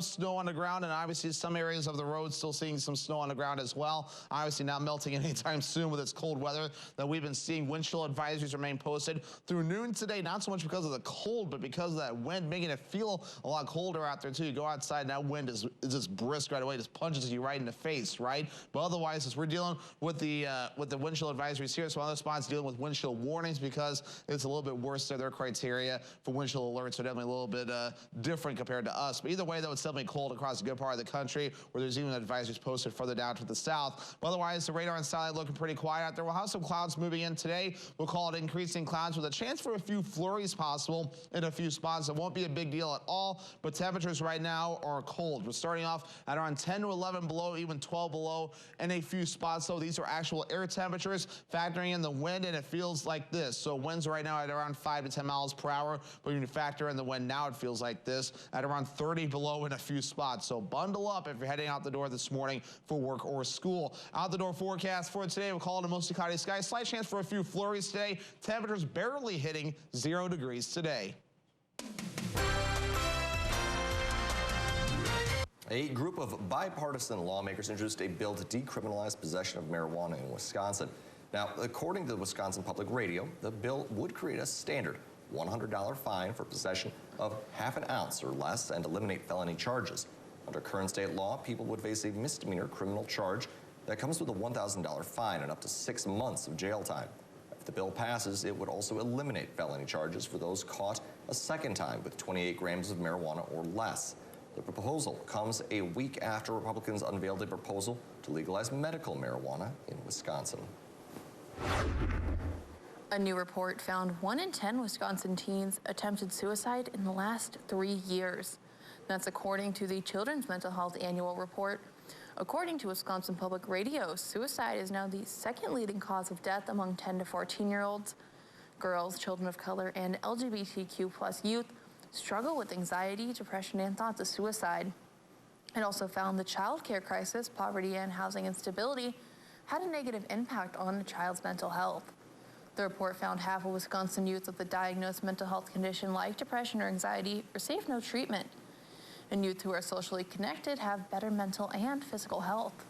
Snow on the ground, and obviously some areas of the road still seeing some snow on the ground as well. Obviously not melting anytime soon with this cold weather that we've been seeing. Wind chill advisories remain posted through noon today, not so much because of the cold, but because of that wind, making it feel a lot colder out there too. You go outside and that wind is just brisk right away, just punches you right in the face, right? But otherwise, as we're dealing with the wind chill advisories here, so other spots dealing with wind chill warnings because it's a little bit worse. Their criteria for wind chill alerts are definitely a little bit different compared to us. But either way, though, it's definitely cold across a good part of the country, where there's even advisories posted further down to the south. But otherwise, the radar and satellite looking pretty quiet out there. We'll have some clouds moving in today. We'll call it increasing clouds with a chance for a few flurries possible in a few spots. It won't be a big deal at all, but temperatures right now are cold. We're starting off at around 10 to 11 below, even 12 below in a few spots. So these are actual air temperatures factoring in the wind, and it feels like this. So winds right now at around 5 to 10 miles per hour, but when you factor in the wind now, it feels like this at around 30 below in a few spots. So bundle up if you're heading out the door this morning for work or school. Out the door forecast for today, we'll call it a mostly cloudy sky. Slight chance for a few flurries today. Temperatures barely hitting 0 degrees today. A group of bipartisan lawmakers introduced a bill to decriminalize possession of marijuana in Wisconsin. Now, according to the Wisconsin Public Radio, the bill would create a standard $100 fine for possession of half an ounce or less and eliminate felony charges. Under current state law, people would face a misdemeanor criminal charge that comes with a $1,000 fine and up to 6 months of jail time. If the bill passes, it would also eliminate felony charges for those caught a second time with 28 grams of marijuana or less. The proposal comes a week after Republicans unveiled a proposal to legalize medical marijuana in Wisconsin. A new report found 1 in 10 Wisconsin teens attempted suicide in the last 3 years. That's according to the Children's Mental Health Annual Report. According to Wisconsin Public Radio, suicide is now the second leading cause of death among 10 to 14-year-olds. Girls, children of color, and LGBTQ+ youth struggle with anxiety, depression, and thoughts of suicide. It also found the child care crisis, poverty, and housing instability had a negative impact on a child's mental health. The report found half of Wisconsin youth with a diagnosed mental health condition like depression or anxiety receive no treatment. And youth who are socially connected have better mental and physical health.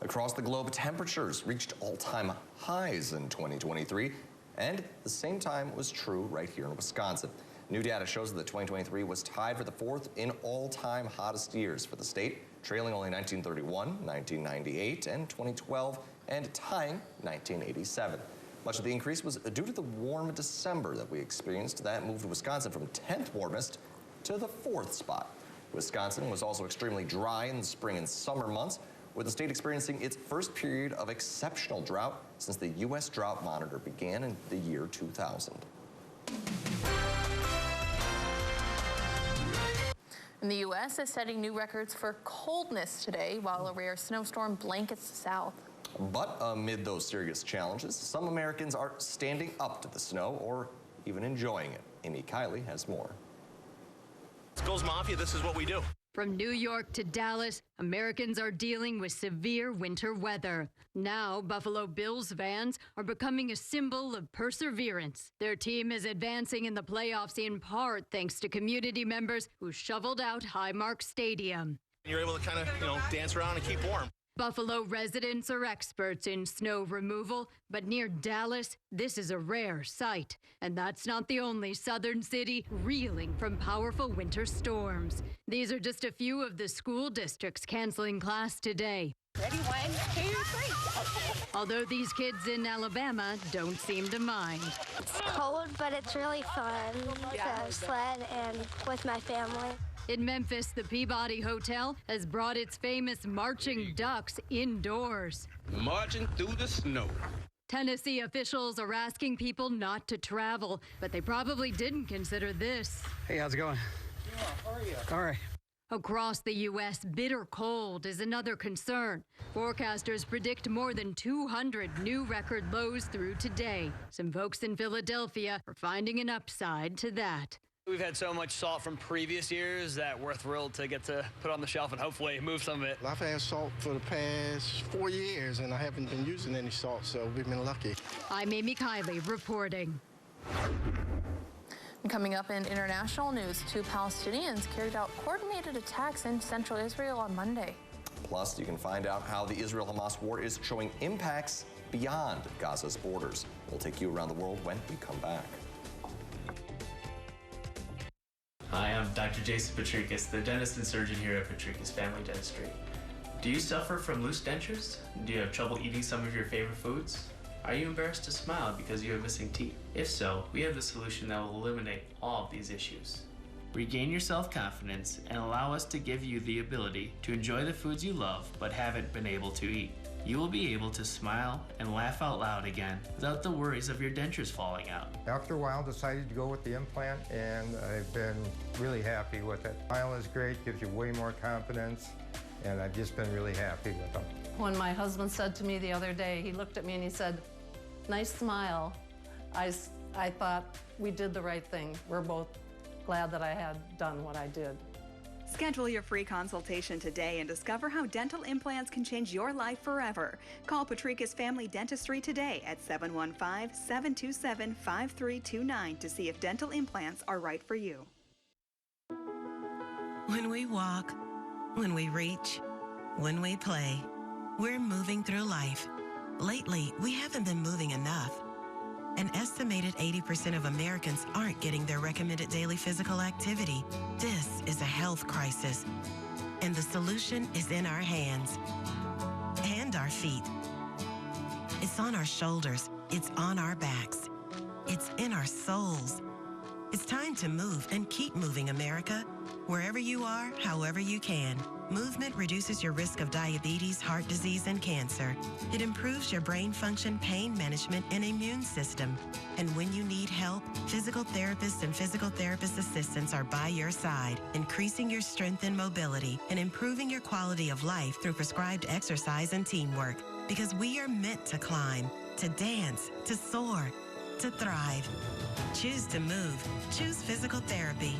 Across the globe, temperatures reached all-time highs in 2023, and the same time was true right here in Wisconsin. New data shows that 2023 was tied for the fourth in all-time hottest years for the state, trailing only 1931, 1998, and 2012, and tying 1987. Much of the increase was due to the warm December that we experienced. That moved Wisconsin from 10th warmest to the 4th spot. Wisconsin was also extremely dry in the spring and summer months, with the state experiencing its first period of exceptional drought since the U.S. Drought Monitor began in the year 2000. And the U.S. is setting new records for coldness today, while a rare snowstorm blankets the south. But amid those serious challenges, some Americans are standing up to the snow or even enjoying it. Amy Kiley has more. Skulls Mafia, this is what we do. From New York to Dallas, Americans are dealing with severe winter weather. Now, Buffalo Bills fans are becoming a symbol of perseverance. Their team is advancing in the playoffs in part thanks to community members who shoveled out Highmark Stadium. You're able to kind of, dance around and keep warm. Buffalo residents are experts in snow removal, but near Dallas, this is a rare sight. And that's not the only southern city reeling from powerful winter storms. These are just a few of the school districts canceling class today. Ready, 1, 2, 3. Although these kids in Alabama don't seem to mind. It's cold, but it's really fun to sled and with my family. In Memphis, the Peabody Hotel has brought its famous marching ducks indoors. Marching through the snow. Tennessee officials are asking people not to travel, but they probably didn't consider this. Hey, how's it going? Yeah, how are you? All right. Across the U.S., bitter cold is another concern. Forecasters predict more than 200 new record lows through today. Some folks in Philadelphia are finding an upside to that. We've had so much salt from previous years that we're thrilled to get to put on the shelf and hopefully move some of it. I've had salt for the past 4 years, and I haven't been using any salt, so we've been lucky. I'm Amy Kiley reporting. And coming up in international news, 2 Palestinians carried out coordinated attacks in central Israel on Monday. Plus, you can find out how the Israel-Hamas war is showing impacts beyond Gaza's borders. We'll take you around the world when we come back. Hi, I'm Dr. Jason Patricus, the dentist and surgeon here at Patricus Family Dentistry. Do you suffer from loose dentures? Do you have trouble eating some of your favorite foods? Are you embarrassed to smile because you have missing teeth? If so, we have the solution that will eliminate all of these issues. Regain your self-confidence and allow us to give you the ability to enjoy the foods you love but haven't been able to eat. You will be able to smile and laugh out loud again without the worries of your dentures falling out. After a while, decided to go with the implant, and I've been really happy with it. Smile is great, gives you way more confidence, and I've just been really happy with them. When my husband said to me the other day, he looked at me and he said, "Nice smile," I thought we did the right thing. We're both glad that I had done what I did. Schedule your free consultation today and discover how dental implants can change your life forever. Call Patricus Family Dentistry today at 715-727-5329 to see if dental implants are right for you. When we walk, when we reach, when we play, we're moving through life. Lately, we haven't been moving enough. An estimated 80% of Americans aren't getting their recommended daily physical activity. This is a health crisis, and the solution is in our hands and our feet. It's on our shoulders, it's on our backs, it's in our souls. It's time to move and keep moving, America. Wherever you are, however you can. Movement reduces your risk of diabetes, heart disease, and cancer. It improves your brain function, pain management, and immune system. And when you need help, physical therapists and physical therapist assistants are by your side, increasing your strength and mobility and improving your quality of life through prescribed exercise and teamwork. Because we are meant to climb, to dance, to soar, to thrive. Choose to move. Choose physical therapy.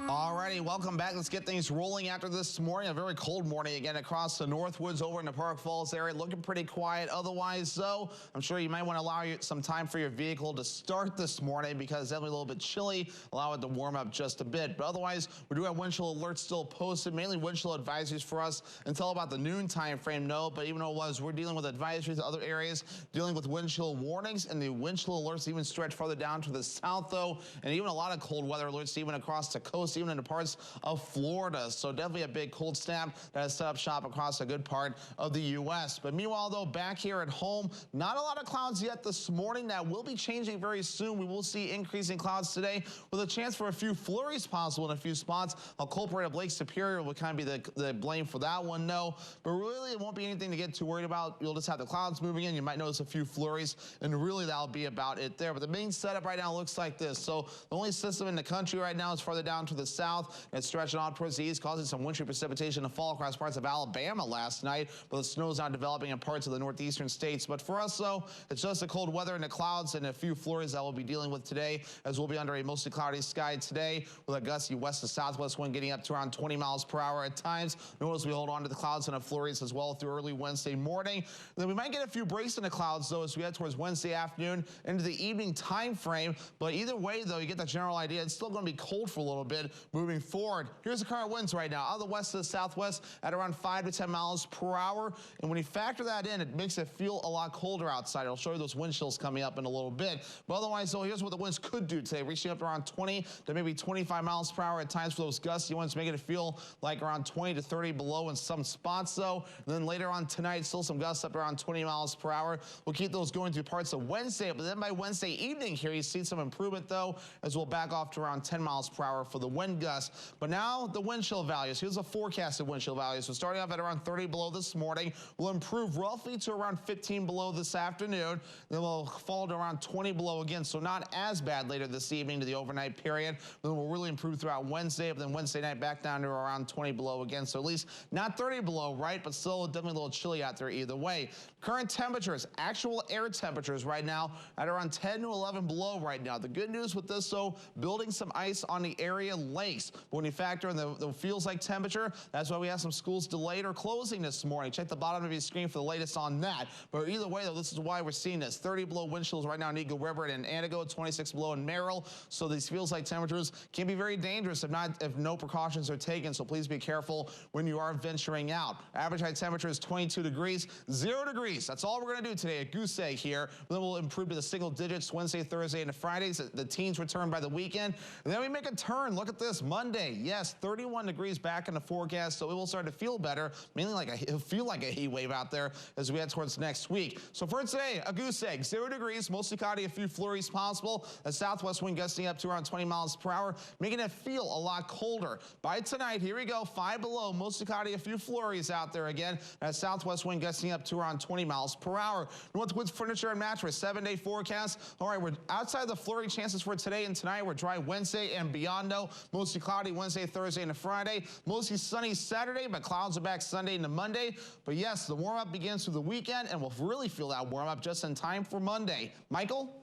Alrighty, welcome back. Let's get things rolling after this morning. A very cold morning again across the Northwoods over in the Park Falls area. Looking pretty quiet. Otherwise, though, I'm sure you might want to allow some time for your vehicle to start this morning because it's definitely a little bit chilly. Allow it to warm up just a bit. But otherwise, we do have wind chill alerts still posted, mainly wind chill advisories for us until about the noon time frame. No, but even though it was, we're dealing with advisories to other areas, dealing with wind chill warnings, and the wind chill alerts even stretch farther down to the south, though, and even a lot of cold weather alerts even across the coast, even into parts of Florida. So definitely a big cold snap that has set up shop across a good part of the U.S. But meanwhile, though, back here at home, not a lot of clouds yet this morning. That will be changing very soon. We will see increasing clouds today with a chance for a few flurries possible in a few spots. A culprit of Lake Superior will kind of be the blame for that one, no. But really, it won't be anything to get too worried about. You'll just have the clouds moving in. You might notice a few flurries, and really that'll be about it there. But the main setup right now looks like this. So the only system in the country right now is farther down to the south. It's stretching on towards the east, causing some wintry precipitation to fall across parts of Alabama last night, but the snow is now developing in parts of the northeastern states. But for us, though, it's just the cold weather and the clouds and a few flurries that we'll be dealing with today, as we'll be under a mostly cloudy sky today with a gusty west to southwest wind getting up to around 20 miles per hour at times. Notice we hold on to the clouds and the flurries as well through early Wednesday morning. Then we might get a few breaks in the clouds, though, as we head towards Wednesday afternoon into the evening time frame. But either way, though, you get the general idea. It's still going to be cold for a little bit moving forward. Here's the current winds right now out of the west to the southwest at around 5 to 10 miles per hour. And when you factor that in, it makes it feel a lot colder outside. It'll show you those wind chills coming up in a little bit. But otherwise, though, here's what the winds could do today, reaching up to around 20 to maybe 25 miles per hour at times for those gusty winds, making it feel like around 20 to 30 below in some spots, though. And then later on tonight, still some gusts up around 20 miles per hour. We'll keep those going through parts of Wednesday, but then by Wednesday evening here, you see some improvement, though, as we'll back off to around 10 miles per hour for the wind gusts. But now the wind chill values. Here's the forecasted wind chill values. So starting off at around 30 below this morning, we'll improve roughly to around 15 below this afternoon. Then we'll fall to around 20 below again, so not as bad later this evening to the overnight period. Then we'll really improve throughout Wednesday, but then Wednesday night back down to around 20 below again. So at least not 30 below, right? But still definitely a little chilly out there either way. Current temperatures, actual air temperatures right now at around 10 to 11 below right now. The good news with this, though, building some ice on the area lakes. But when you factor in the feels like temperature, that's why we have some schools delayed or closing this morning. Check the bottom of your screen for the latest on that. But either way, though, this is why we're seeing this. 30 below wind chills right now in Eagle River and in Antigo, 26 below in Merrill. So these feels like temperatures can be very dangerous if no precautions are taken. So please be careful when you are venturing out. Average high temperature is 22 degrees, 0 degrees. That's all we're going to do today at Goose Egg here. Then we'll improve to the single digits Wednesday, Thursday, and Fridays. The teens return by the weekend. And then we make a turn. Look at this. Monday, yes, 31 degrees back in the forecast. So it will start to feel better, mainly it'll feel like a heat wave out there as we head towards next week. So for today, a Goose Egg, 0 degrees, mostly cloudy, a few flurries possible. A southwest wind gusting up to around 20 miles per hour, making it feel a lot colder. By tonight, here we go, 5 below, mostly cloudy, a few flurries out there again. That southwest wind gusting up to around 20 miles per hour. Northwoods Furniture and Mattress, 7-day forecast. All right, we're outside the flurry chances for today and tonight. We're dry Wednesday and beyond, though. Mostly cloudy Wednesday, Thursday, and Friday. Mostly sunny Saturday, but clouds are back Sunday into Monday. But yes, the warm-up begins through the weekend, and we'll really feel that warm-up just in time for Monday. Michael?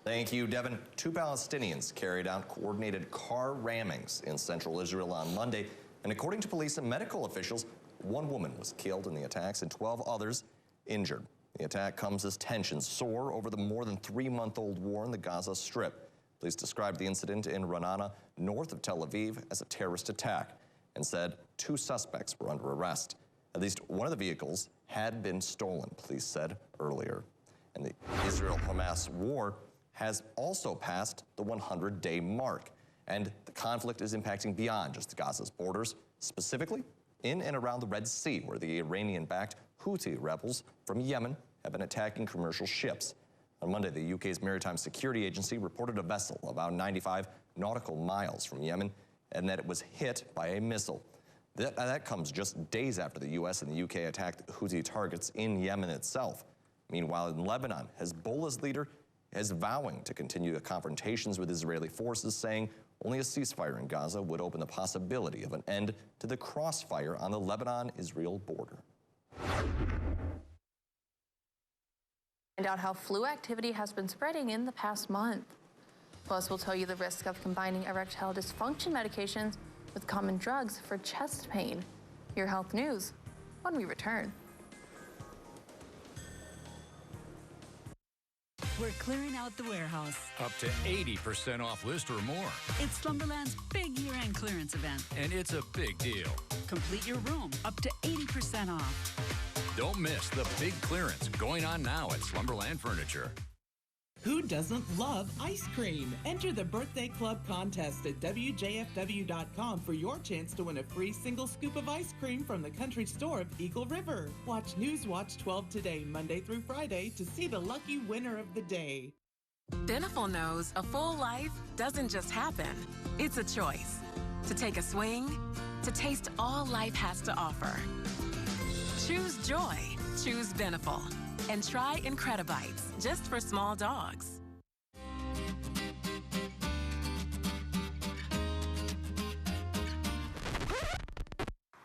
Thank you, Devin. 2 Palestinians carried out coordinated car rammings in central Israel on Monday. And according to police and medical officials, 1 woman was killed in the attacks and 12 others injured. The attack comes as tensions soar over the more than 3-month-old war in the Gaza Strip. Police described the incident in Ra'anana, north of Tel Aviv, as a terrorist attack and said 2 suspects were under arrest. At least one of the vehicles had been stolen, police said earlier. And the Israel-Hamas war has also passed the 100-day mark. And the conflict is impacting beyond just Gaza's borders, specifically in and around the Red Sea, where the Iranian-backed Houthi rebels from Yemen have been attacking commercial ships. On Monday, the UK's Maritime Security Agency reported a vessel about 95 nautical miles from Yemen and that it was hit by a missile. That comes just days after the U.S. and the UK attacked Houthi targets in Yemen itself. Meanwhile, in Lebanon, Hezbollah's leader is vowing to continue the confrontations with Israeli forces, saying only a ceasefire in Gaza would open the possibility of an end to the crossfire on the Lebanon-Israel border. Find out how flu activity has been spreading in the past month. Plus, we'll tell you the risk of combining erectile dysfunction medications with common drugs for chest pain. Your health news when we return. We're clearing out the warehouse. Up to 80% off list or more. It's Slumberland's big year-end clearance event. And it's a big deal. Complete your room up to 80% off. Don't miss the big clearance going on now at Slumberland Furniture. Who doesn't love ice cream? Enter the Birthday Club contest at WJFW.com for your chance to win a free single scoop of ice cream from the country store of Eagle River. Watch Newswatch 12 today, Monday through Friday, to see the lucky winner of the day. Beneful knows a full life doesn't just happen. It's a choice. To take a swing, to taste all life has to offer. Choose joy. Choose Beneful. And try Incredibites, just for small dogs.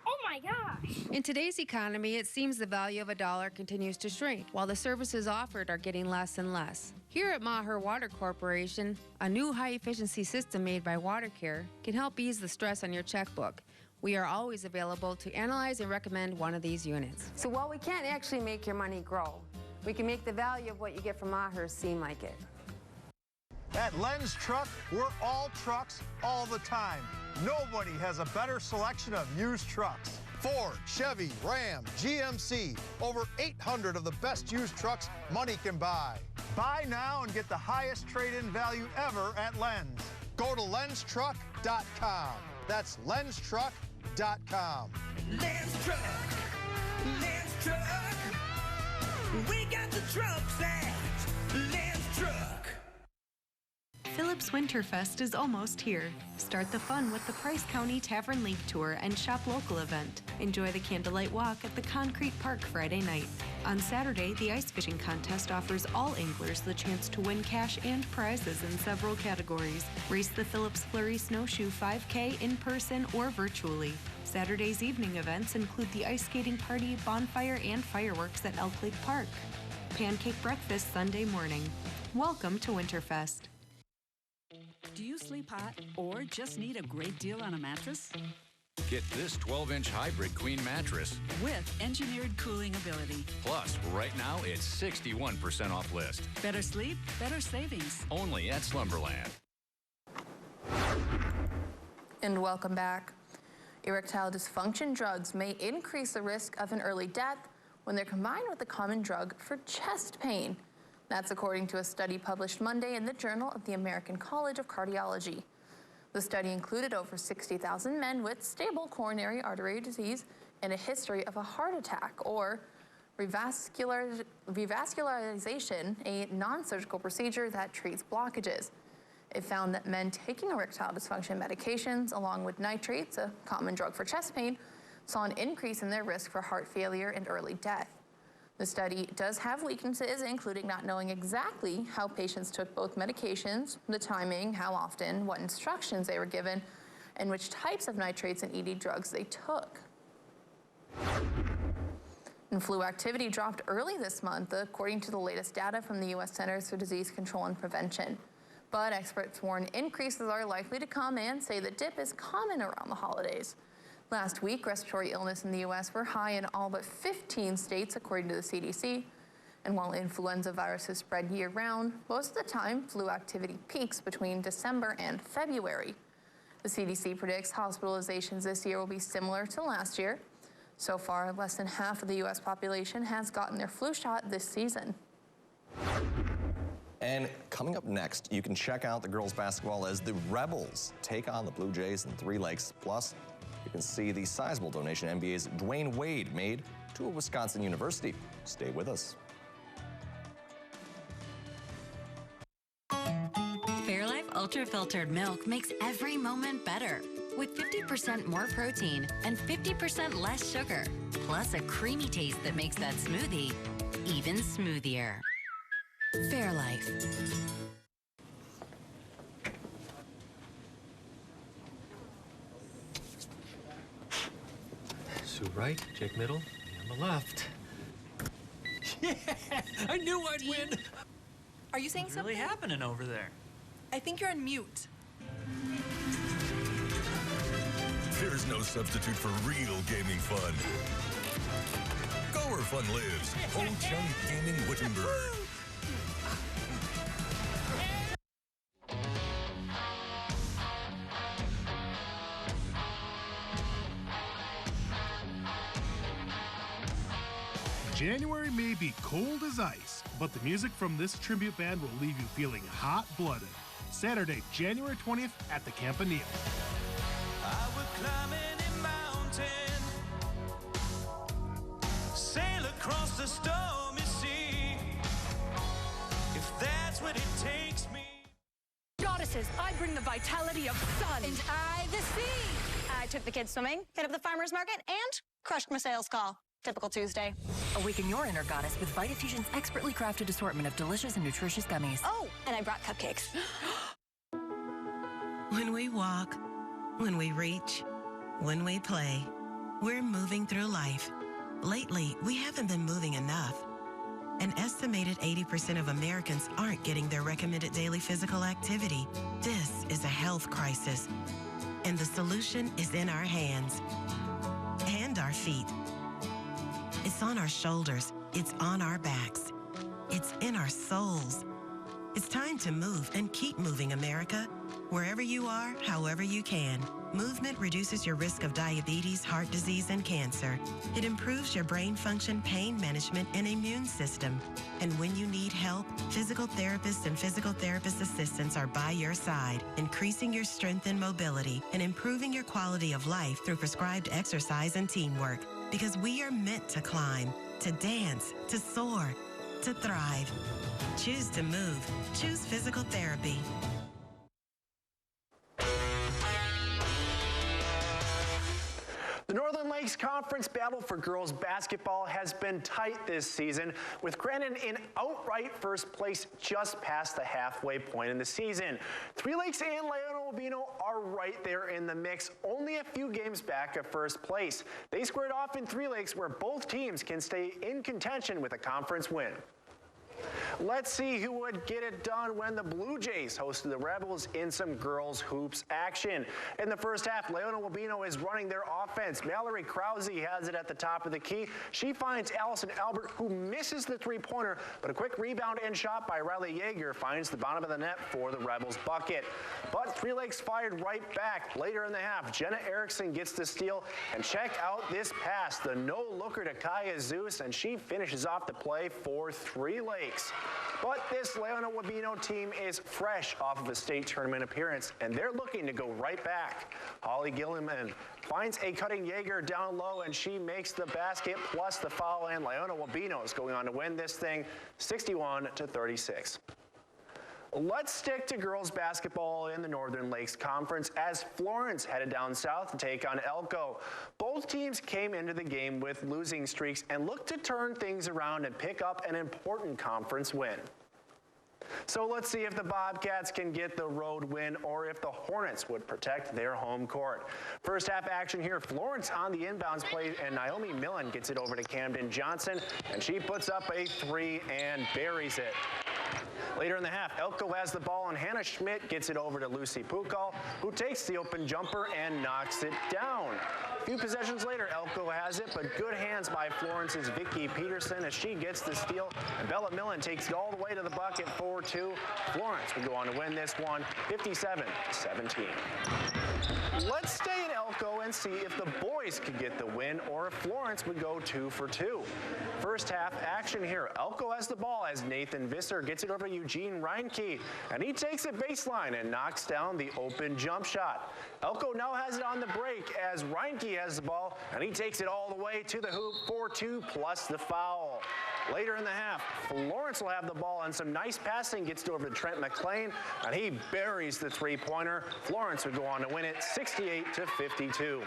Oh my gosh! In today's economy, it seems the value of a dollar continues to shrink, while the services offered are getting less and less. Here at Maher Water Corporation, a new high-efficiency system made by WaterCare can help ease the stress on your checkbook. We are always available to analyze and recommend one of these units. So while we can't actually make your money grow, we can make the value of what you get from Maher seem like it. At Len's Truck, we're all trucks all the time. Nobody has a better selection of used trucks. Ford, Chevy, Ram, GMC, over 800 of the best used trucks money can buy. Buy now and get the highest trade-in value ever at Len's. Go to lenstruck.com. That's lenstruck.com. Len's Truck. Len's Truck. We got the trucks at Len's Truck. Phillips Winterfest is almost here. Start the fun with the Price County Tavern Leaf Tour and Shop Local event. Enjoy the candlelight walk at the Concrete Park Friday night. On Saturday, the ice fishing contest offers all anglers the chance to win cash and prizes in several categories. Race the Phillips Flurry Snowshoe 5K in person or virtually. Saturday's evening events include the ice skating party, bonfire, and fireworks at Elk Lake Park. Pancake breakfast Sunday morning. Welcome to Winterfest. Do you sleep hot or just need a great deal on a mattress? Get this 12-inch hybrid queen mattress. With engineered cooling ability. Plus, right now, it's 61% off list. Better sleep, better savings. Only at Slumberland. And welcome back. Erectile dysfunction drugs may increase the risk of an early death when they're combined with a common drug for chest pain. That's according to a study published Monday in the Journal of the American College of Cardiology. The study included over 60,000 men with stable coronary artery disease and a history of a heart attack or revascularization, a non-surgical procedure that treats blockages. It found that men taking erectile dysfunction medications along with nitrates, a common drug for chest pain, saw an increase in their risk for heart failure and early death. The study does have weaknesses, including not knowing exactly how patients took both medications, the timing, how often, what instructions they were given, and which types of nitrates and ED drugs they took. And flu activity dropped early this month, according to the latest data from the U.S. Centers for Disease Control and Prevention. But experts warn increases are likely to come and say the dip is common around the holidays. Last week, respiratory illness in the U.S. were high in all but 15 states, according to the CDC. And while influenza viruses spread year-round, most of the time, flu activity peaks between December and February. The CDC predicts hospitalizations this year will be similar to last year. So far, less than half of the U.S. population has gotten their flu shot this season. And coming up next, you can check out the girls' basketball as the Rebels take on the Blue Jays in 3 Lakes. Plus, you can see the sizable donation NBA's Dwayne Wade made to a Wisconsin university. Stay with us. Fairlife Ultra Filtered Milk makes every moment better. With 50% more protein and 50% less sugar. Plus a creamy taste that makes that smoothie even smoothier. Fairlife. Sue right, Jake middle, me on the left. Yeah, I knew I'd win. Are you saying What's something? really happening over there? I think you're on mute. There's no substitute for real gaming fun. Go where fun lives. Ho Chunk Gaming Wittenberg. January may be cold as ice, but the music from this tribute band will leave you feeling hot-blooded. Saturday, January 20th at the Campanile. I would climb any mountain, sail across the stormy sea, if that's what it takes me. Goddesses, I bring the vitality of sun. And I the sea. I took the kids swimming, hit up the farmer's market, and crushed my sales call. Typical Tuesday. Awaken your inner goddess with Vitafusion's expertly crafted assortment of delicious and nutritious gummies. Oh, and I brought cupcakes. When we walk, when we reach, when we play, we're moving through life. Lately, we haven't been moving enough. An estimated 80% of Americans aren't getting their recommended daily physical activity. This is a health crisis, and the solution is in our hands and our feet. It's on our shoulders. It's on our backs. It's in our souls. It's time to move and keep moving, America. Wherever you are, however you can. Movement reduces your risk of diabetes, heart disease, and cancer. It improves your brain function, pain management, and immune system. And when you need help, physical therapists and physical therapist assistants are by your side, increasing your strength and mobility and improving your quality of life through prescribed exercise and teamwork. Because we are meant to climb, to dance, to soar, to thrive. Choose to move. Choose physical therapy. The Northern Lakes Conference battle for girls basketball has been tight this season, with Granite in outright first place just past the halfway point in the season. 3 Lakes and Leon Albino are right there in the mix, only a few games back of first place. They squared off in 3 Lakes, where both teams can stay in contention with a conference win. Let's see who would get it done when the Blue Jays hosted the Rebels in some girls hoops action. In the first half, Leona Wabino is running their offense. Mallory Krause has it at the top of the key. She finds Allison Albert, who misses the three-pointer, but a quick rebound and shot by Riley Yeager finds the bottom of the net for the Rebels bucket. But Three Lakes fired right back. Later in the half, Jenna Erickson gets the steal, and check out this pass, the no-looker to Kaya Zeus, and she finishes off the play for Three Lakes. But this Leona Wabino team is fresh off of a state tournament appearance, and they're looking to go right back. Holly Gilliman finds a cutting Yeager down low, and she makes the basket plus the foul, and Leona Wabino is going on to win this thing 61-36. Let's stick to girls basketball in the Northern Lakes Conference as Florence headed down south to take on Elko. Both teams came into the game with losing streaks and looked to turn things around and pick up an important conference win. So let's see if the Bobcats can get the road win or if the Hornets would protect their home court. First half action here, Florence on the inbounds play, and Naomi Millen gets it over to Camden Johnson, and she puts up a three and buries it. Later in the half, Elko has the ball, and Hannah Schmidt gets it over to Lucy Pukal, who takes the open jumper and knocks it down. A few possessions later, Elko has it, but good hands by Florence's Vicky Peterson as she gets the steal, and Bella Millen takes it all the way to the bucket for two. Florence would go on to win this one 57-17. Let's stay in Elko and see if the boys could get the win or if Florence would go 2 for 2. First half action here. Elko has the ball as Nathan Visser gets it over to Eugene Reinke, and he takes it baseline and knocks down the open jump shot. Elko now has it on the break as Reinke has the ball, and he takes it all the way to the hoop for two plus the foul. Later in the half, Florence will have the ball, and some nice passing gets it over to Trent McLean, and he buries the three-pointer. Florence would go on to win it 68-52.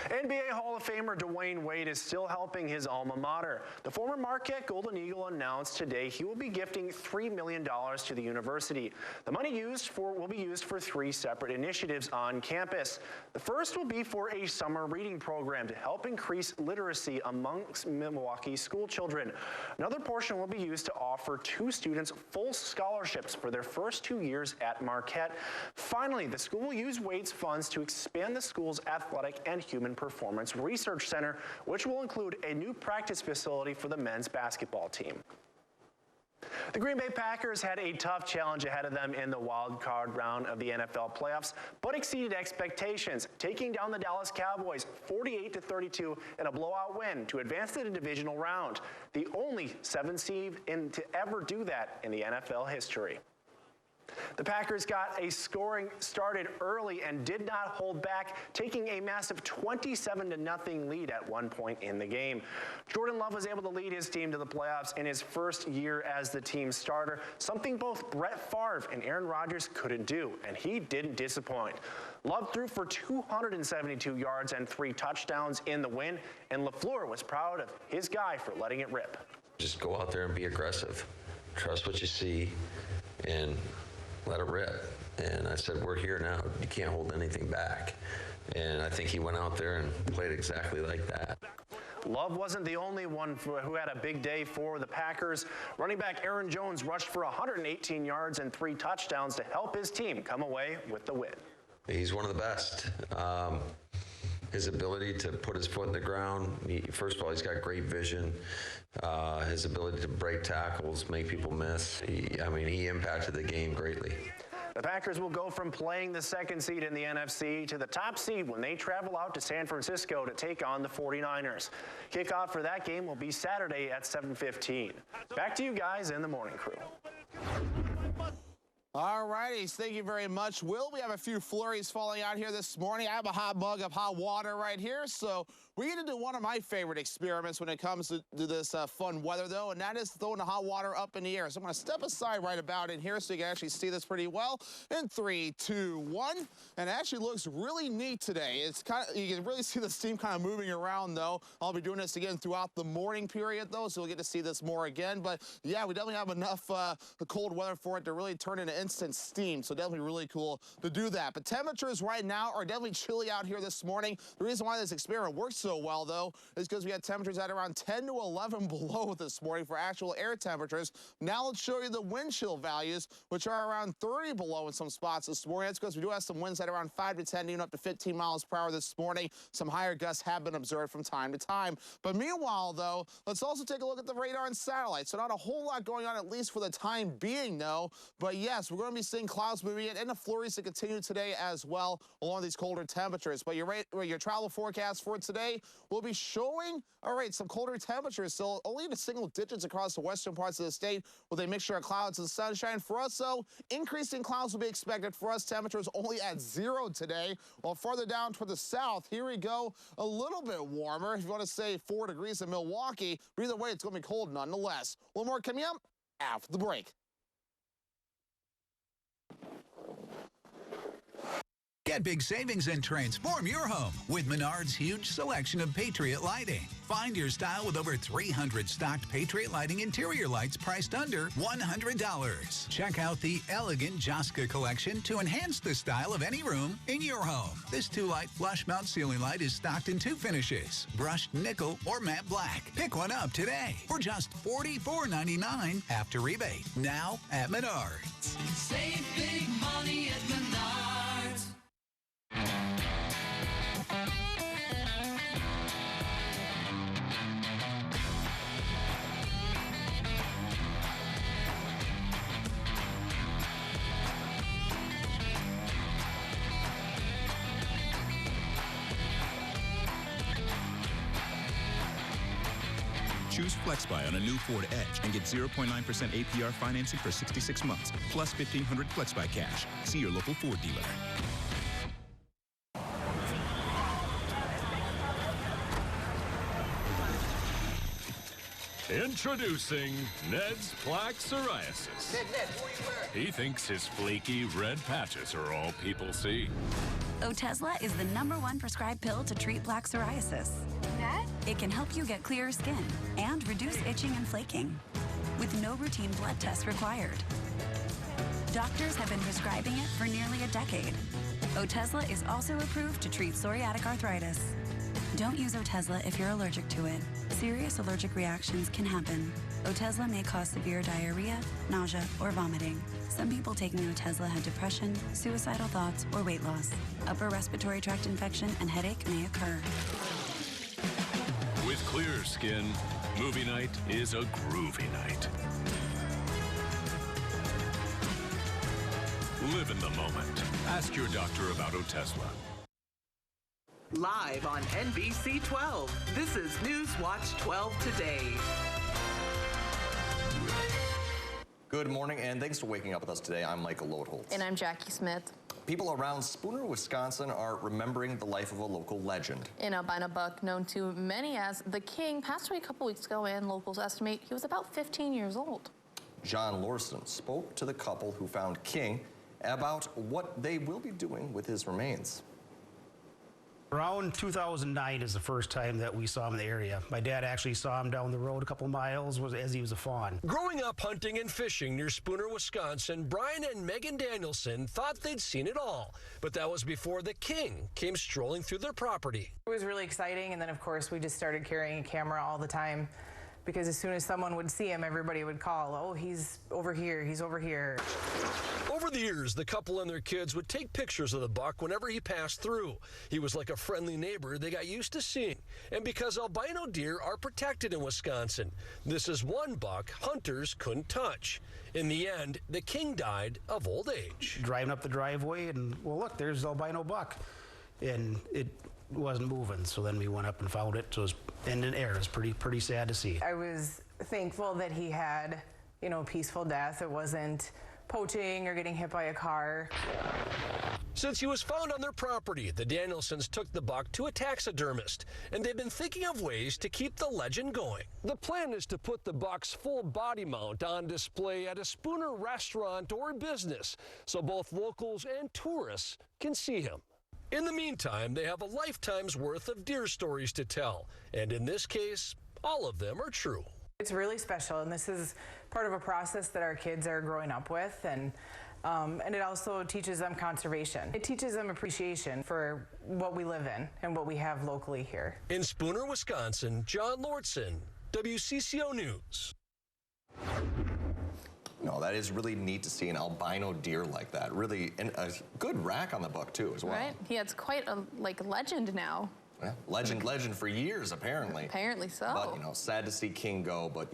NBA Hall of Famer Dwayne Wade is still helping his alma mater. The former Marquette Golden Eagle announced today he will be gifting $3 million to the university. The money will be used for 3 separate initiatives on campus. The first will be for a summer reading program to help increase literacy amongst Milwaukee school children. Another portion will be used to offer 2 students full scholarships for their first 2 years at Marquette. Finally, the school will use Wade's funds to expand the school's athletic and human performance research center, which will include a new practice facility for the men's basketball team. The Green Bay Packers had a tough challenge ahead of them in the wild card round of the NFL playoffs, but exceeded expectations, taking down the Dallas Cowboys 48-32 in a blowout win to advance to the divisional round, the only 7th seed to ever do that in the NFL history. The Packers got a scoring started early and did not hold back, taking a massive 27-0 lead at one point in the game. Jordan Love was able to lead his team to the playoffs in his first year as the team's starter, something both Brett Favre and Aaron Rodgers couldn't do, and he didn't disappoint. Love threw for 272 yards and 3 touchdowns in the win, and LaFleur was proud of his guy for letting it rip. Just go out there and be aggressive. Trust what you see and let it rip. And I said, we're here now. You can't hold anything back. And I think he went out there and played exactly like that. Love wasn't the only one who had a big day for the Packers. Running back Aaron Jones rushed for 118 yards and 3 touchdowns to help his team come away with the win. He's one of the best. His ability to put his foot in the ground, first of all, he's got great vision. His ability to break tackles, make people miss. He impacted the game greatly. The Packers will go from playing the 2nd seed in the NFC to the top seed when they travel out to San Francisco to take on the 49ers. Kickoff for that game will be Saturday at 7:15. Back to you guys in the morning crew. All righty, thank you very much, Will. We have a few flurries falling out here this morning. I have a hot mug of hot water right here, so we're going to do one of my favorite experiments when it comes to this fun weather, though, and that is throwing the hot water up in the air. So I'm going to step aside right about in here so you can actually see this pretty well. In 3, 2, 1, and it actually looks really neat today. It's you can really see the steam kind of moving around, though. I'll be doing this again throughout the morning period, though, so we'll get to see this more again. But yeah, we definitely have enough cold weather for it to really turn into instant steam, so definitely really cool to do that. But temperatures right now are definitely chilly out here this morning. The reason why this experiment works so well, though, is because we had temperatures at around 10 to 11 below this morning for actual air temperatures. Now let's show you the wind chill values, which are around 30 below in some spots this morning. That's because we do have some winds at around 5 to 10, even up to 15 miles per hour this morning. Some higher gusts have been observed from time to time. But meanwhile, though, let's also take a look at the radar and satellite. So not a whole lot going on, at least for the time being, though. But yes, we're going to be seeing clouds moving in and the flurries to continue today as well, along these colder temperatures. But your travel forecast for today will be showing, all right, some colder temperatures still only to single digits across the western parts of the state with a mixture of clouds and sunshine. For us, though, increasing clouds will be expected. For us, temperatures only at 0 today. While farther down toward the south, here we go, a little bit warmer. If you want to say 4 degrees in Milwaukee, but either way, it's going to be cold nonetheless. A little more coming up after the break. Get big savings and transform your home with Menard's huge selection of Patriot lighting. Find your style with over 300 stocked Patriot lighting interior lights priced under $100. Check out the elegant Joska collection to enhance the style of any room in your home. This 2-light flush mount ceiling light is stocked in 2 finishes, brushed nickel or matte black. Pick one up today for just $44.99 after rebate. Now at Menards. Save big money at Menards. Choose FlexBuy on a new Ford Edge and get 0.9% APR financing for 66 months, plus $1,500 FlexBuy cash. See your local Ford dealer. Introducing Ned's Plaque Psoriasis. Ned, who are you wearing? He thinks his flaky red patches are all people see. Otezla is the #1 prescribed pill to treat plaque psoriasis. Ned? It can help you get clearer skin and reduce itching and flaking with no routine blood tests required. Doctors have been prescribing it for nearly a decade. Otezla is also approved to treat psoriatic arthritis. Don't use Otezla if you're allergic to it. Serious allergic reactions can happen. Otezla may cause severe diarrhea, nausea, or vomiting. Some people taking Otezla had depression, suicidal thoughts, or weight loss. Upper respiratory tract infection and headache may occur. With clear skin, movie night is a groovy night. Live in the moment. Ask your doctor about Otezla. Live on NBC 12, this is Newswatch 12 Today. Good morning, and thanks for waking up with us today. I'm Michael Lodeholtz. And I'm Jackie Smith. People around Spooner, Wisconsin are remembering the life of a local legend. An albino buck known to many as the King passed away a couple weeks ago, and locals estimate he was about 15 years old. John Lorson spoke to the couple who found King about what they will be doing with his remains. Around 2009 is the first time that we saw him in the area. My dad actually saw him down the road a couple miles as he was a fawn. Growing up hunting and fishing near Spooner, Wisconsin, Brian and Megan Danielson thought they'd seen it all. But that was before the King came strolling through their property. It was really exciting, and then of course we just started carrying a camera all the time, because as soon as someone would see him, everybody would call, "Oh, he's over here, he's over here." Over the years, the couple and their kids would take pictures of the buck whenever he passed through. He was like a friendly neighbor they got used to seeing. And because albino deer are protected in Wisconsin, this is one buck hunters couldn't touch. In the end, the King died of old age. Driving up the driveway and, well, look, there's the albino buck. And it wasn't moving, so then we went up and found it. So it was in the air. It was pretty sad to see. I was thankful that he had, a peaceful death. It wasn't poaching or getting hit by a car. Since he was found on their property, the Danielsons took the buck to a taxidermist, and they've been thinking of ways to keep the legend going. The plan is to put the buck's full body mount on display at a Spooner restaurant or business, so both locals and tourists can see him. In the meantime, they have a lifetime's worth of deer stories to tell, and in this case, all of them are true. It's really special, and this is part of a process that our kids are growing up with, and And it also teaches them conservation. It teaches them appreciation for what we live in and what we have locally here. In Spooner, Wisconsin, John Lordson, WCCO News. No, that is really neat to see an albino deer like that. Really, and a good rack on the buck too, as well. Right? Yeah, it's quite a legend now. Yeah, legend for years, apparently. Apparently so. But, sad to see King go, but,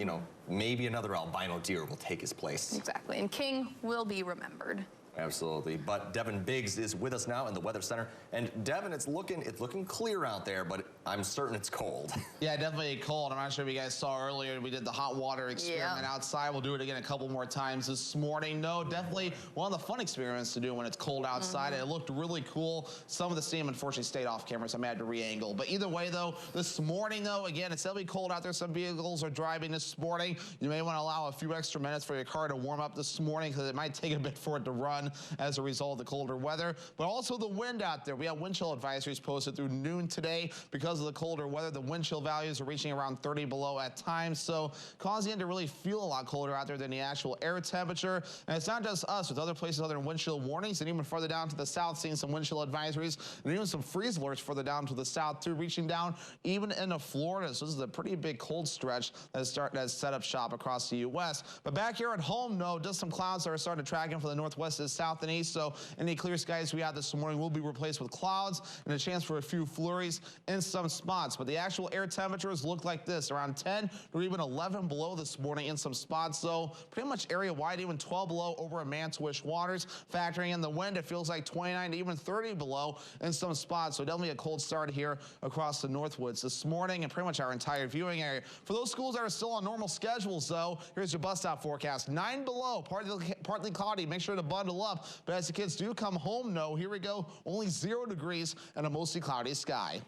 maybe another albino deer will take his place. Exactly, and King will be remembered. Absolutely. But Devin Biggs is with us now in the Weather Center. And Devin, it's looking clear out there, but I'm certain it's cold. Yeah, definitely cold. I'm not sure if you guys saw earlier, we did the hot water experiment outside. We'll do it again a couple more times this morning. No, definitely one of the fun experiments to do when it's cold outside. It looked really cool. Some of the steam, unfortunately, stayed off camera, so I had to re-angle. But either way, though, this morning, though, again, it's definitely cold out there. Some vehicles are driving this morning. You may want to allow a few extra minutes for your car to warm up this morning because it might take a bit for it to run as a result of the colder weather, but also the wind out there. We have wind chill advisories posted through noon today because of the colder weather. The wind chill values are reaching around 30 below at times, so causing it to really feel a lot colder out there than the actual air temperature. And it's not just us, with other places other than wind chill warnings, and even further down to the south, seeing some wind chill advisories, and even some freeze alerts further down to the south too, reaching down even into Florida. So this is a pretty big cold stretch that's set up shop across the U.S. But back here at home, no, just some clouds that are starting to track in from the northwest to the south and east. So any clear skies we had this morning will be replaced with clouds and a chance for a few flurries in some spots. But the actual air temperatures look like this, around 10 or even 11 below this morning in some spots. So pretty much area wide, even 12 below over Mantowish waters. Factoring in the wind, it feels like 29 to even 30 below in some spots. So definitely a cold start here across the Northwoods this morning and pretty much our entire viewing area. For those schools that are still on normal schedules, though, here's your bus stop forecast. 9 below, partly cloudy. Make sure to bundle up. But as the kids do come home, no, here we go, only 0 degrees and a mostly cloudy sky.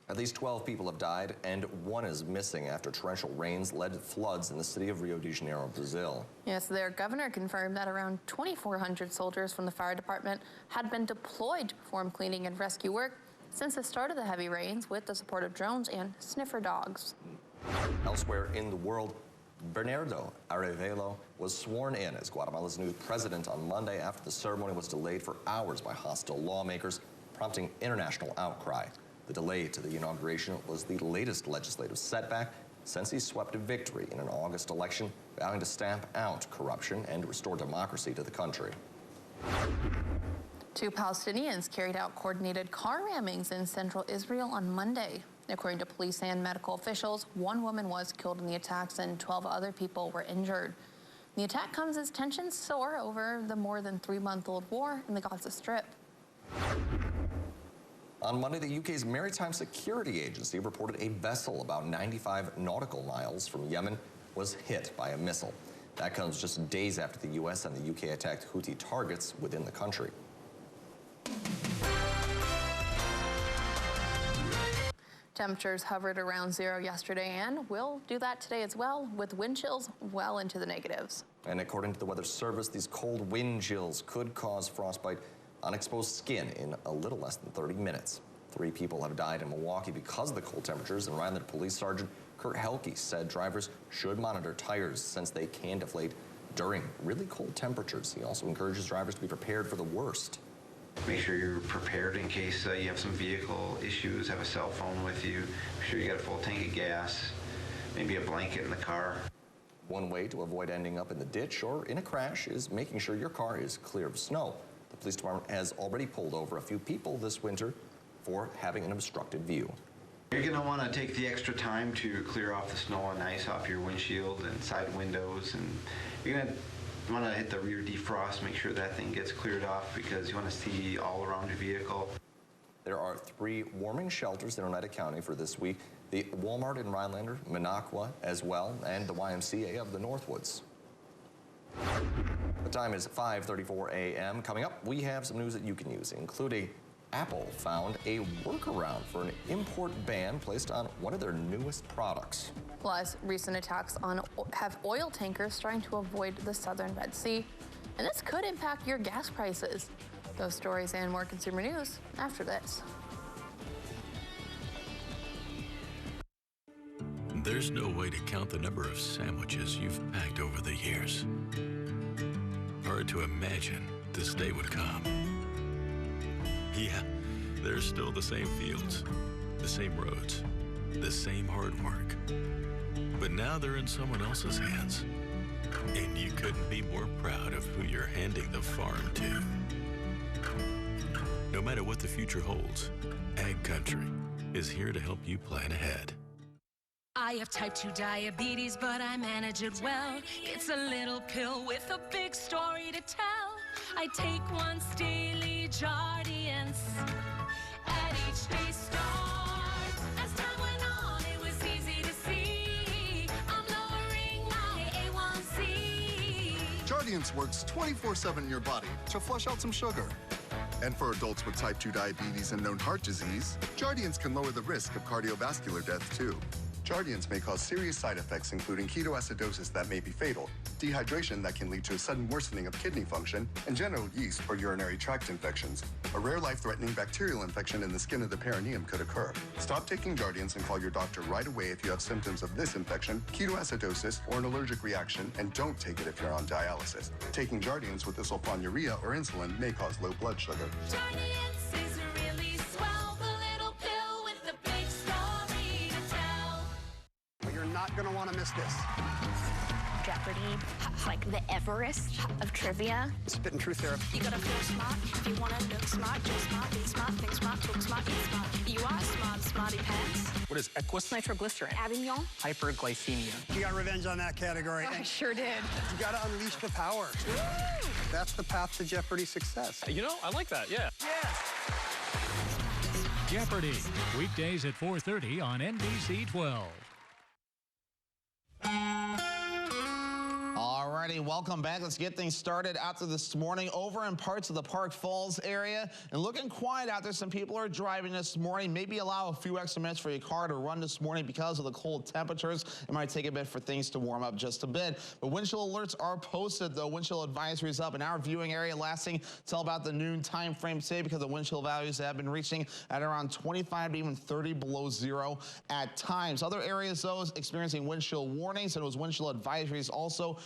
At least 12 people have died and 1 is missing after torrential rains led to floods in the city of Rio de Janeiro, Brazil. Yes, their governor confirmed that around 2,400 soldiers from the fire department had been deployed to perform cleaning and rescue work since the start of the heavy rains with the support of drones and sniffer dogs. Elsewhere in the world, Bernardo Arevalo was sworn in as Guatemala's new president on Monday after the ceremony was delayed for hours by hostile lawmakers, prompting international outcry. The delay to the inauguration was the latest legislative setback since he swept a victory in an August election, vowing to stamp out corruption and restore democracy to the country. 2 Palestinians carried out coordinated car rammings in central Israel on Monday. According to police and medical officials, 1 woman was killed in the attacks and 12 other people were injured. The attack comes as tensions soar over the more than 3-month-old war in the Gaza Strip. On Monday, the UK's Maritime Security Agency reported a vessel about 95 nautical miles from Yemen was hit by a missile. That comes just days after the U.S. and the UK attacked Houthi targets within the country. Temperatures hovered around 0 yesterday and will do that today as well, with wind chills well into the negatives. And according to the Weather Service, these cold wind chills could cause frostbite on exposed skin in a little less than 30 minutes. 3 people have died in Milwaukee because of the cold temperatures, and Rhinelander Police Sergeant Kurt Helke said drivers should monitor tires since they can deflate during really cold temperatures. He also encourages drivers to be prepared for the worst. Make sure you're prepared in case you have some vehicle issues, have a cell phone with you. Make sure you got a full tank of gas, maybe a blanket in the car. One way to avoid ending up in the ditch or in a crash is making sure your car is clear of snow. The police department has already pulled over a few people this winter for having an obstructed view. You're going to want to take the extra time to clear off the snow and ice off your windshield and side windows, and you're going to want to hit the rear defrost, make sure that thing gets cleared off because you want to see all around your vehicle. There are 3 warming shelters in Oneida County for this week. The Walmart in Rhinelander, Minocqua as well, and the YMCA of the Northwoods. The time is 5:34 a.m. Coming up, we have some news that you can use, including Apple found a workaround for an import ban placed on one of their newest products. Plus, recent attacks have oil tankers trying to avoid the southern Red Sea, and this could impact your gas prices. Those stories and more consumer news after this. There's no way to count the number of sandwiches you've packed over the years. Hard to imagine this day would come. Yeah, there's still the same fields, the same roads, the same hard work. But now they're in someone else's hands. And you couldn't be more proud of who you're handing the farm to. No matter what the future holds, Ag Country is here to help you plan ahead. I have type 2 diabetes, but I manage it well. It's a little pill with a big story to tell. I take once daily Jardiance at each day start. As time went on, it was easy to see I'm lowering my A1C. Jardiance works 24/7 in your body to flush out some sugar. And for adults with type 2 diabetes and known heart disease, Jardiance can lower the risk of cardiovascular death too. Jardiance may cause serious side effects, including ketoacidosis that may be fatal, dehydration that can lead to a sudden worsening of kidney function, and genital yeast or urinary tract infections. A rare life-threatening bacterial infection in the skin of the perineum could occur. Stop taking Jardiance and call your doctor right away if you have symptoms of this infection, ketoacidosis, or an allergic reaction, and don't take it if you're on dialysis. Taking Jardiance with sulfonylurea or insulin may cause low blood sugar. Jardiance is really swell, the little pill with the big story to tell. You're not going to want to miss this. Jeopardy, like the Everest of trivia. Spit and truth therapy. You gotta feel smart if you wanna look smart. Just smart, be smart, think smart, talk smart, eat smart. You are smart, smarty pants. What is Equus? Nitroglycerin. Avignon. Hyperglycemia. You got revenge on that category. I sure did. You got to unleash the power. Woo! That's the path to Jeopardy success. You know, I like that, yeah. Yes! Jeopardy! Weekdays at 4:30 on NBC 12. Alrighty, welcome back. Let's get things started out there this morning over in parts of the Park Falls area. And looking quiet out there. Some people are driving this morning. Maybe allow a few extra minutes for your car to run this morning because of the cold temperatures. It might take a bit for things to warm up just a bit. But wind chill alerts are posted, though. Wind chill advisories up in our viewing area lasting till about the noon time frame today because the wind chill values have been reaching at around 25 to even 30 below zero at times. Other areas, though, experiencing wind chill warnings and those wind chill advisories also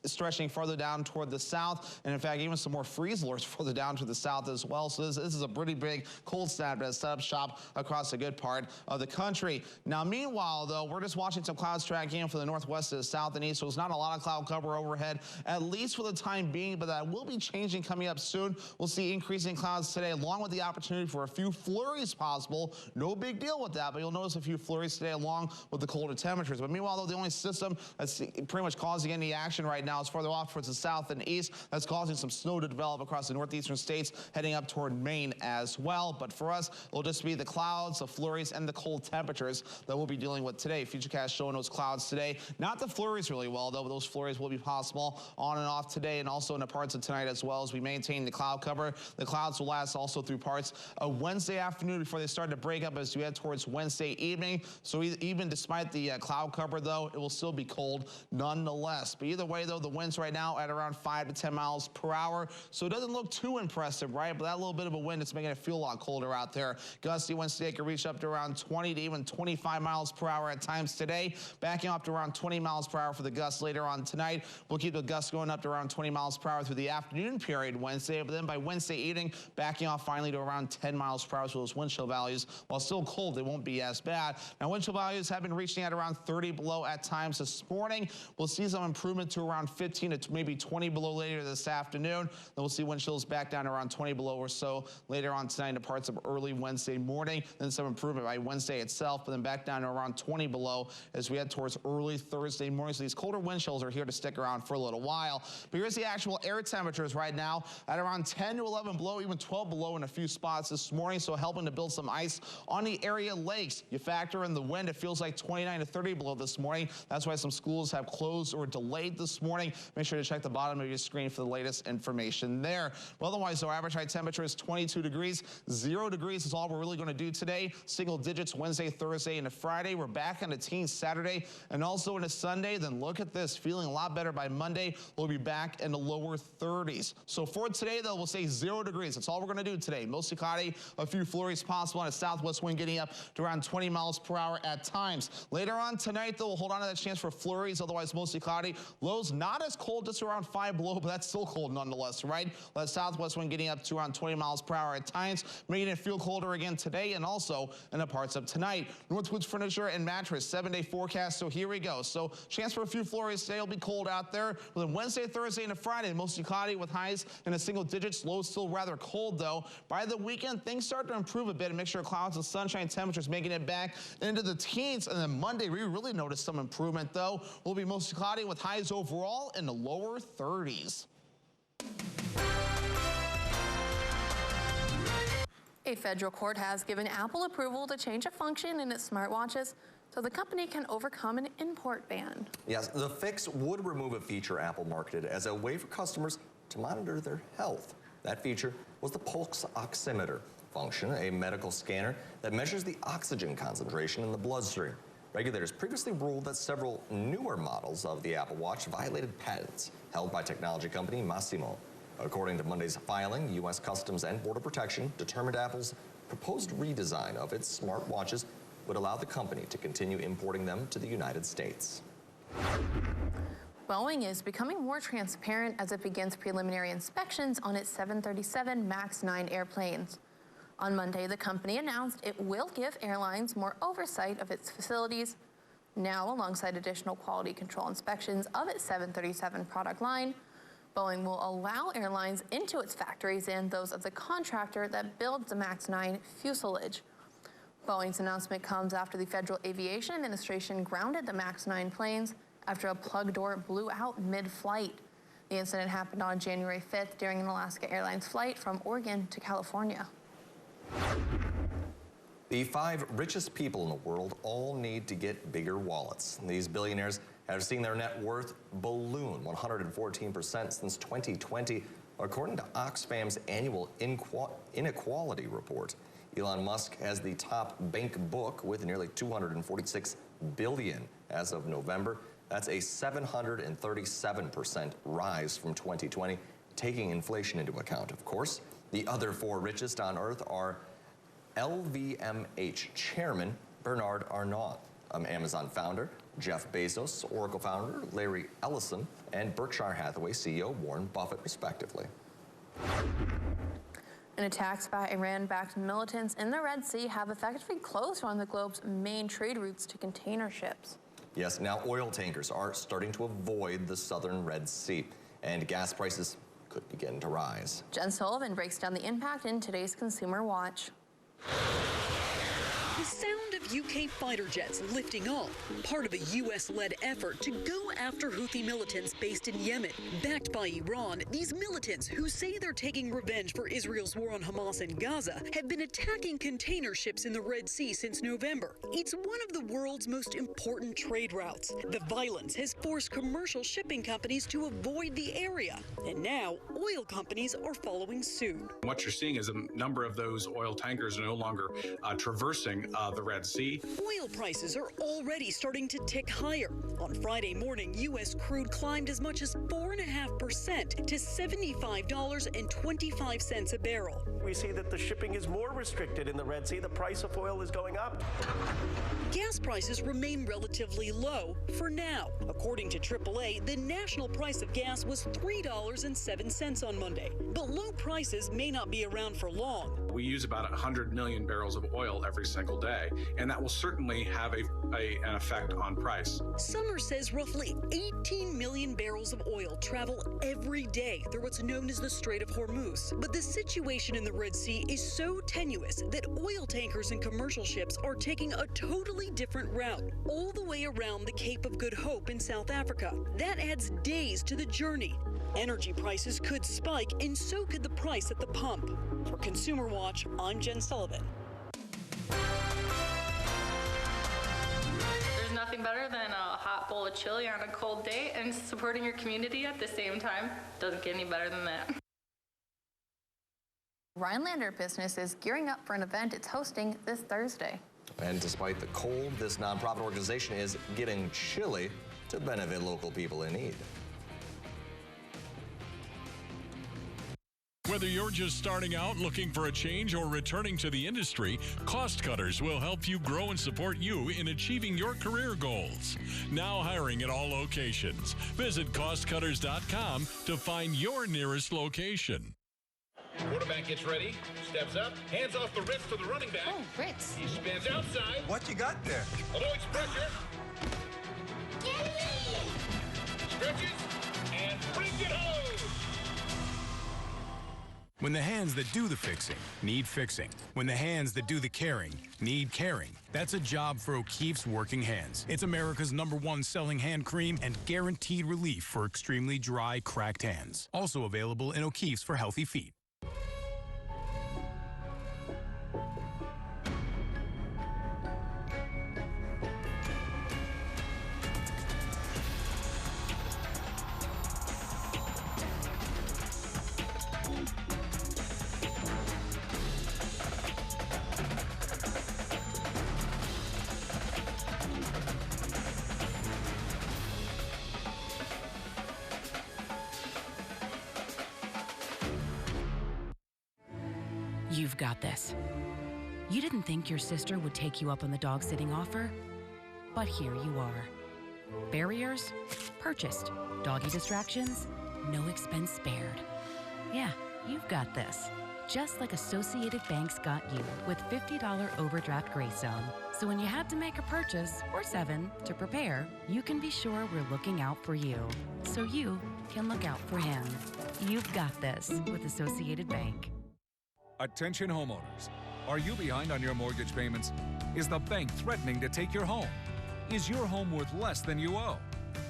stretching further down toward the south, and in fact even some more freeze alerts further down to the south as well. So this is a pretty big cold snap that has set up shop across a good part of the country. Now meanwhile though, we're just watching some clouds tracking in from the northwest to the south and east, so it's not a lot of cloud cover overhead, at least for the time being, but that will be changing coming up soon. We'll see increasing clouds today along with the opportunity for a few flurries possible. No big deal with that, but you'll notice a few flurries today along with the colder temperatures. But meanwhile though, the only system that's pretty much causing any action right now is farther off towards the south and east. That's causing some snow to develop across the northeastern states, heading up toward Maine as well. But for us, it'll just be the clouds, the flurries, and the cold temperatures that we'll be dealing with today. Futurecast showing those clouds today. Not the flurries really well, though, but those flurries will be possible on and off today and also in the parts of tonight as well as we maintain the cloud cover. The clouds will last also through parts of Wednesday afternoon before they start to break up as we head towards Wednesday evening. So even despite the cloud cover, though, it will still be cold nonetheless. But either way, though, the winds right now at around 5 to 10 miles per hour. So it doesn't look too impressive, right? But that little bit of a wind is making it feel a lot colder out there. Gusty winds today could reach up to around 20 to even 25 miles per hour at times today. Backing up to around 20 miles per hour for the gusts later on tonight. We'll keep the gusts going up to around 20 miles per hour through the afternoon period Wednesday. But then by Wednesday evening, backing off finally to around 10 miles per hour. So those wind chill values, while still cold, they won't be as bad. Now wind chill values have been reaching at around 30 below at times this morning. We'll see some improvement to around 15 to maybe 20 below later this afternoon. Then we'll see wind chills back down to around 20 below or so later on tonight into parts of early Wednesday morning. Then some improvement by Wednesday itself, but then back down to around 20 below as we head towards early Thursday morning. So these colder wind chills are here to stick around for a little while. But here's the actual air temperatures right now at around 10 to 11 below, even 12 below in a few spots this morning. So helping to build some ice on the area lakes. You factor in the wind, it feels like 29 to 30 below this morning. That's why some schools have closed or delayed this morning. morning. Make sure to check the bottom of your screen for the latest information there. Well, otherwise, our average high temperature is 22 degrees. 0 degrees is all we're really going to do today. Single digits Wednesday, Thursday, and Friday. We're back on the teens Saturday and also into Sunday. Then look at this, feeling a lot better by Monday. We'll be back in the lower 30s. So for today, though, we'll say 0 degrees. That's all we're going to do today. Mostly cloudy, a few flurries possible, and a southwest wind getting up to around 20 miles per hour at times. Later on tonight, though, we'll hold on to that chance for flurries, otherwise mostly cloudy. Lows not as cold, just around 5 below, but that's still cold nonetheless, right? That southwest wind getting up to around 20 miles per hour at times, making it feel colder again today and also in the parts of tonight. Northwoods Furniture and Mattress, 7-day forecast, so here we go. So chance for a few flurries today. Will be cold out there. But then Wednesday, Thursday, and Friday, mostly cloudy with highs in the single digits. Lows still rather cold, though. By the weekend, things start to improve a bit. A mixture of clouds and sunshine, temperatures making it back into the teens. And then Monday, we really noticed some improvement, though. Will be mostly cloudy with highs overall in the lower 30s. A federal court has given Apple approval to change a function in its smartwatches so the company can overcome an import ban. Yes, the fix would remove a feature Apple marketed as a way for customers to monitor their health. That feature was the pulse oximeter function, a medical scanner that measures the oxygen concentration in the bloodstream. Regulators previously ruled that several newer models of the Apple Watch violated patents held by technology company Masimo. According to Monday's filing, U.S. Customs and Border Protection determined Apple's proposed redesign of its smartwatches would allow the company to continue importing them to the United States. Boeing is becoming more transparent as it begins preliminary inspections on its 737 MAX 9 airplanes. On Monday, the company announced it will give airlines more oversight of its facilities. Now, alongside additional quality control inspections of its 737 product line, Boeing will allow airlines into its factories and those of the contractor that builds the MAX 9 fuselage. Boeing's announcement comes after the Federal Aviation Administration grounded the MAX 9 planes after a plug door blew out mid-flight. The incident happened on January 5th during an Alaska Airlines flight from Oregon to California. The 5 richest people in the world all need to get bigger wallets. These billionaires have seen their net worth balloon 114% since 2020, according to Oxfam's annual inequality report. Elon Musk has the top bank book with nearly $246 billion as of November. That's a 737% rise from 2020, taking inflation into account, of course. The other 4 richest on Earth are LVMH chairman Bernard Arnault, Amazon founder Jeff Bezos, Oracle founder Larry Ellison, and Berkshire Hathaway CEO Warren Buffett, respectively. And attacks by Iran-backed militants in the Red Sea have effectively closed one of the globe's main trade routes to container ships. Yes, now oil tankers are starting to avoid the southern Red Sea, and gas prices could begin to rise. Jen Sullivan breaks down the impact in today's Consumer Watch. The sound of UK fighter jets lifting off, part of a U.S.-led effort to go after Houthi militants based in Yemen. Backed by Iran, these militants, who say they're taking revenge for Israel's war on Hamas and Gaza, have been attacking container ships in the Red Sea since November. It's one of the world's most important trade routes. The violence has forced commercial shipping companies to avoid the area, and now oil companies are following suit. What you're seeing is a number of those oil tankers are no longer traversing the Red Sea. Oil prices are already starting to tick higher. On Friday morning, U.S. crude climbed as much as 4.5% to $75.25 a barrel. We see that the shipping is more restricted in the Red Sea. The price of oil is going up. Gas prices remain relatively low for now. According to AAA, the national price of gas was $3.07 on Monday. But low prices may not be around for long. We use about 100 million barrels of oil every single day, and that will certainly have an effect on price. Summer says roughly 18 million barrels of oil travel every day through what's known as the Strait of Hormuz. But the situation in the Red Sea is so tenuous that oil tankers and commercial ships are taking a totally different route, all the way around the Cape of Good Hope in South Africa. That adds days to the journey. Energy prices could spike, and so could the price at the pump. For Consumer Watch, I'm Jen Sullivan. There's nothing better than a hot bowl of chili on a cold day, and supporting your community at the same time. Doesn't get any better than that. Rhinelander Business is gearing up for an event it's hosting this Thursday. And despite the cold, this nonprofit organization is getting chili to benefit local people in need. Whether you're just starting out looking for a change or returning to the industry, Cost Cutters will help you grow and support you in achieving your career goals. Now hiring at all locations. Visit costcutters.com to find your nearest location. Quarterback gets ready, steps up, hands off the wrist to the running back. Oh, Ritz. He spins outside. What you got there? Avoids pressure. Stretches and brings it home. When the hands that do the fixing need fixing. When the hands that do the caring need caring. That's a job for O'Keeffe's Working Hands. It's America's #1 selling hand cream and guaranteed relief for extremely dry, cracked hands. Also available in O'Keeffe's for healthy feet. You've got this. You didn't think your sister would take you up on the dog sitting offer, but here you are. Barriers? Purchased. Doggy distractions? No expense spared. Yeah, you've got this. Just like Associated Bank's got you with $50 overdraft grace zone. So when you have to make a purchase, or 7, to prepare, you can be sure we're looking out for you. So you can look out for him. You've got this with Associated Bank. Attention homeowners. Are you behind on your mortgage payments? Is the bank threatening to take your home? Is your home worth less than you owe?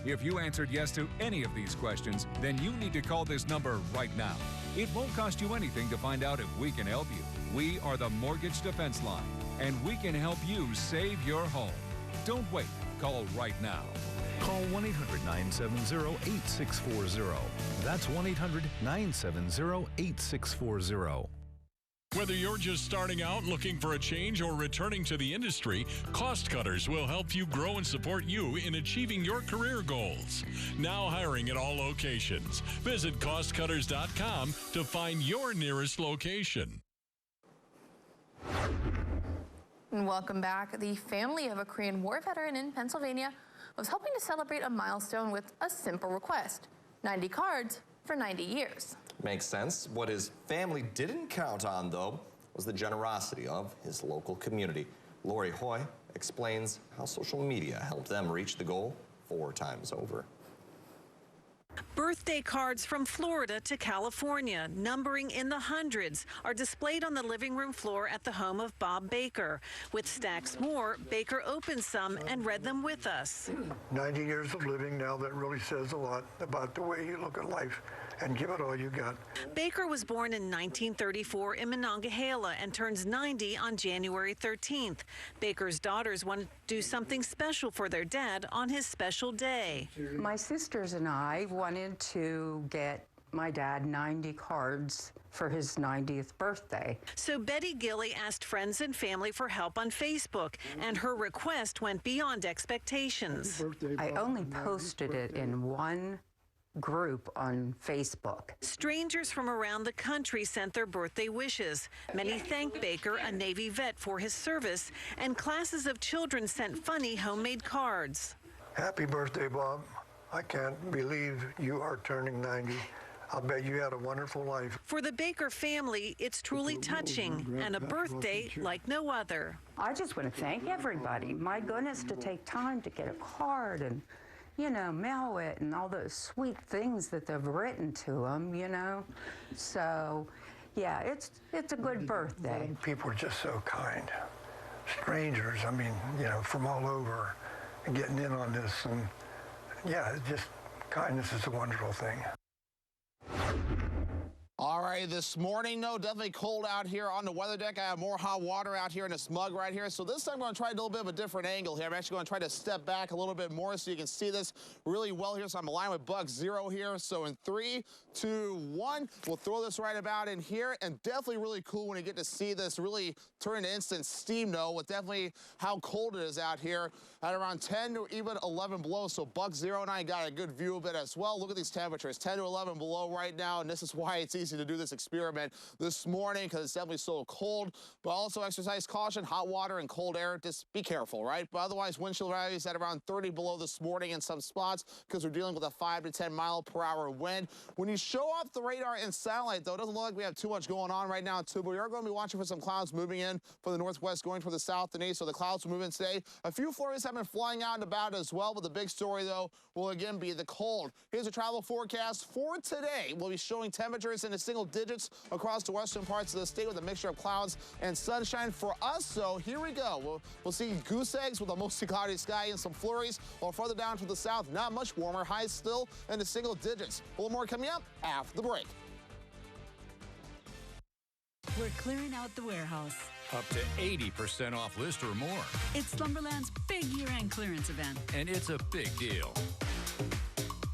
If you answered yes to any of these questions, then you need to call this number right now. It won't cost you anything to find out if we can help you. We are the Mortgage Defense Line, and we can help you save your home. Don't wait. Call right now. Call 1-800-970-8640. That's 1-800-970-8640. Whether you're just starting out looking for a change or returning to the industry, Cost Cutters will help you grow and support you in achieving your career goals. Now hiring at all locations. Visit costcutters.com to find your nearest location. And welcome back. The family of a Korean War veteran in Pennsylvania was hoping to celebrate a milestone with a simple request: 90 cards for 90 years. Makes sense. What his family didn't count on, though, was the generosity of his local community. Lori Hoy explains how social media helped them reach the goal 4 times over. Birthday cards from Florida to California, numbering in the hundreds, are displayed on the living room floor at the home of Bob Baker. With stacks more, Baker opened some and read them with us. 90 years of living now, that really says a lot about the way you look at life, and give it all you got. Baker was born in 1934 in Monongahela and turns 90 on January 13th. Baker's daughters want to do something special for their dad on his special day. My sisters and I wanted to get my dad 90 cards for his 90th birthday. So Betty Gilly asked friends and family for help on Facebook, and her request went beyond expectations. I only posted it in one group on Facebook. Strangers from around the country sent their birthday wishes. Many thanked Baker, a Navy vet, for his service, and classes of children sent funny homemade cards. Happy birthday, Bob. I can't believe you are turning 90. I'll bet you had a wonderful life. For the Baker family, it's truly touching, and a birthday like no other. I just want to thank everybody. My goodness, to take time to get a card and, you know, mail it and all those sweet things that they've written to them, you know. So, yeah, it's a good birthday. People are just so kind. Strangers, I mean, you know, from all over, and getting in on this. And, yeah, it's just, kindness is a wonderful thing. All right, this morning, no, definitely cold out here on the weather deck. I have more hot water out here in this mug right here. So this time I'm going to try to do a little bit of a different angle here. I'm actually going to try to step back a little bit more so you can see this really well here. So I'm aligned with Buck Zero here. So in 3, 2, 1, we'll throw this right about in here. And definitely really cool when you get to see this really turn into instant steam, though, with definitely how cold it is out here at around 10 to even 11 below. So Buck Zero and I got a good view of it as well. Look at these temperatures, 10 to 11 below right now. And this is why it's easy to do this experiment this morning, because it's definitely so cold. But also exercise caution, hot water and cold air, just be careful, right? But otherwise, wind chill values at around 30 below this morning in some spots because we're dealing with a 5 to 10 mile per hour wind. When you show off the radar and satellite, though, it doesn't look like we have too much going on right now, too, but we are going to be watching for some clouds moving in from the northwest, going toward the south and east, so the clouds will move in today. A few flurries have been flying out and about as well, but the big story, though, will again be the cold. Here's a travel forecast for today. We'll be showing temperatures in the single digits across the western parts of the state with a mixture of clouds and sunshine for us. So here we go. We'll see goose eggs with a mostly cloudy sky and some flurries, while further down to the south, not much warmer. Highs still in the single digits. A little more coming up after the break. We're clearing out the warehouse. Up to 80% off list or more. It's Slumberland's big year-end clearance event. And it's a big deal.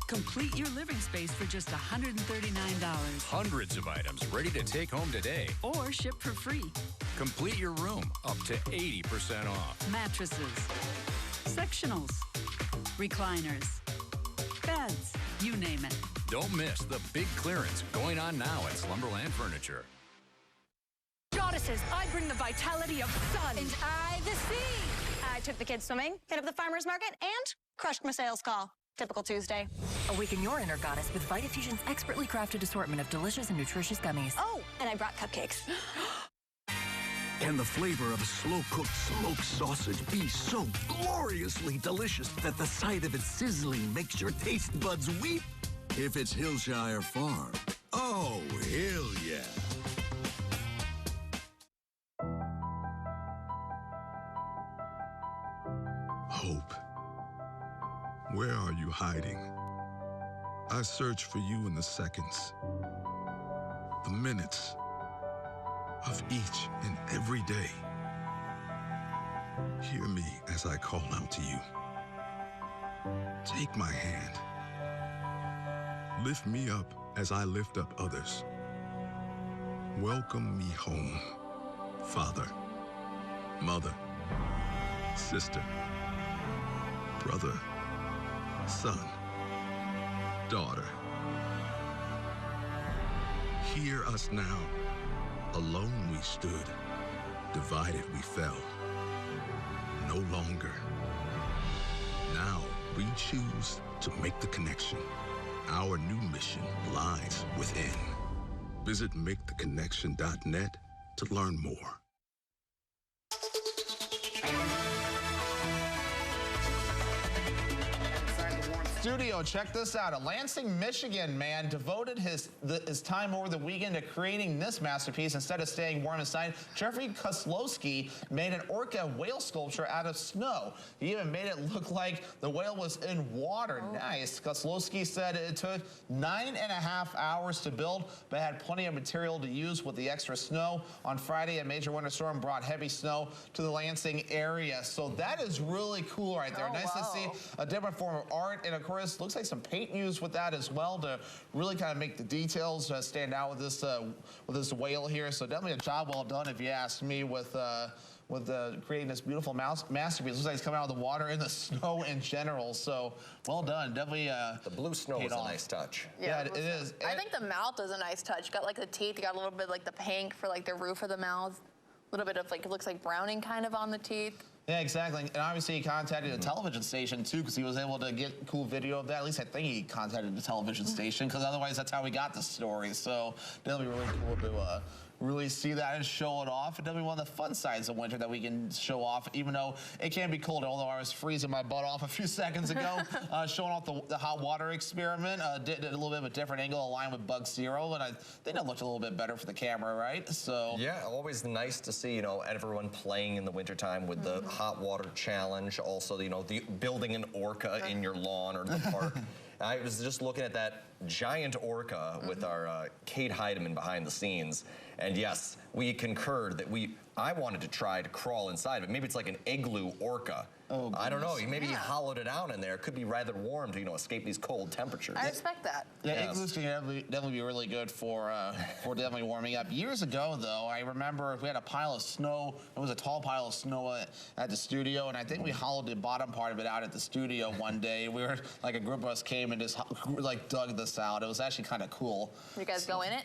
Complete your living space for just $139. Hundreds of items ready to take home today. Or ship for free. Complete your room up to 80% off. Mattresses, sectionals, recliners, beds, you name it. Don't miss the big clearance going on now at Slumberland Furniture. Goddesses, I bring the vitality of sun. And I the sea. I took the kids swimming, hit up the farmer's market, and crushed my sales call. Typical Tuesday. Awaken your inner goddess with Vitafusion's expertly crafted assortment of delicious and nutritious gummies. Oh, and I brought cupcakes. Can the flavor of a slow-cooked smoked sausage be so gloriously delicious that the sight of it sizzling makes your taste buds weep? If it's Hillshire Farm, oh, hell yeah. Hope, where are you hiding? I search for you in the seconds, the minutes of each and every day. Hear me as I call out to you. Take my hand. Lift me up as I lift up others. Welcome me home, father, mother, sister, brother, son, daughter. Hear us now. Alone we stood, divided we fell. No longer. Now we choose to make the connection. Our new mission lies within. Visit maketheconnection.net to learn more. Studio, check this out. A Lansing, Michigan man devoted his time over the weekend to creating this masterpiece instead of staying warm inside. Jeffrey Koslowski made an orca whale sculpture out of snow. He even made it look like the whale was in water. Oh. Nice. Koslowski said it took 9.5 hours to build, but had plenty of material to use with the extra snow. On Friday, a major winter storm brought heavy snow to the Lansing area. So that is really cool right there. Nice to see a different form of art, and of course, looks like some paint used with that as well to really kind of make the details stand out with this whale here. So definitely a job well done, if you ask me, with creating this beautiful masterpiece. Looks like it's coming out of the water and the snow in general. So well done. Definitely. The blue snow is a nice touch. Yeah, it is. I think the mouth is a nice touch. Got like the teeth. Got a little bit like the pink for like the roof of the mouth. A little bit of like, it looks like browning kind of on the teeth. Yeah, exactly. And obviously he contacted a television station too, because he was able to get cool video of that. At least I think he contacted the television station, because otherwise that's how we got the story. So that'll be really cool to really see that and show it off. And definitely one of the fun sides of winter that we can show off, even though it can be cold, although I was freezing my butt off a few seconds ago. Showing off the hot water experiment. Did a little bit of a different angle, aligned with Buck Zero, and I think that looked a little bit better for the camera, right? So yeah, always nice to see, you know, everyone playing in the wintertime with the hot water challenge. Also, you know, the building an orca in your lawn or the park. I was just looking at that giant orca with our Kate Heidemann behind the scenes. And yes, we concurred that I wanted to try to crawl inside of it. Maybe it's like an igloo orca. Oh, I don't know. Maybe you Yeah. hollowed it out in there. It could be rather warm to, escape these cold temperatures. I respect that. Yeah, Yes. igloos can definitely be really good for definitely warming up. Years ago, though, I remember we had a pile of snow. It was a tall pile of snow at the studio, and I think we hollowed the bottom part of it out at the studio one day. We were like a group of us came and just like dug this out. It was actually kind of cool. You guys go in it?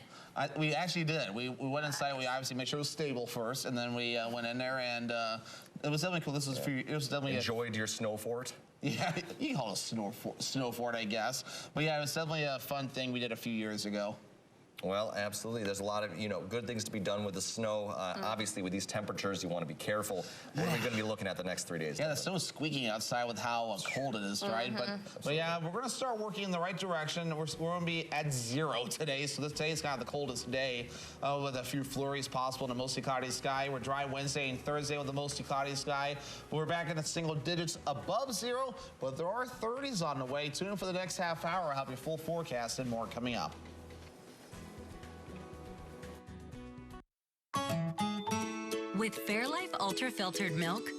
We actually did. We went inside. We obviously made sure it was stable first, and then we went in there, and it was definitely cool. This was it was definitely enjoyed your snow fort. Yeah, you can call it a snow fort, I guess. But yeah, it was definitely a fun thing we did a few years ago. Well, absolutely. There's a lot of, good things to be done with the snow. Obviously, with these temperatures, you want to be careful. What are we going to be looking at the next 3 days? Yeah, the snow's squeaking outside with how cold it is, right? But yeah, we're going to start working in the right direction. We're going to be at 0 today, so today is kind of the coldest day with a few flurries possible in a mostly cloudy sky. We're dry Wednesday and Thursday with a mostly cloudy sky. We're back in the single digits above 0, but there are 30s on the way. Tune in for the next half hour. I'll have your full forecast and more coming up. With Fairlife Ultra Filtered Milk,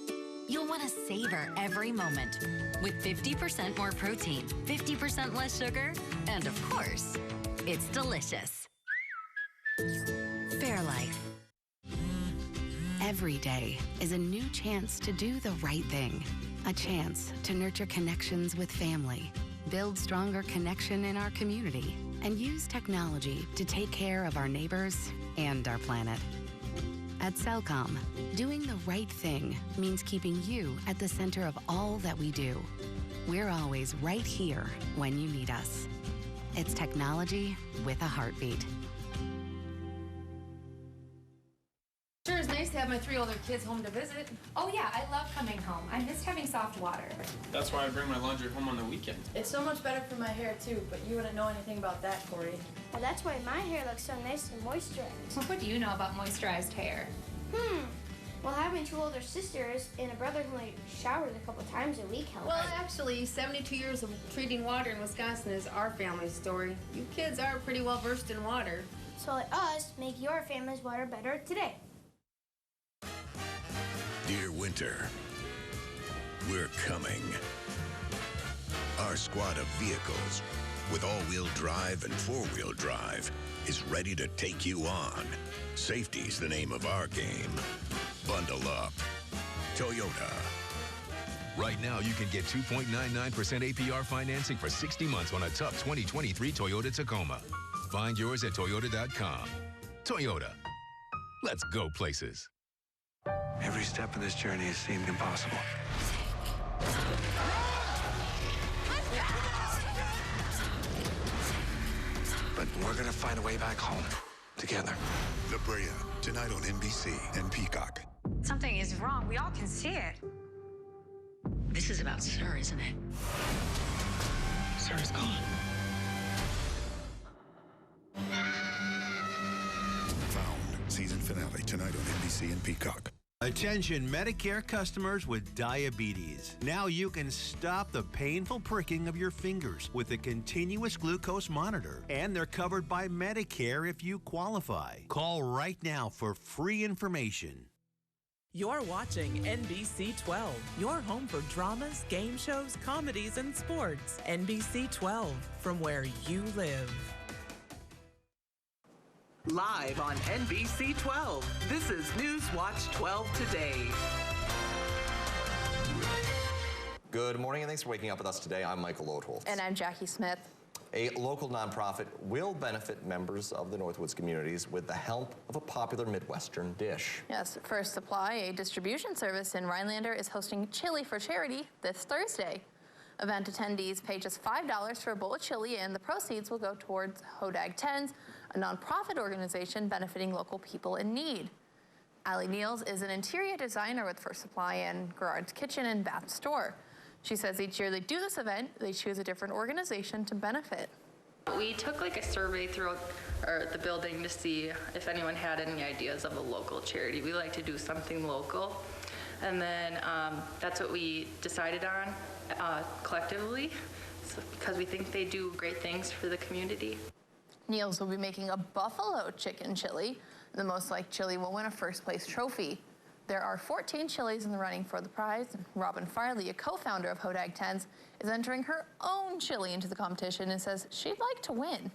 you'll want to savor every moment. With 50% more protein, 50% less sugar, and of course, it's delicious. Fairlife. Every day is a new chance to do the right thing. A chance to nurture connections with family, build stronger connection in our community, and use technology to take care of our neighbors and our planet. At Cellcom, doing the right thing means keeping you at the center of all that we do. We're always right here when you need us. It's technology with a heartbeat. Sure, it's nice to have my 3 older kids home to visit. Oh yeah, I love coming home. I missed having soft water. That's why I bring my laundry home on the weekend. It's so much better for my hair too, but you wouldn't know anything about that, Corey. Well, that's why my hair looks so nice and moisturized. What do you know about moisturized hair? Well, having 2 older sisters and a brother who only showers a couple times a week helps. Well, actually, 72 years of treating water in Wisconsin is our family's story. You kids are pretty well versed in water. So let us make your family's water better today. Dear Winter, we're coming. Our squad of vehicles with all-wheel drive and 4-wheel drive is ready to take you on. Safety's the name of our game. Bundle up. Toyota. Right now, you can get 2.99% APR financing for 60 months on a tough 2023 Toyota Tacoma. Find yours at Toyota.com. Toyota. Let's go places. Every step of this journey has seemed impossible. But we're gonna find a way back home together. La Brea, tonight on NBC and Peacock. Something is wrong. We all can see it. This is about Sir, isn't it? Sir is gone. Found, season finale tonight on NBC and Peacock. Attention Medicare customers with diabetes. Now you can stop the painful pricking of your fingers with a continuous glucose monitor. And they're covered by Medicare if you qualify. Call right now for free information. You're watching NBC 12, your home for dramas, game shows, comedies, and sports. NBC 12, from where you live. Live on NBC 12, this is Newswatch 12 Today. Good morning and thanks for waking up with us today. I'm Michael Lodholtz. And I'm Jackie Smith. A local nonprofit will benefit members of the Northwoods communities with the help of a popular Midwestern dish. Yes, First Supply, a distribution service in Rhinelander, is hosting Chili for Charity this Thursday. Event attendees pay just $5 for a bowl of chili, and the proceeds will go towards Hodag Tens, a nonprofit organization benefiting local people in need. Allie Niels is an interior designer with First Supply and Gerard's Kitchen and Bath Store. She says each year they do this event, they choose a different organization to benefit. We took a survey throughout the building to see if anyone had any ideas of a local charity. We like to do something local. And then that's what we decided on collectively. because we think they do great things for the community. Neil's will be making a buffalo chicken chili. The most liked chili will win a first place trophy. There are 14 chilies in the running for the prize. Robin Farley, a co-founder of Hodag Tens, is entering her own chili into the competition and says she'd like to win.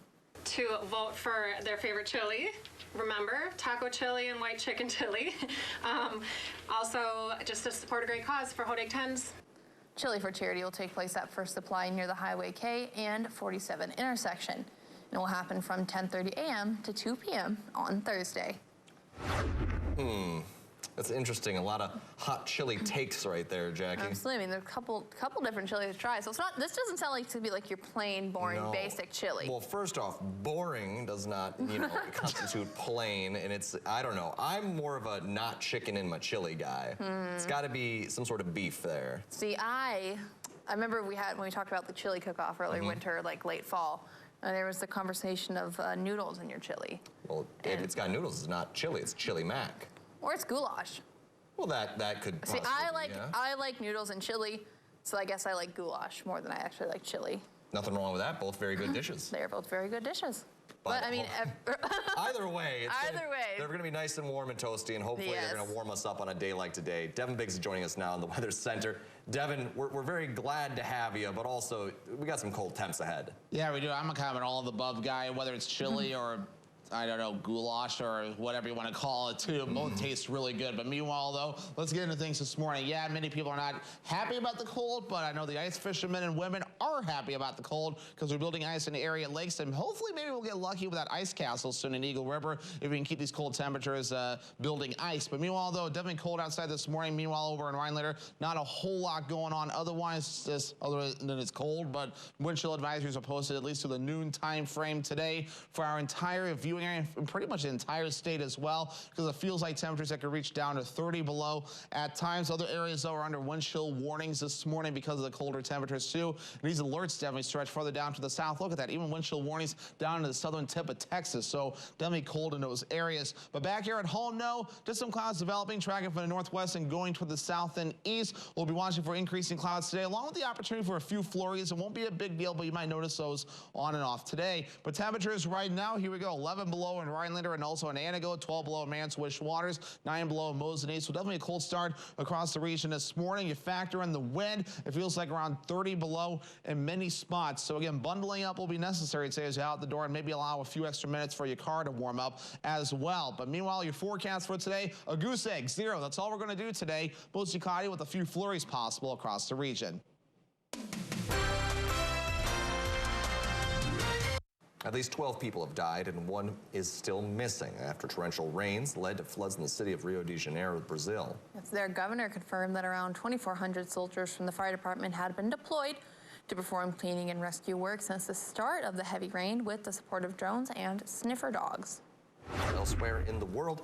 To vote for their favorite chili. Remember, taco chili and white chicken chili. Also, just to support a great cause for Hodag Tens. Chili for Charity will take place at First Supply near the Highway K and 47 intersection. It will happen from 10:30 a.m. to 2 p.m. on Thursday. That's interesting. A lot of hot chili takes right there, Jackie. Absolutely. I mean, there's a couple different chilies to try. So it's not. This doesn't sound like to be like your plain, boring, basic chili. Well, first off, boring does not, constitute plain, and it's, I don't know. I'm more of a not chicken in my chili guy. It's got to be some sort of beef there. See, I remember when we talked about the chili cook-off early winter, like late fall. There was the conversation of noodles in your chili. Well, if it's got noodles, it's not chili. It's chili mac. Or it's goulash. Well, that could See, possibly, I like noodles and chili, so I guess I like goulash more than I actually like chili. Nothing wrong with that. Both very good dishes. They're both very good dishes. But I mean, either way, they're going to be nice and warm and toasty, and hopefully they're going to warm us up on a day like today. Devin Biggs is joining us now in the Weather Center. Devin, we're very glad to have you, but also we got some cold temps ahead. Yeah, we do. I'm a kind of an all-of-the-above guy, whether it's chili or, I don't know, goulash or whatever you want to call it, too. Both taste really good. But meanwhile, though, let's get into things this morning. Yeah, many people are not happy about the cold, but I know the ice fishermen and women are happy about the cold because we're building ice in the area lakes, and hopefully maybe we'll get lucky with that ice castle soon in Eagle River if we can keep these cold temperatures building ice. But meanwhile, though, definitely cold outside this morning. Meanwhile, over in Rhinelander, not a whole lot going on otherwise, just other than it's cold, but wind chill advisories are posted at least to the noon time frame today for our entire viewing area and pretty much the entire state as well, because it feels like temperatures that could reach down to 30 below at times. Other areas, though, are under wind chill warnings this morning because of the colder temperatures, too. And these alerts definitely stretch further down to the south. Look at that, even wind chill warnings down to the southern tip of Texas, so definitely cold in those areas. But back here at home, no, just some clouds developing, tracking from the northwest and going toward the south and east. We'll be watching for increasing clouds today, along with the opportunity for a few flurries. It won't be a big deal, but you might notice those on and off today. But temperatures right now, here we go, 11 below in Rhinelander and also in Antigo, 12 below in Manitowish Waters, 9 below in Mosinee. So definitely a cold start across the region this morning. You factor in the wind, it feels like around 30 below in many spots. So again, bundling up will be necessary today as you're out the door, and maybe allow a few extra minutes for your car to warm up as well. But meanwhile, your forecast for today, a goose egg, 0. That's all we're going to do today. Mostly cloudy with a few flurries possible across the region. At least 12 people have died and 1 is still missing after torrential rains led to floods in the city of Rio de Janeiro, Brazil. Their governor confirmed that around 2,400 soldiers from the fire department had been deployed to perform cleaning and rescue work since the start of the heavy rain with the support of drones and sniffer dogs. Elsewhere in the world,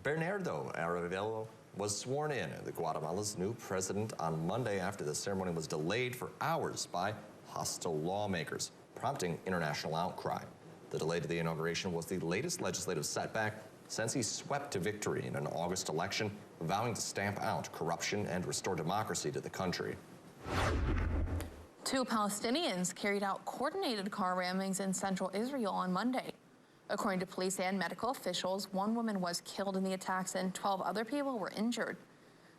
Bernardo Arévalo was sworn in as Guatemala's new president on Monday after the ceremony was delayed for hours by hostile lawmakers, prompting international outcry. The delay to the inauguration was the latest legislative setback since he swept to victory in an August election, vowing to stamp out corruption and restore democracy to the country. 2 Palestinians carried out coordinated car rammings in central Israel on Monday. According to police and medical officials, 1 woman was killed in the attacks and 12 other people were injured.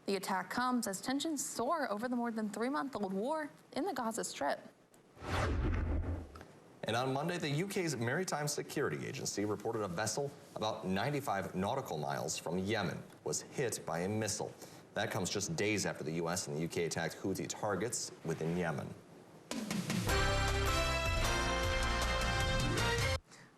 The attack comes as tensions soar over the more than 3-month-old war in the Gaza Strip. And on Monday, the UK's Maritime Security Agency reported a vessel about 95 nautical miles from Yemen was hit by a missile. That comes just days after the U.S. and the UK attacked Houthi targets within Yemen.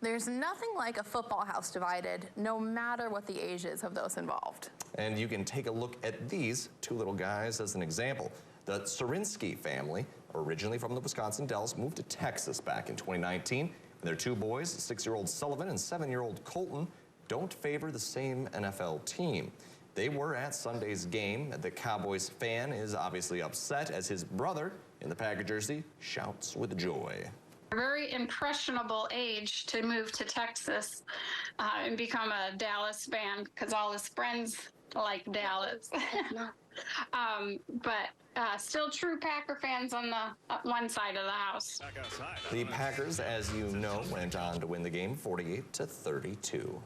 There's nothing like a football house divided, no matter what the age is of those involved. And you can take a look at these 2 little guys as an example. The Surinsky family, originally from the Wisconsin Dells, moved to Texas back in 2019. And their 2 boys, 6-year-old Sullivan and 7-year-old Colton, don't favor the same NFL team. They were at Sunday's game. The Cowboys fan is obviously upset as his brother in the Packer jersey shouts with joy. A very impressionable age to move to Texas and become a Dallas fan because all his friends like Dallas. But Still true Packer fans on the one side of the house. The Packers, as you know, went on to win the game 48-32.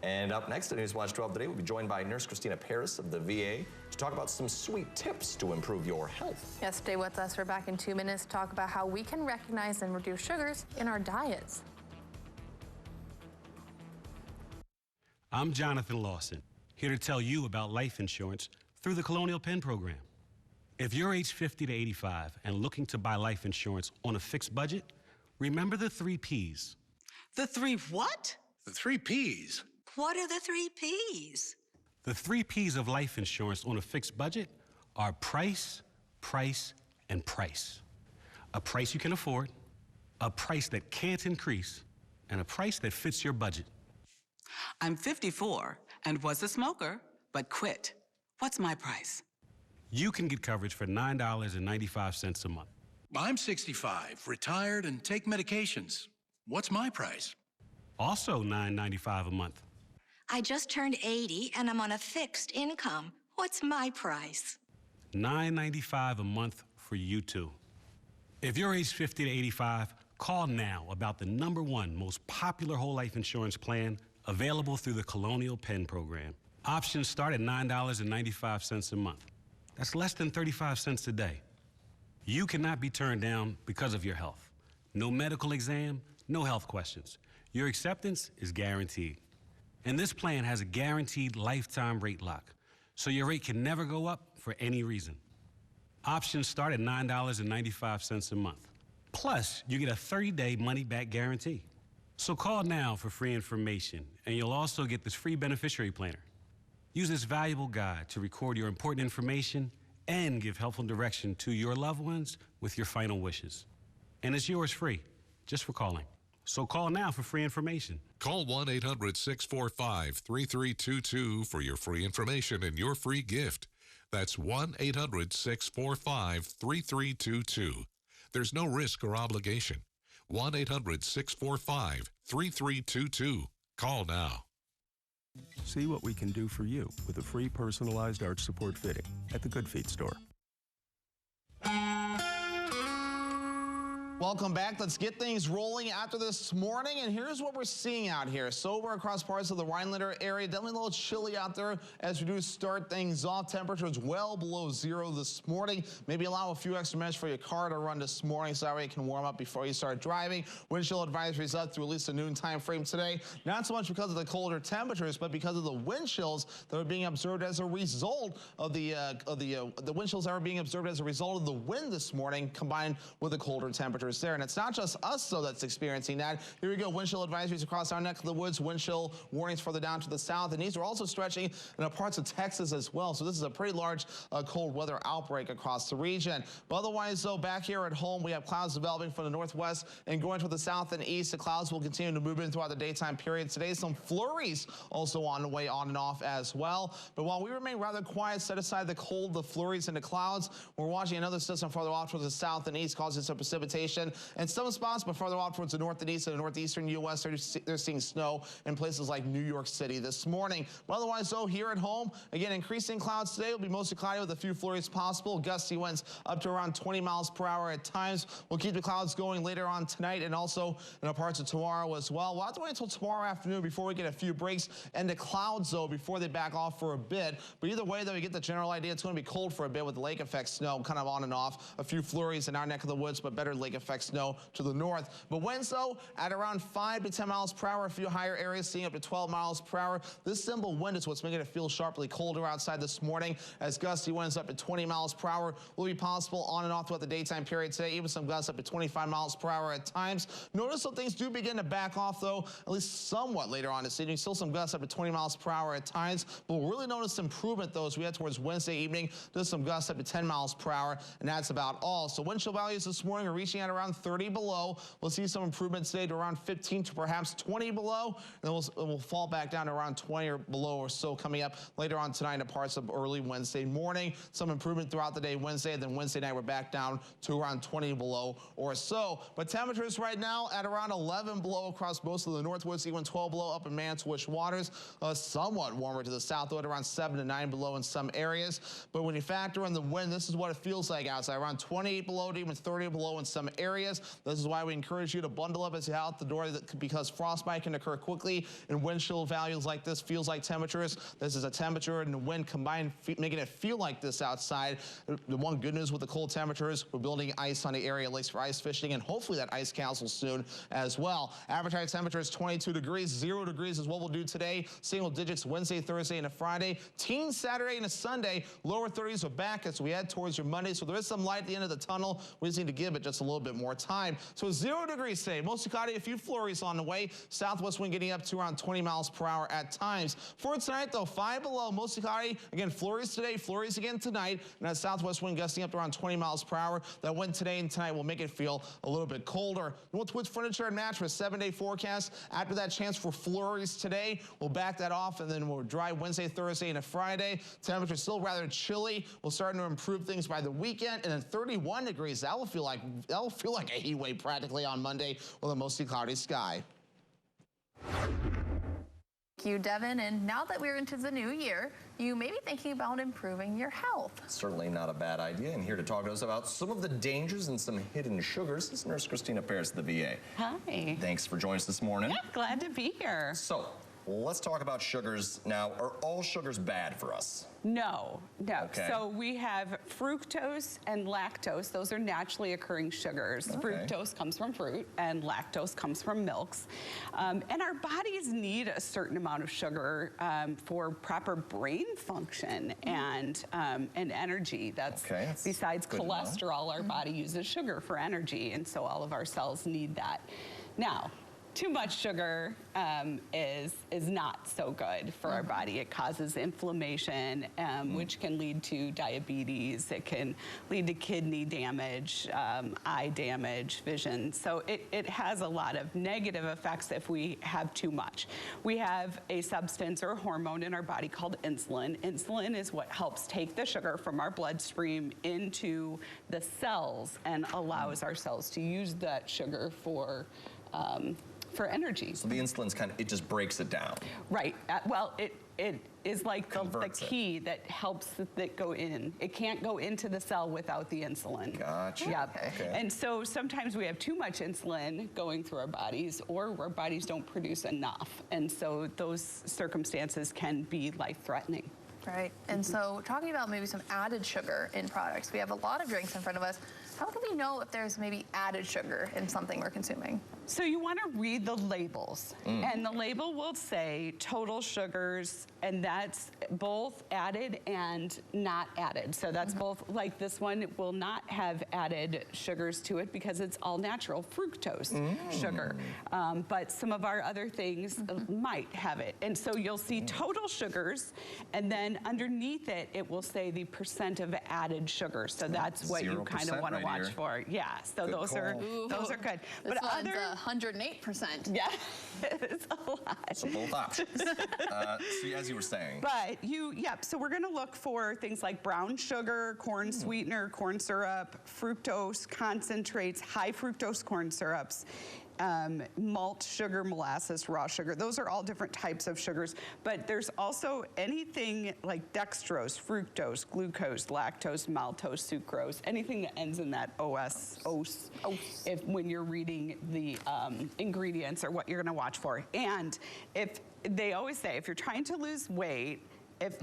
And up next at Newswatch 12 today, we'll be joined by Nurse Christina Paris of the VA to talk about some sweet tips to improve your health. Yes, stay with us. We're back in 2 minutes to talk about how we can recognize and reduce sugars in our diets. I'm Jonathan Lawson, here to tell you about life insurance through the Colonial Penn program. If you're age 50 to 85 and looking to buy life insurance on a fixed budget, remember the 3 Ps. The 3 what? The 3 Ps. What are the 3 Ps? The 3 Ps of life insurance on a fixed budget are price, price, and price. A price you can afford, a price that can't increase, and a price that fits your budget. I'm 54 and was a smoker, but quit. What's my price? You can get coverage for $9.95 a month. I'm 65, retired, and take medications. What's my price? Also $9.95 a month. I just turned 80 and I'm on a fixed income. What's my price? $9.95 a month for you too. If you're age 50 to 85, call now about the #1 most popular whole life insurance plan available through the Colonial Penn program. Options start at $9.95 a month. That's less than 35 cents a day. You cannot be turned down because of your health. No medical exam, no health questions. Your acceptance is guaranteed. And this plan has a guaranteed lifetime rate lock, so your rate can never go up for any reason. Options start at $9.95 a month. Plus, you get a 30-day money-back guarantee. So call now for free information, and you'll also get this free beneficiary planner. Use this valuable guide to record your important information and give helpful direction to your loved ones with your final wishes. And it's yours free, just for calling. So call now for free information. Call 1-800-645-3322 for your free information and your free gift. That's 1-800-645-3322. There's no risk or obligation. 1-800-645-3322. Call now. See what we can do for you with a free personalized arch support fitting at the Good Feet store. Welcome back. Let's get things rolling after this morning, and here's what we're seeing out here. Sober across parts of the Rhinelander area. Definitely a little chilly out there as we do start things off. Temperatures well below 0 this morning. Maybe allow a few extra minutes for your car to run this morning so that way it can warm up before you start driving. Wind chill advisories up through at least the noon time frame today. Not so much because of the colder temperatures, but because of the wind chills that are being observed as a result of the wind chills that are being observed as a result of the wind this morning, combined with the colder temperatures there. And it's not just us, though, that's experiencing that. Here we go. Wind chill advisories across our neck of the woods. Wind chill warnings further down to the south. And these are also stretching in parts of Texas as well. So this is a pretty large cold weather outbreak across the region. But otherwise, though, back here at home, we have clouds developing from the northwest and going to the south and east. The clouds will continue to move in throughout the daytime period. Today, some flurries also on the way on and off as well. But while we remain rather quiet, set aside the cold, the flurries, and the clouds, we're watching another system further off towards the south and east causing some precipitation and some spots, but further out towards the north and east and the northeastern U.S., they're seeing snow in places like New York City this morning. But otherwise, though, here at home, again, increasing clouds today will be mostly cloudy with a few flurries possible. Gusty winds up to around 20 miles per hour at times. We'll keep the clouds going later on tonight and also in parts of tomorrow as well. We'll have to wait until tomorrow afternoon before we get a few breaks and the clouds, though, before they back off for a bit. But either way, though, you get the general idea. It's going to be cold for a bit with the lake effect snow kind of on and off. A few flurries in our neck of the woods, but better lake effect snow to the north. But winds, though, at around 5 to 10 miles per hour. A few higher areas seeing up to 12 miles per hour. This symbol wind is what's making it feel sharply colder outside this morning, as gusty winds up to 20 miles per hour will be possible on and off throughout the daytime period today. Even some gusts up to 25 miles per hour at times. Notice some things do begin to back off, though, at least somewhat later on this evening. Still some gusts up to 20 miles per hour at times. But we'll really notice improvement, though, as we head towards Wednesday evening. There's some gusts up to 10 miles per hour, and that's about all. So wind chill values this morning are reaching out around 30 below. We'll see some improvements today to around 15 to perhaps 20 below. And then we'll fall back down to around 20 or below or so coming up later on tonight and parts of early Wednesday morning. Some improvement throughout the day Wednesday, and then Wednesday night we're back down to around 20 below or so. But temperatures right now at around 11 below across most of the Northwoods, even 12 below up in Manitowish Waters. Somewhat warmer to the south, though, at around 7 to 9 below in some areas. But when you factor in the wind, this is what it feels like outside, around 28 below to even 30 below in some areas. This is why we encourage you to bundle up as you head out the door, because frostbite can occur quickly, and wind chill values like this feels like temperatures. This is a temperature and the wind combined, making it feel like this outside. The one good news with the cold temperatures, we're building ice on the area, at least for ice fishing, and hopefully that ice cancels soon as well. Average temperature is 22 degrees. 0 degrees is what we'll do today. Single digits Wednesday, Thursday, and a Friday. Teens Saturday and a Sunday. Lower 30s are back as we head towards your Monday. So there is some light at the end of the tunnel. We just need to give it just a little bit more time. So 0 degrees today. Most cloudy, a few flurries on the way. Southwest wind getting up to around 20 miles per hour at times. For tonight, though, 5 below. Mostly cloudy. Again, flurries today, flurries again tonight. And that southwest wind gusting up to around 20 miles per hour. That wind today and tonight will make it feel a little bit colder. Northwoods Furniture and Mattress, 7-day forecast. After that, chance for flurries today. We'll back that off, and then we'll dry Wednesday, Thursday, and a Friday. Temperature still rather chilly. We'll start to improve things by the weekend, and then 31 degrees. That will feel like a heat wave practically on Monday with a mostly cloudy sky. Thank you, Devin. And now that we're into the new year, you may be thinking about improving your health. Certainly not a bad idea. And here to talk to us about some of the dangers and some hidden sugars is Nurse Christina Paris of the VA. Hi. Thanks for joining us this morning. Yeah, glad to be here. So, let's talk about sugars now. Are all sugars bad for us? No. Okay. So we have fructose and lactose. Those are naturally occurring sugars. Okay. Fructose comes from fruit and lactose comes from milks. And our bodies need a certain amount of sugar for proper brain function and energy. That's besides cholesterol, our body uses sugar for energy, and so all of our cells need that. Now, too much sugar is not so good for our body. It causes inflammation, which can lead to diabetes. It can lead to kidney damage, eye damage, vision. So it has a lot of negative effects if we have too much. We have a substance or a hormone in our body called insulin. Insulin is what helps take the sugar from our bloodstream into the cells and allows our cells to use that sugar for energy. So the insulin's it just breaks it down. Right. Well, it is like the key that helps it go in. It can't go into the cell without the insulin. Gotcha. Yep. Okay. And so sometimes we have too much insulin going through our bodies, or our bodies don't produce enough. And so those circumstances can be life-threatening. Right. And so talking about maybe some added sugar in products, we have a lot of drinks in front of us. How do we know if there's maybe added sugar in something we're consuming? So you want to read the labels, and the label will say total sugars, and that's both added and not added. So that's both, like this one will not have added sugars to it because it's all natural fructose sugar. But some of our other things might have it. And so you'll see total sugars, and then underneath it, it will say the percent of added sugar. So that's what you kind of want to watch for. Yeah, so those are good. This but one's 108%. Yeah, it's a lot. So both options. So as you were saying. But so we're going to look for things like brown sugar, corn sweetener, corn syrup, fructose concentrates, high fructose corn syrups, malt sugar, molasses, raw sugar. Those are all different types of sugars. But there's also anything like dextrose, fructose, glucose, lactose, maltose, sucrose, anything that ends in that os, when you're reading the ingredients or what you're going to watch for. And if they always say, if you're trying to lose weight, if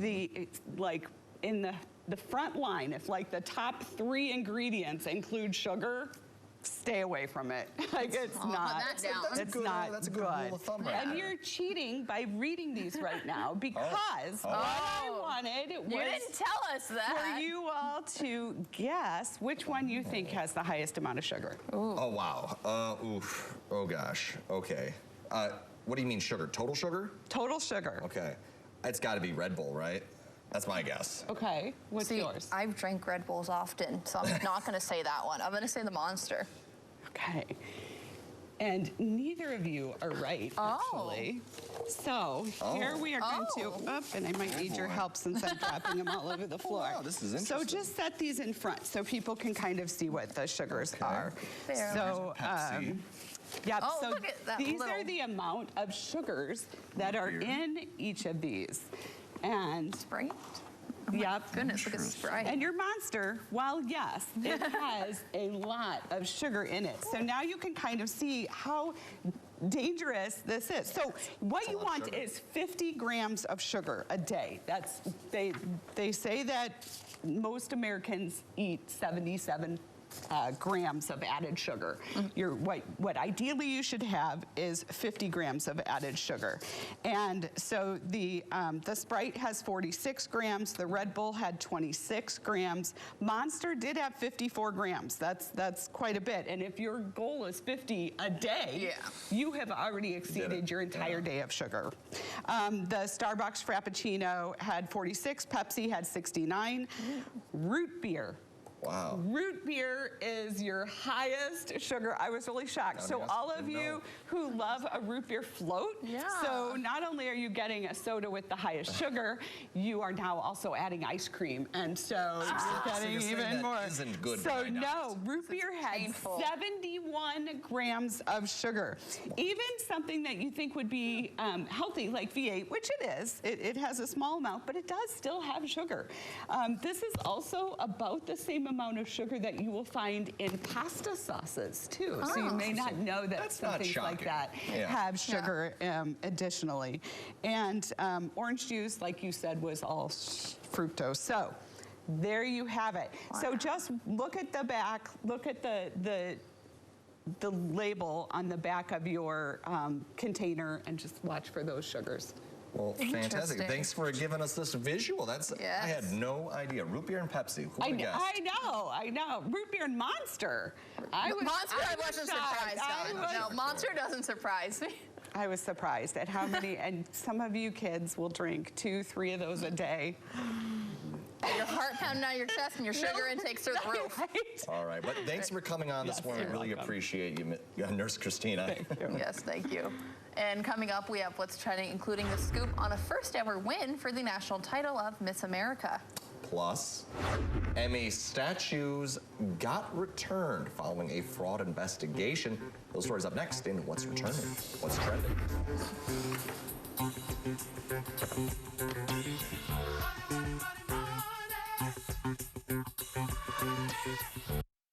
in the front line, if like the top 3 ingredients include sugar, stay away from it. Like it's not. Put that down. That's a good rule of thumb, right? And you're cheating by reading these right now because what I wanted was you didn't tell us that. For you all to guess which one you think has the highest amount of sugar. Ooh. Oh wow. Oof. Oh gosh. Okay. What do you mean sugar? Total sugar? Total sugar. Okay. It's got to be Red Bull, right? That's my guess. Okay. What's yours? I've drank Red Bulls often, so I'm not going to say that one. I'm going to say the Monster. Okay. And neither of you are right, actually. So here we are going to, and I might need your help since I'm dropping them all over the floor. Wow, this is interesting. So just set these in front so people can kind of see what the sugars are. Fair. So, yep, Oh, so look at that these little- are the amount of sugars that are in each of these. And Sprite? Yep. Goodness, look at Sprite. And your Monster, well, yes, it has a lot of sugar in it. So now you can kind of see how dangerous this is. So what you want is 50 grams of sugar a day. That's they say that most Americans eat 77 grams of added sugar. What ideally you should have is 50 grams of added sugar. And so the Sprite has 46 grams, the Red Bull had 26 grams, Monster did have 54 grams. That's quite a bit. And if your goal is 50 a day, you have already exceeded your entire day of sugar. The Starbucks Frappuccino had 46, Pepsi had 69, root beer. Wow. Root beer is your highest sugar. I was really shocked. So all of you who love a root beer float, so not only are you getting a soda with the highest sugar, you are now also adding ice cream. And so you're getting even more. Isn't good So right now. no, root beer had 71 grams of sugar. Even something that you think would be healthy, like V8, which it is, it has a small amount, but it does still have sugar. This is also about the same amount of sugar that you will find in pasta sauces too. So you may not know that some things like that have sugar additionally. And orange juice, like you said, was all fructose. So there you have it. So just look at the back, look at the label on the back of your container and just watch for those sugars. Well, fantastic. Thanks for giving us this visual. I had no idea. Root beer and Pepsi. Who would have guessed? I know. Root beer and Monster. I wasn't surprised on. No, Monster doesn't surprise me. I was surprised at how many, and some of you kids will drink 2, 3 of those a day. Your heart pounding out of your chest and your sugar intake's through the roof. All right, but thanks for coming on this morning. I really appreciate you, Nurse Christina. Thank you. Yes, thank you. And coming up, we have what's trending, including the scoop on a first-ever win for the national title of Miss America. Plus, Emmy statues got returned following a fraud investigation. Those stories up next in What's Returning, What's Trending.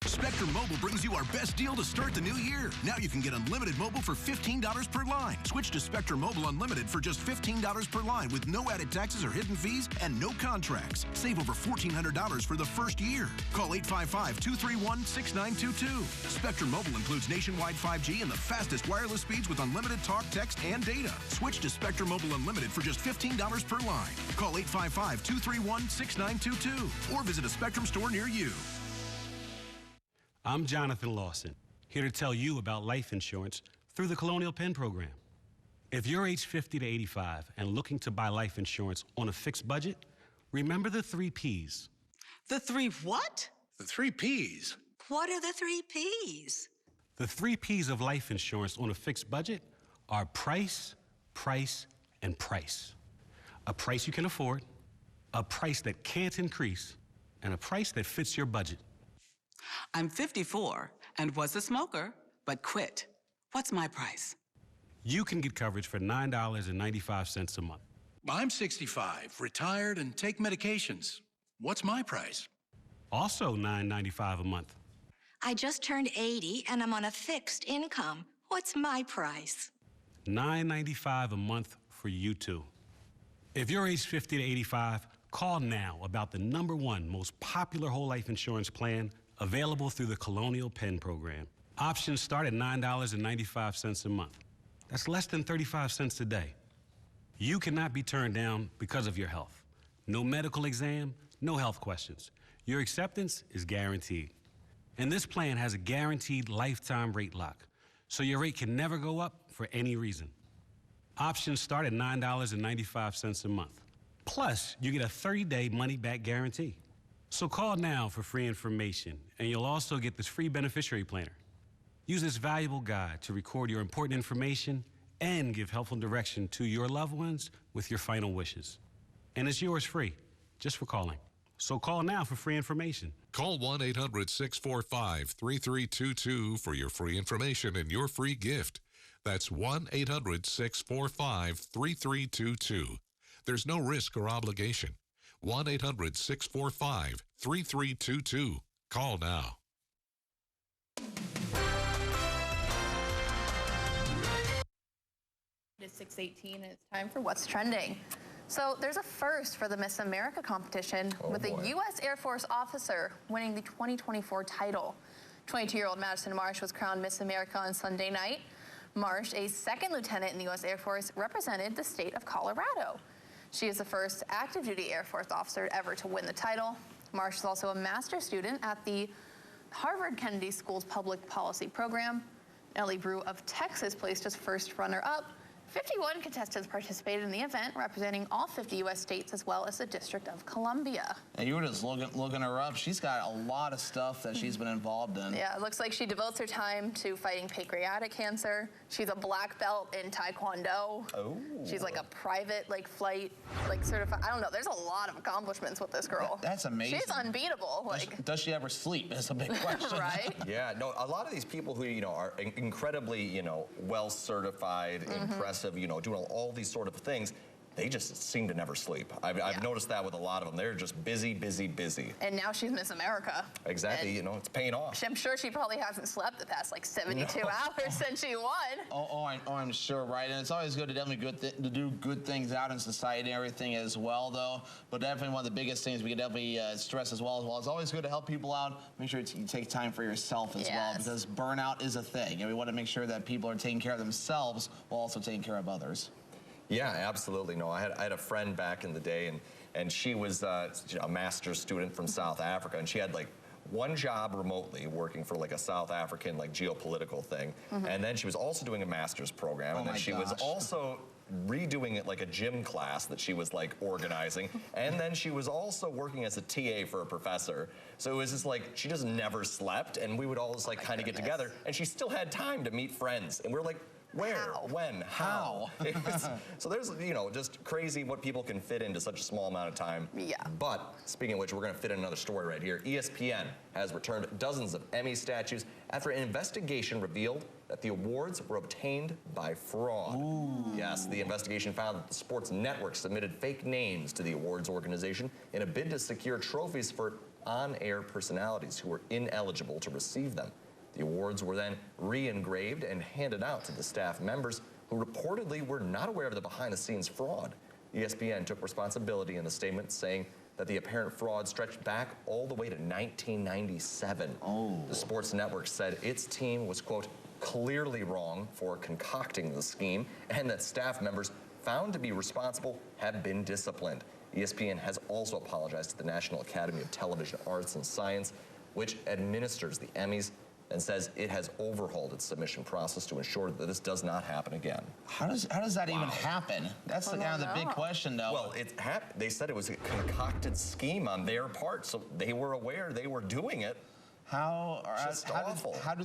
Spectrum Mobile brings you our best deal to start the new year. Now you can get unlimited mobile for $15 per line. Switch to Spectrum Mobile Unlimited for just $15 per line with no added taxes or hidden fees and no contracts. Save over $1,400 for the first year. Call 855-231-6922. Spectrum Mobile includes nationwide 5G and the fastest wireless speeds with unlimited talk, text, and data. Switch to Spectrum Mobile Unlimited for just $15 per line. Call 855-231-6922 or visit a Spectrum store near you. I'm Jonathan Lawson, here to tell you about life insurance through the Colonial Penn program. If you're age 50 to 85 and looking to buy life insurance on a fixed budget, remember the 3 Ps. The 3 what? The 3 Ps. What are the 3 Ps? The 3 Ps of life insurance on a fixed budget are price, price, and price. A price you can afford, a price that can't increase, and a price that fits your budget. I'm 54 and was a smoker, but quit. What's my price? You can get coverage for $9.95 a month. I'm 65, retired, and take medications. What's my price? Also $9.95 a month. I just turned 80 and I'm on a fixed income. What's my price? $9.95 a month for you too. If you're age 50 to 85, call now about the #1 most popular whole life insurance plan available through the Colonial Penn program. Options start at $9.95 a month. That's less than 35 cents a day. You cannot be turned down because of your health. No medical exam, no health questions. Your acceptance is guaranteed. And this plan has a guaranteed lifetime rate lock, so your rate can never go up for any reason. Options start at $9.95 a month. Plus, you get a 30-day money-back guarantee. So call now for free information, and you'll also get this free beneficiary planner. Use this valuable guide to record your important information and give helpful direction to your loved ones with your final wishes. And it's yours free, just for calling. So call now for free information. Call 1-800-645-3322 for your free information and your free gift. That's 1-800-645-3322. There's no risk or obligation. 1-800-645-3322. Call now. It is 6:18 and it's time for What's Trending. So there's a first for the Miss America competition with a U.S. Air Force officer winning the 2024 title. 22-year-old Madison Marsh was crowned Miss America on Sunday night. Marsh, a second lieutenant in the U.S. Air Force, represented the state of Colorado. She is the first active duty Air Force officer ever to win the title. Marsh is also a master's student at the Harvard Kennedy School's Public Policy Program. Ellie Brew of Texas placed as first runner-up. 51 contestants participated in the event, representing all 50 U.S. states as well as the District of Columbia. And you were just looking her up. She's got a lot of stuff that she's been involved in. Yeah, it looks like she devotes her time to fighting pancreatic cancer. She's a black belt in Taekwondo. Oh. She's like a private flight certified. I don't know. There's a lot of accomplishments with this girl. That's amazing. She's unbeatable. Does she ever sleep? Is a big question. Right? Yeah, no, a lot of these people who, are incredibly, well certified, impressive, doing all these sort of things, they just seem to never sleep. I've noticed that with a lot of them. They're just busy, busy, busy. And now she's Miss America. Exactly, And it's paying off. I'm sure she probably hasn't slept the past 72 hours since she won. I'm sure, right? And it's always good to definitely to do good things out in society and everything as well, though. But definitely one of the biggest things we can definitely stress as well. It's always good to help people out. Make sure you take time for yourself as well, because burnout is a thing. And we want to make sure that people are taking care of themselves while also taking care of others. Yeah, absolutely. No, I had a friend back in the day, and she was a master's student from South Africa, and she had one job remotely working for a South African geopolitical thing, and then she was also doing a master's program, and then she was also redoing it like a gym class that she was organizing, and then she was also working as a TA for a professor. So it was just she just never slept, and we would all just kind of get together, and she still had time to meet friends, and we're like, where, when, how? So there's, just crazy what people can fit into such a small amount of time. Yeah. But speaking of which, we're going to fit in another story right here. ESPN has returned dozens of Emmy statues after an investigation revealed that the awards were obtained by fraud. Ooh. Yes, the investigation found that the sports network submitted fake names to the awards organization in a bid to secure trophies for on-air personalities who were ineligible to receive them. The awards were then re-engraved and handed out to the staff members who reportedly were not aware of the behind-the-scenes fraud. ESPN took responsibility in the statement, saying that the apparent fraud stretched back all the way to 1997. Oh. The sports network said its team was, quote, clearly wrong for concocting the scheme, and that staff members found to be responsible have been disciplined. ESPN has also apologized to the National Academy of Television Arts and Science, which administers the Emmys, and says it has overhauled its submission process to ensure that this does not happen again. How does that even happen? That's kind of the big question, though. Well, they said it was a concocted scheme on their part, so they were aware they were doing it. Awful. How do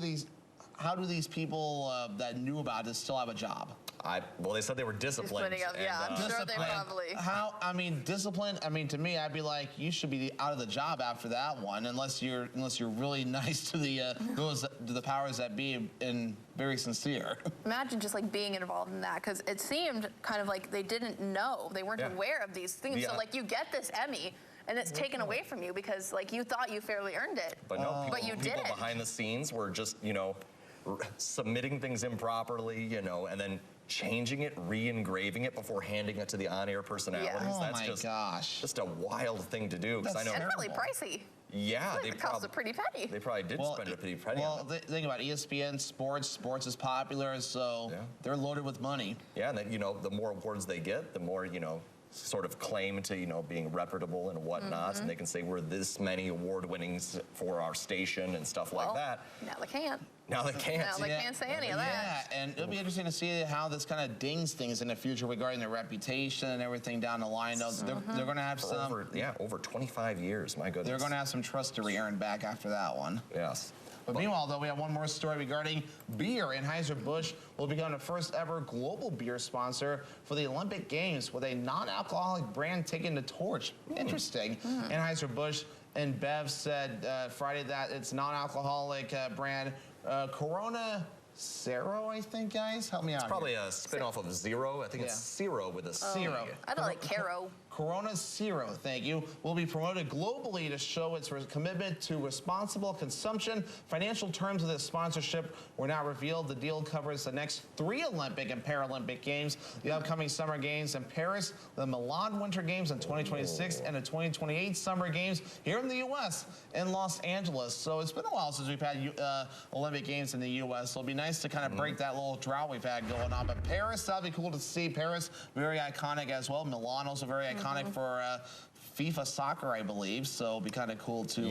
these people that knew about this still have a job? Well, they said they were disciplined. I'm sure they probably. Discipline. To me, I'd be like, you should be out of the job after that one, unless you're really nice to the powers that be and very sincere. Imagine just being involved in that, because it seemed kind of like they didn't know, they weren't aware of these things. So you get this Emmy, and it's taken away from you because you thought you fairly earned it. But no, you people didn't. Behind the scenes were just submitting things improperly, and then changing it, re-engraving it before handing it to the on-air personalities. Yeah. That's just a wild thing to do. That's really pricey. Yeah, they cost a pretty penny. They probably did spend a pretty penny. Well, think about ESPN, sports is popular, so they're loaded with money. Yeah, and then the more awards they get, the more sort of claim to being reputable and whatnot, and they can say we're this many award winnings for our station and stuff like that. Now they can't. Now they can't. Now they can't say any of that. Yeah, and it'll be interesting to see how this kind of dings things in the future regarding their reputation and everything down the line. They're going to have some... over 25 years, my goodness. They're going to have some trust to re-earn back after that one. Yes. But meanwhile, though, we have one more story regarding beer. Anheuser-Busch will become the first ever global beer sponsor for the Olympic Games with a non-alcoholic brand taking the torch. Interesting. Anheuser-Busch and Bev said Friday that its non-alcoholic brand Corona Zero, I think, guys. Help me out. It's probably a spin-off of Zero. I think it's Zero with a C. Zero. I don't like Caro. Corona Zero, thank you, will be promoted globally to show its commitment to responsible consumption. Financial terms of this sponsorship were not revealed. The deal covers the next 3 Olympic and Paralympic Games, the upcoming Summer Games in Paris, the Milan Winter Games in 2026, and the 2028 Summer Games here in the U.S. in Los Angeles. So it's been a while since we've had Olympic Games in the U.S., so it'll be nice to kind of break that little drought we've had going on. But Paris, that'll be cool to see. Paris, very iconic as well. Milano's a very iconic for FIFA soccer, I believe, so it'll be kind of cool to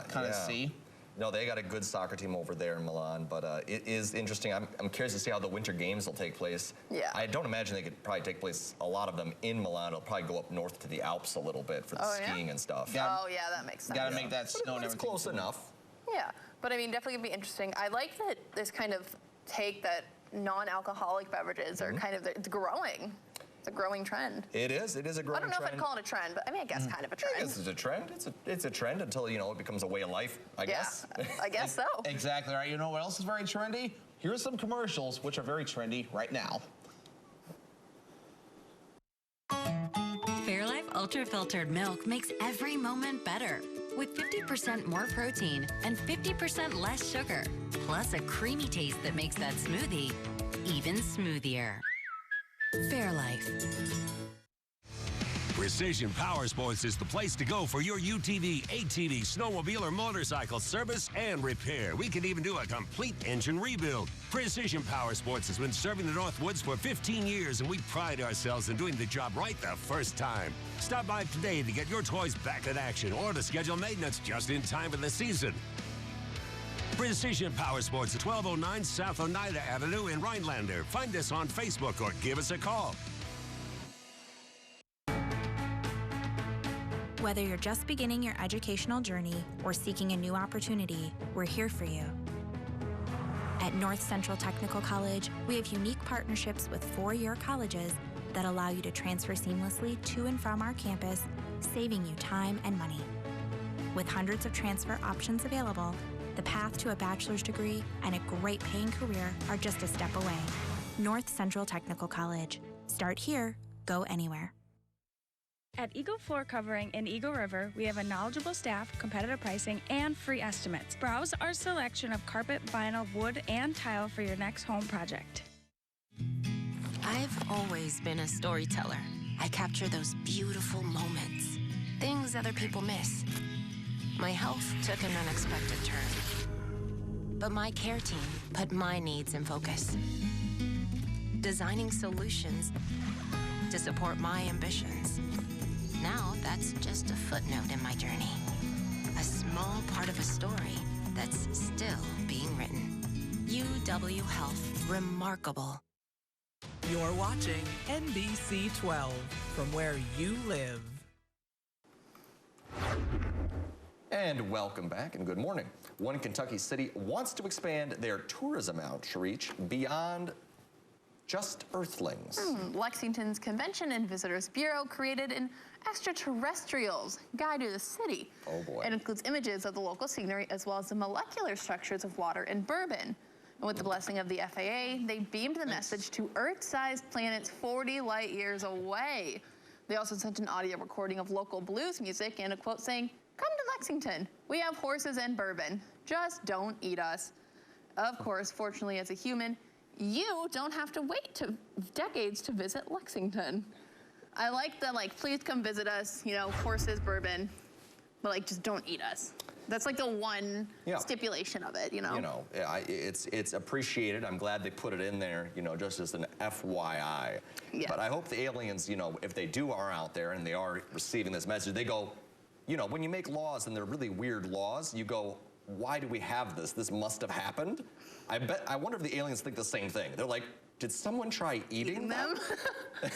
kind of see. No, they got a good soccer team over there in Milan, but it is interesting. I'm curious to see how the Winter Games will take place. Yeah. I don't imagine they could probably take place, a lot of them, in Milan. It'll probably go up north to the Alps a little bit for the skiing and stuff. Oh, yeah, that makes sense. Got to make that snow and everything. It's close enough. Yeah, but I mean, definitely gonna be interesting. I like that this kind of take that non-alcoholic beverages are kind of, it's growing. It's a growing trend. It is a growing trend. I don't know if I'd call it a trend, but I mean, I guess kind of a trend. I guess it's a trend. It's a trend until, you know, it becomes a way of life, I guess. I guess so. Exactly right. You know what else is very trendy? Here's some commercials which are very trendy right now. Fairlife Ultra Filtered Milk makes every moment better with 50% more protein and 50% less sugar, plus a creamy taste that makes that smoothie even smoothier. Fairlife. Precision Power Sports is the place to go for your UTV, ATV, snowmobile, or motorcycle service and repair. We can even do a complete engine rebuild. Precision Power Sports has been serving the Northwoods for 15 years, and we pride ourselves in doing the job right the first time. Stop by today to get your toys back in action or to schedule maintenance just in time for the season. Precision Power Sports at 1209 South Oneida Avenue in Rhinelander. Find us on Facebook or give us a call. Whether you're just beginning your educational journey or seeking a new opportunity, we're here for you. At North Central Technical College, we have unique partnerships with 4-year colleges that allow you to transfer seamlessly to and from our campus, saving you time and money. With hundreds of transfer options available, the path to a bachelor's degree and a great paying career are just a step away. North Central Technical College. Start here, go anywhere. At Eagle Floor Covering in Eagle River, we have a knowledgeable staff, competitive pricing, and free estimates. Browse our selection of carpet, vinyl, wood, and tile for your next home project. I've always been a storyteller. I capture those beautiful moments, things other people miss. My health took an unexpected turn, but my care team put my needs in focus, designing solutions to support my ambitions. Now that's just a footnote in my journey, a small part of a story that's still being written. UW Health, remarkable. You're watching NBC 12 from where you live. And welcome back and good morning. One Kentucky city wants to expand their tourism outreach beyond just Earthlings. Lexington's Convention and Visitors Bureau created an extraterrestrials guide to the city. Oh boy. It includes images of the local scenery as well as the molecular structures of water and bourbon. And with the blessing of the FAA, they beamed the message to Earth-sized planets 40 light years away. They also sent an audio recording of local blues music and a quote saying, "Come to Lexington. We have horses and bourbon. Just don't eat us." Of course, fortunately as a human, you don't have to wait decades to visit Lexington. I like the, please come visit us, you know, horses, bourbon, but, just don't eat us. That's, the one stipulation of it, you know? You know, it's appreciated. I'm glad they put it in there, you know, just as an FYI. Yeah. But I hope the aliens, you know, if they are out there and they are receiving this message, they go, you know, when you make laws and they're really weird laws, you go, why do we have this? This must have happened. I wonder if the aliens think the same thing. They're like, did someone try eating them? I don't know,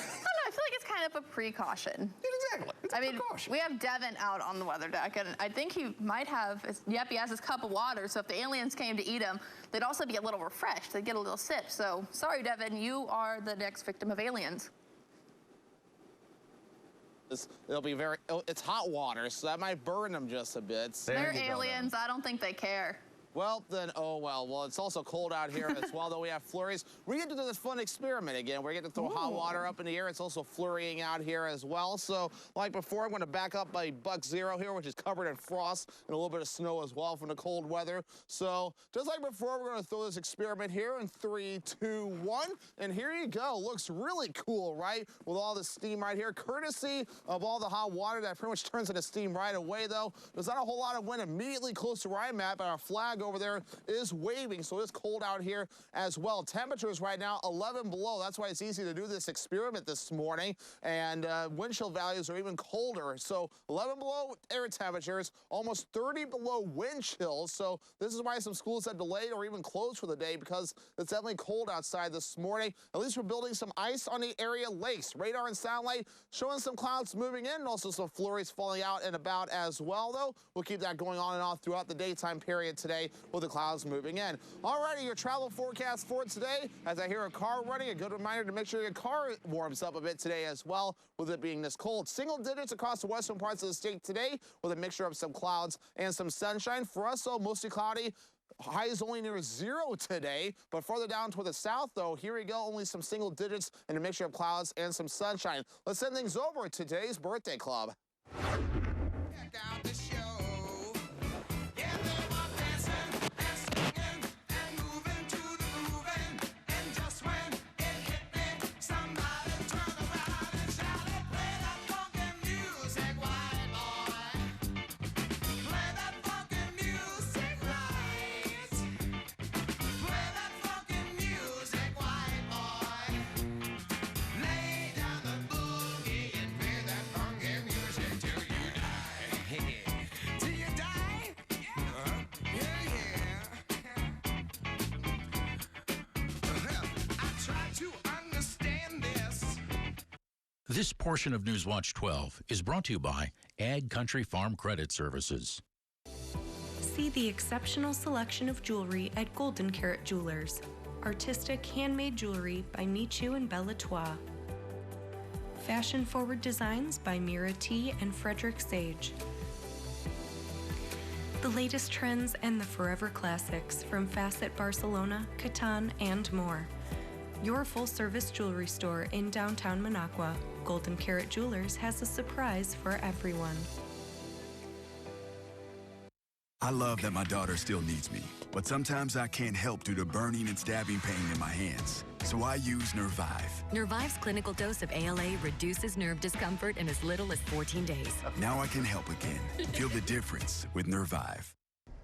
I feel like it's kind of a precaution. Exactly. I mean, we have Devin out on the weather deck, and I think he might have, yep, he has his cup of water, so if the aliens came to eat him, they'd also be a little refreshed. They'd get a little sip. So, sorry, Devin, you are the next victim of aliens. It'll be it's hot water, so that might burn them just a bit. They're aliens. I don't think they care. Well, then, oh well. Well, it's also cold out here as well, though we have flurries. We get to do this fun experiment again. We're going to throw hot water up in the air. It's also flurrying out here as well. So, like before, I'm going to back up by Buck Zero here, which is covered in frost and a little bit of snow as well from the cold weather. So, just like before, we're going to throw this experiment here in 3, 2, 1. And here you go. Looks really cool, right? With all the steam right here. Courtesy of all the hot water that pretty much turns into steam right away, though. There's not a whole lot of wind immediately close to where I'm at, but our flag over there is waving, so it's cold out here as well. Temperatures right now 11 below. That's why it's easy to do this experiment this morning. And wind chill values are even colder. So 11 below air temperatures, almost 30 below wind chills. So this is why some schools have delayed or even closed for the day, because it's definitely cold outside this morning. At least we're building some ice on the area lakes. Radar and satellite showing some clouds moving in, and also some flurries falling out and about as well, though. We'll keep that going on and off throughout the daytime period today with the clouds moving in. Alrighty, your travel forecast for today. As I hear a car running, a good reminder to make sure your car warms up a bit today as well, with it being this cold. Single digits across the western parts of the state today, with a mixture of some clouds and some sunshine. For us, though, mostly cloudy. High is only near 0 today, but further down toward the south, though, here we go, only some single digits and a mixture of clouds and some sunshine. Let's send things over to today's birthday club. Check out the show. This portion of Newswatch 12 is brought to you by Ag Country Farm Credit Services. See the exceptional selection of jewelry at Golden Carat Jewelers. Artistic handmade jewelry by Michu and Bella Trois. Fashion-forward designs by Mira T and Frederick Sage. The latest trends and the forever classics from Facet Barcelona, Catan, and more. Your full-service jewelry store in downtown Minocqua, Golden Carat Jewelers has a surprise for everyone. I love that my daughter still needs me, but sometimes I can't help due to burning and stabbing pain in my hands. So I use Nervive. Nervive's clinical dose of ALA reduces nerve discomfort in as little as 14 days. Now I can help again. Feel the difference with Nervive.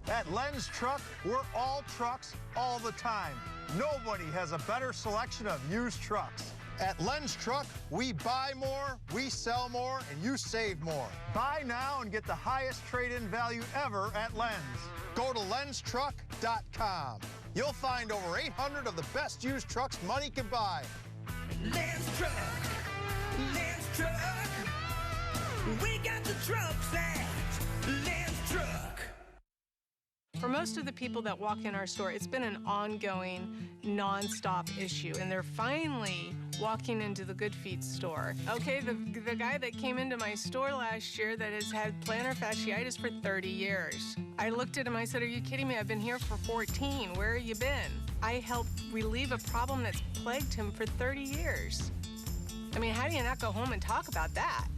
At Lenz Truck, we're all trucks all the time. Nobody has a better selection of used trucks. At Lenz Truck, we buy more, we sell more, and you save more. Buy now and get the highest trade-in value ever at Lenz. Go to lenztruck.com. You'll find over 800 of the best used trucks money can buy. Lenz Truck, Lenz Truck. We got the trucks at Lenz Truck. For most of the people that walk in our store, it's been an ongoing, non-stop issue, and they're finally walking into the Good Feet store. Okay, the guy that came into my store last year that has had plantar fasciitis for 30 years. I looked at him, I said, are you kidding me? I've been here for 14. Where have you been? I helped relieve a problem that's plagued him for 30 years. I mean, how do you not go home and talk about that?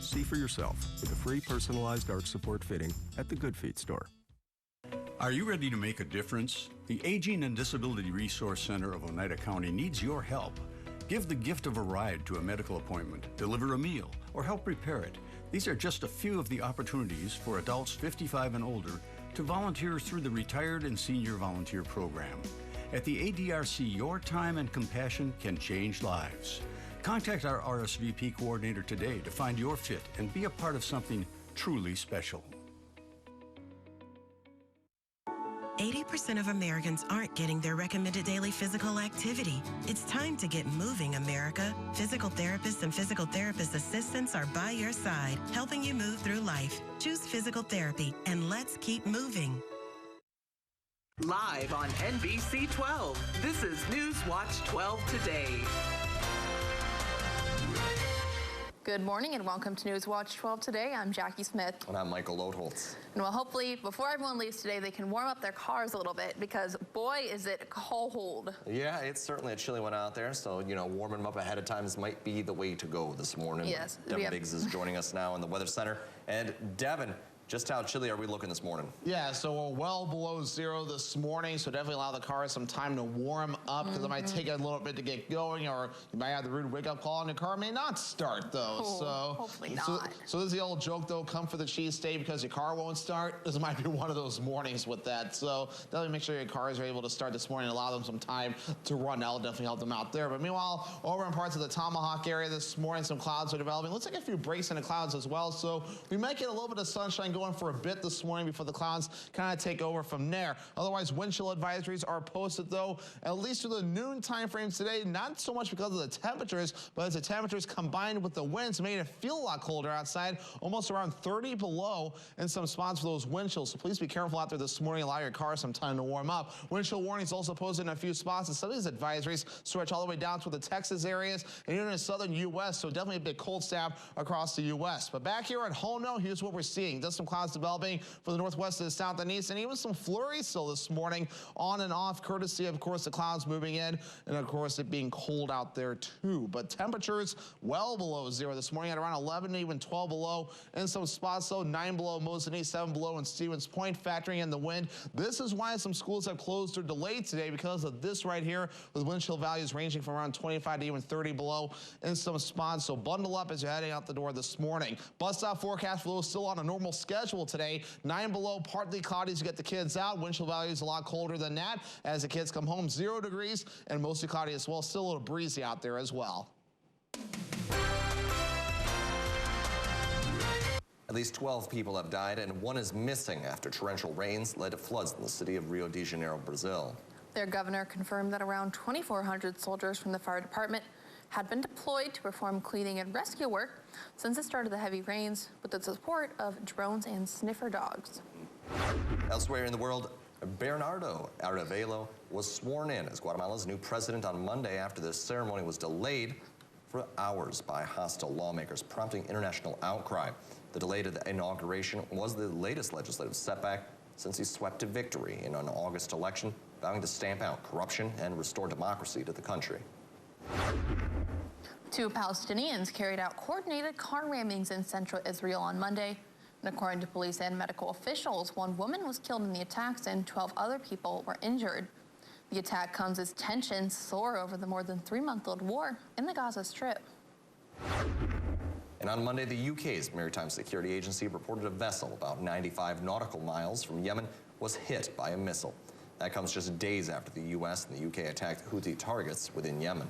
See for yourself with a free personalized arch support fitting at the Good Feet store. Are you ready to make a difference? The Aging and Disability Resource Center of Oneida County needs your help. Give the gift of a ride to a medical appointment, deliver a meal, or help prepare it. These are just a few of the opportunities for adults 55 and older to volunteer through the Retired and Senior Volunteer Program. At the ADRC, your time and compassion can change lives. Contact our RSVP coordinator today to find your fit and be a part of something truly special. 80% of Americans aren't getting their recommended daily physical activity. It's time to get moving, America. Physical therapists and physical therapist assistants are by your side, helping you move through life. Choose physical therapy, and let's keep moving. Live on NBC 12, this is Newswatch 12 Today. Good morning and welcome to Newswatch 12 Today. I'm Jackie Smith. And I'm Michael Lodholtz. And well, hopefully, before everyone leaves today, they can warm up their cars a little bit because, boy, is it cold. Yeah, it's certainly a chilly one out there, so, you know, warming them up ahead of time might be the way to go this morning. Yes. Devin Biggs is joining us now in the Weather Center. And Devin, just how chilly are we looking this morning? Yeah, so we're well below zero this morning, so definitely allow the cars some time to warm up because it might take a little bit to get going, or you might have the rude wake-up call and your car may not start, though. Hopefully not. So this is the old joke, though, come for the cheese, stay because your car won't start. This might be one of those mornings with that. So definitely make sure your cars are able to start this morning and allow them some time to run. That'll definitely help them out there. But meanwhile, over in parts of the Tomahawk area this morning, some clouds are developing. Looks like a few breaks in the clouds as well, so we might get a little bit of sunshine going for a bit this morning before the clouds kind of take over from there. Otherwise, wind chill advisories are posted, though, at least through the noon time frames today, not so much because of the temperatures, but as the temperatures combined with the winds made it feel a lot colder outside, almost around 30 below in some spots for those wind chills. So please be careful out there this morning. Allow your car some time to warm up. Wind chill warnings also posted in a few spots, and some of these advisories stretch all the way down to the Texas areas and even in the southern U.S., so definitely a bit cold snap across the U.S. But back here at home, now, here's what we're seeing. Just some clouds developing for the northwest to the south and east, and even some flurries still this morning on and off, courtesy, of course, the clouds moving in, and of course it being cold out there too. But temperatures well below zero this morning at around 11, even 12 below in some spots, though 9 below Mosinee, 7 below in Stevens Point, factoring in the wind. This is why some schools have closed or delayed today, because of this right here, with wind chill values ranging from around 25 to even 30 below in some spots. So bundle up as you're heading out the door this morning. Bus stop forecast for those still on a normal schedule today. 9 below, partly cloudy to get the kids out. Wind chill values a lot colder than that as the kids come home. 0 degrees and mostly cloudy as well. Still a little breezy out there as well. At least 12 people have died and 1 is missing after torrential rains led to floods in the city of Rio de Janeiro, Brazil. Their governor confirmed that around 2,400 soldiers from the fire department had been deployed to perform cleaning and rescue work since the start of the heavy rains, with the support of drones and sniffer dogs. Elsewhere in the world, Bernardo Arévalo was sworn in as Guatemala's new president on Monday after the ceremony was delayed for hours by hostile lawmakers, prompting international outcry. The delay to the inauguration was the latest legislative setback since he swept to victory in an August election, vowing to stamp out corruption and restore democracy to the country. 2 Palestinians carried out coordinated car rammings in central Israel on Monday. And according to police and medical officials, 1 woman was killed in the attacks and 12 other people were injured. The attack comes as tensions soar over the more than 3-month-old war in the Gaza Strip. And on Monday, the UK's Maritime Security Agency reported a vessel about 95 nautical miles from Yemen was hit by a missile. That comes just days after the U.S. and the UK attacked Houthi targets within Yemen.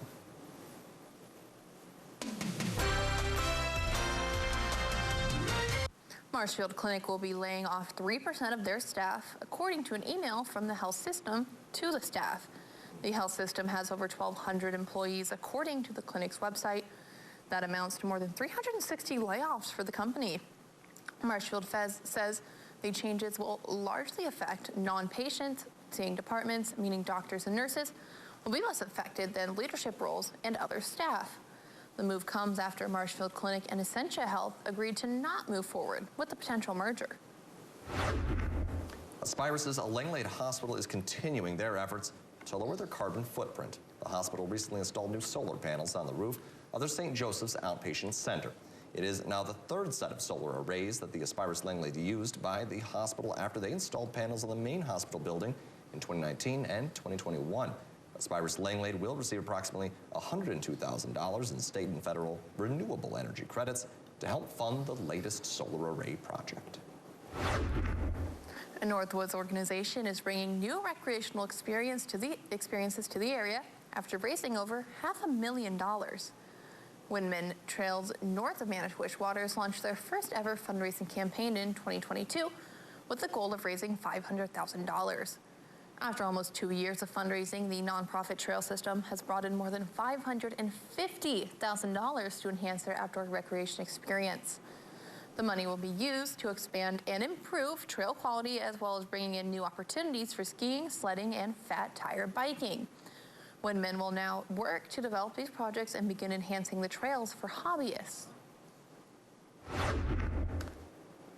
Marshfield Clinic will be laying off 3% of their staff, according to an email from the health system to the staff. The health system has over 1,200 employees, according to the clinic's website. That amounts to more than 360 layoffs for the company. Marshfield says the changes will largely affect non-patient seeing departments, meaning doctors and nurses, will be less affected than leadership roles and other staff. The move comes after Marshfield Clinic and Essentia Health agreed to not move forward with the potential merger. Aspirus's Langlade Hospital is continuing their efforts to lower their carbon footprint. The hospital recently installed new solar panels on the roof of their St. Joseph's Outpatient Center. It is now the 3rd set of solar arrays that the Aspirus Langlade used by the hospital after they installed panels on the main hospital building in 2019 and 2021. Aspirus Langlade will receive approximately $102,000 in state and federal renewable energy credits to help fund the latest solar array project. A Northwoods organization is bringing new recreational experiences to the area after raising over $500,000. Windman Trails north of Manitowish Waters launched their first ever fundraising campaign in 2022 with the goal of raising $500,000. After almost 2 years of fundraising, the nonprofit trail system has brought in more than $550,000 to enhance their outdoor recreation experience. The money will be used to expand and improve trail quality, as well as bringing in new opportunities for skiing, sledding, and fat tire biking. Windmen will now work to develop these projects and begin enhancing the trails for hobbyists.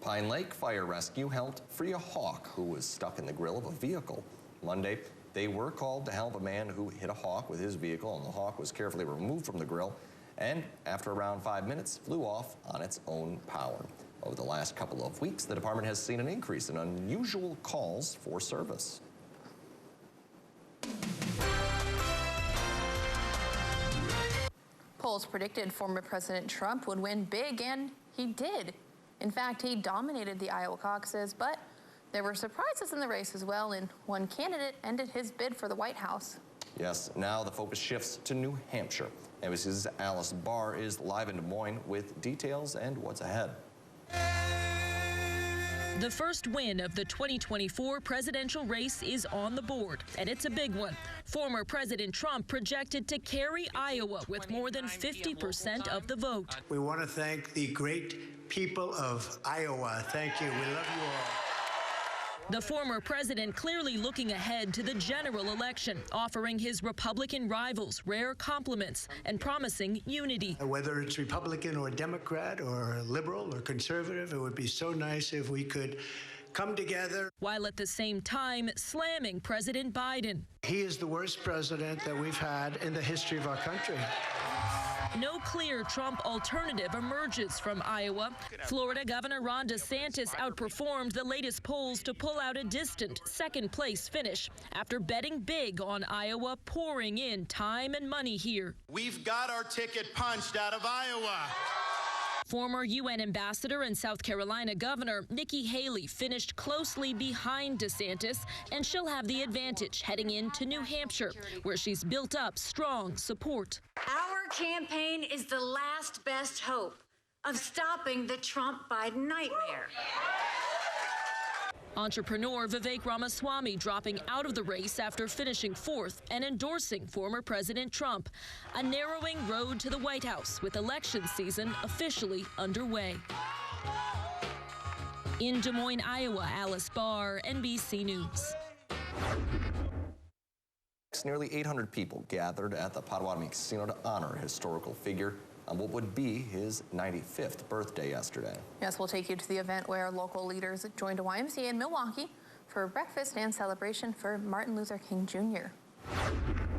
Pine Lake Fire Rescue helped free a hawk who was stuck in the grill of a vehicle. Monday, they were called to help a man who hit a hawk with his vehicle, and the hawk was carefully removed from the grill and, after around 5 minutes, flew off on its own power. Over the last couple of weeks, the department has seen an increase in unusual calls for service. Polls predicted former President Trump would win big, and he did. In fact, he dominated the Iowa caucuses, but there were surprises in the race as well, and one candidate ended his bid for the White House. Yes, now the focus shifts to New Hampshire. NBC's Alice Barr is live in Des Moines with details and what's ahead. The first win of the 2024 presidential race is on the board, and it's a big one. Former President Trump projected to carry Iowa with more than 50% of the vote. We want to thank the great people of Iowa. Thank you. We love you all. The former president clearly looking ahead to the general election, offering his Republican rivals rare compliments and promising unity. Whether it's Republican or Democrat or liberal or conservative, it would be so nice if we could come together. While at the same time slamming President Biden. He is the worst president that we've had in the history of our country. No clear Trump alternative emerges from Iowa. Florida Governor Ron DeSantis outperformed the latest polls to pull out a distant second-place finish after betting big on Iowa, pouring in time and money here. We've got our ticket punched out of Iowa. Former UN ambassador and South Carolina Governor Nikki Haley finished closely behind DeSantis, and she'll have the advantage heading into New Hampshire, where she's built up strong support. Our campaign is the last best hope of stopping the Trump-Biden nightmare. Entrepreneur Vivek Ramaswamy dropping out of the race after finishing fourth and endorsing former President Trump. A narrowing road to the White House with election season officially underway. In Des Moines, Iowa, Alice Barr, NBC News. Nearly 800 people gathered at the Potawatomi Casino to honor a historical figure on what would be his 95th birthday yesterday. Yes, we'll take you to the event where local leaders joined a YMCA in Milwaukee for breakfast and celebration for Martin Luther King Jr.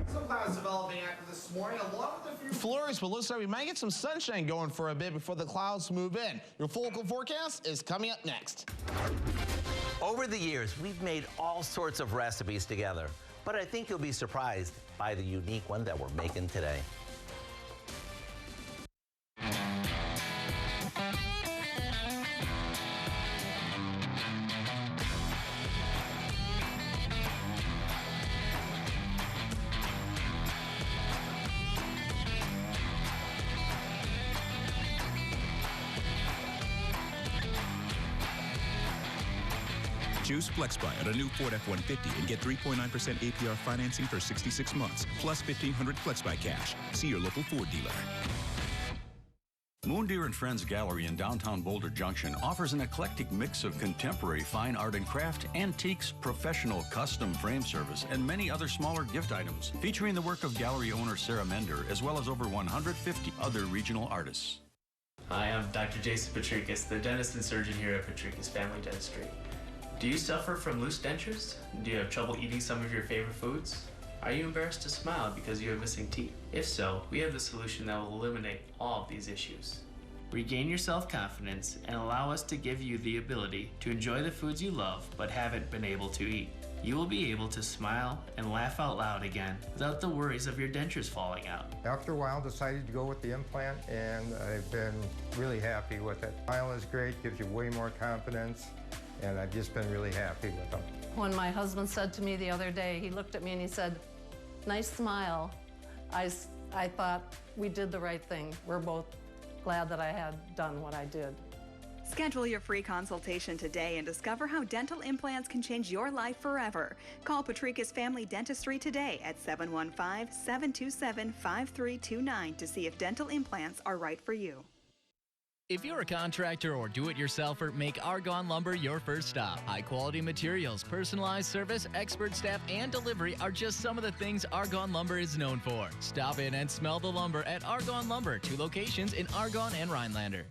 Some clouds developing after this morning, along with a few flurries, but looks like we might get some sunshine going for a bit before the clouds move in. Your full forecast is coming up next. Over the years, we've made all sorts of recipes together, but I think you'll be surprised by the unique one that we're making today. Choose FlexBuy at a new Ford F-150 and get 3.9% APR financing for 66 months, plus $1,500 FlexBuy cash. See your local Ford dealer. Moondeer & Friends Gallery in downtown Boulder Junction offers an eclectic mix of contemporary fine art and craft, antiques, professional custom frame service, and many other smaller gift items, featuring the work of gallery owner Sarah Mender, as well as over 150 other regional artists. Hi, I'm Dr. Jason Patricus, the dentist and surgeon here at Patricus Family Dentistry. Do you suffer from loose dentures? Do you have trouble eating some of your favorite foods? Are you embarrassed to smile because you have missing teeth? If so, we have the solution that will eliminate all of these issues. Regain your self-confidence and allow us to give you the ability to enjoy the foods you love but haven't been able to eat. You will be able to smile and laugh out loud again without the worries of your dentures falling out. After a while, decided to go with the implant, and I've been really happy with it. Smile is great, gives you way more confidence, and I've just been really happy with them. When my husband said to me the other day, he looked at me and he said, "Nice smile," I thought we did the right thing. We're both glad that I had done what I did. Schedule your free consultation today and discover how dental implants can change your life forever. Call Patricus Family Dentistry today at 715-727-5329 to see if dental implants are right for you. If you're a contractor or do-it-yourselfer, make Argonne Lumber your first stop. High-quality materials, personalized service, expert staff, and delivery are just some of the things Argonne Lumber is known for. Stop in and smell the lumber at Argonne Lumber, 2 locations in Argonne and Rhinelander.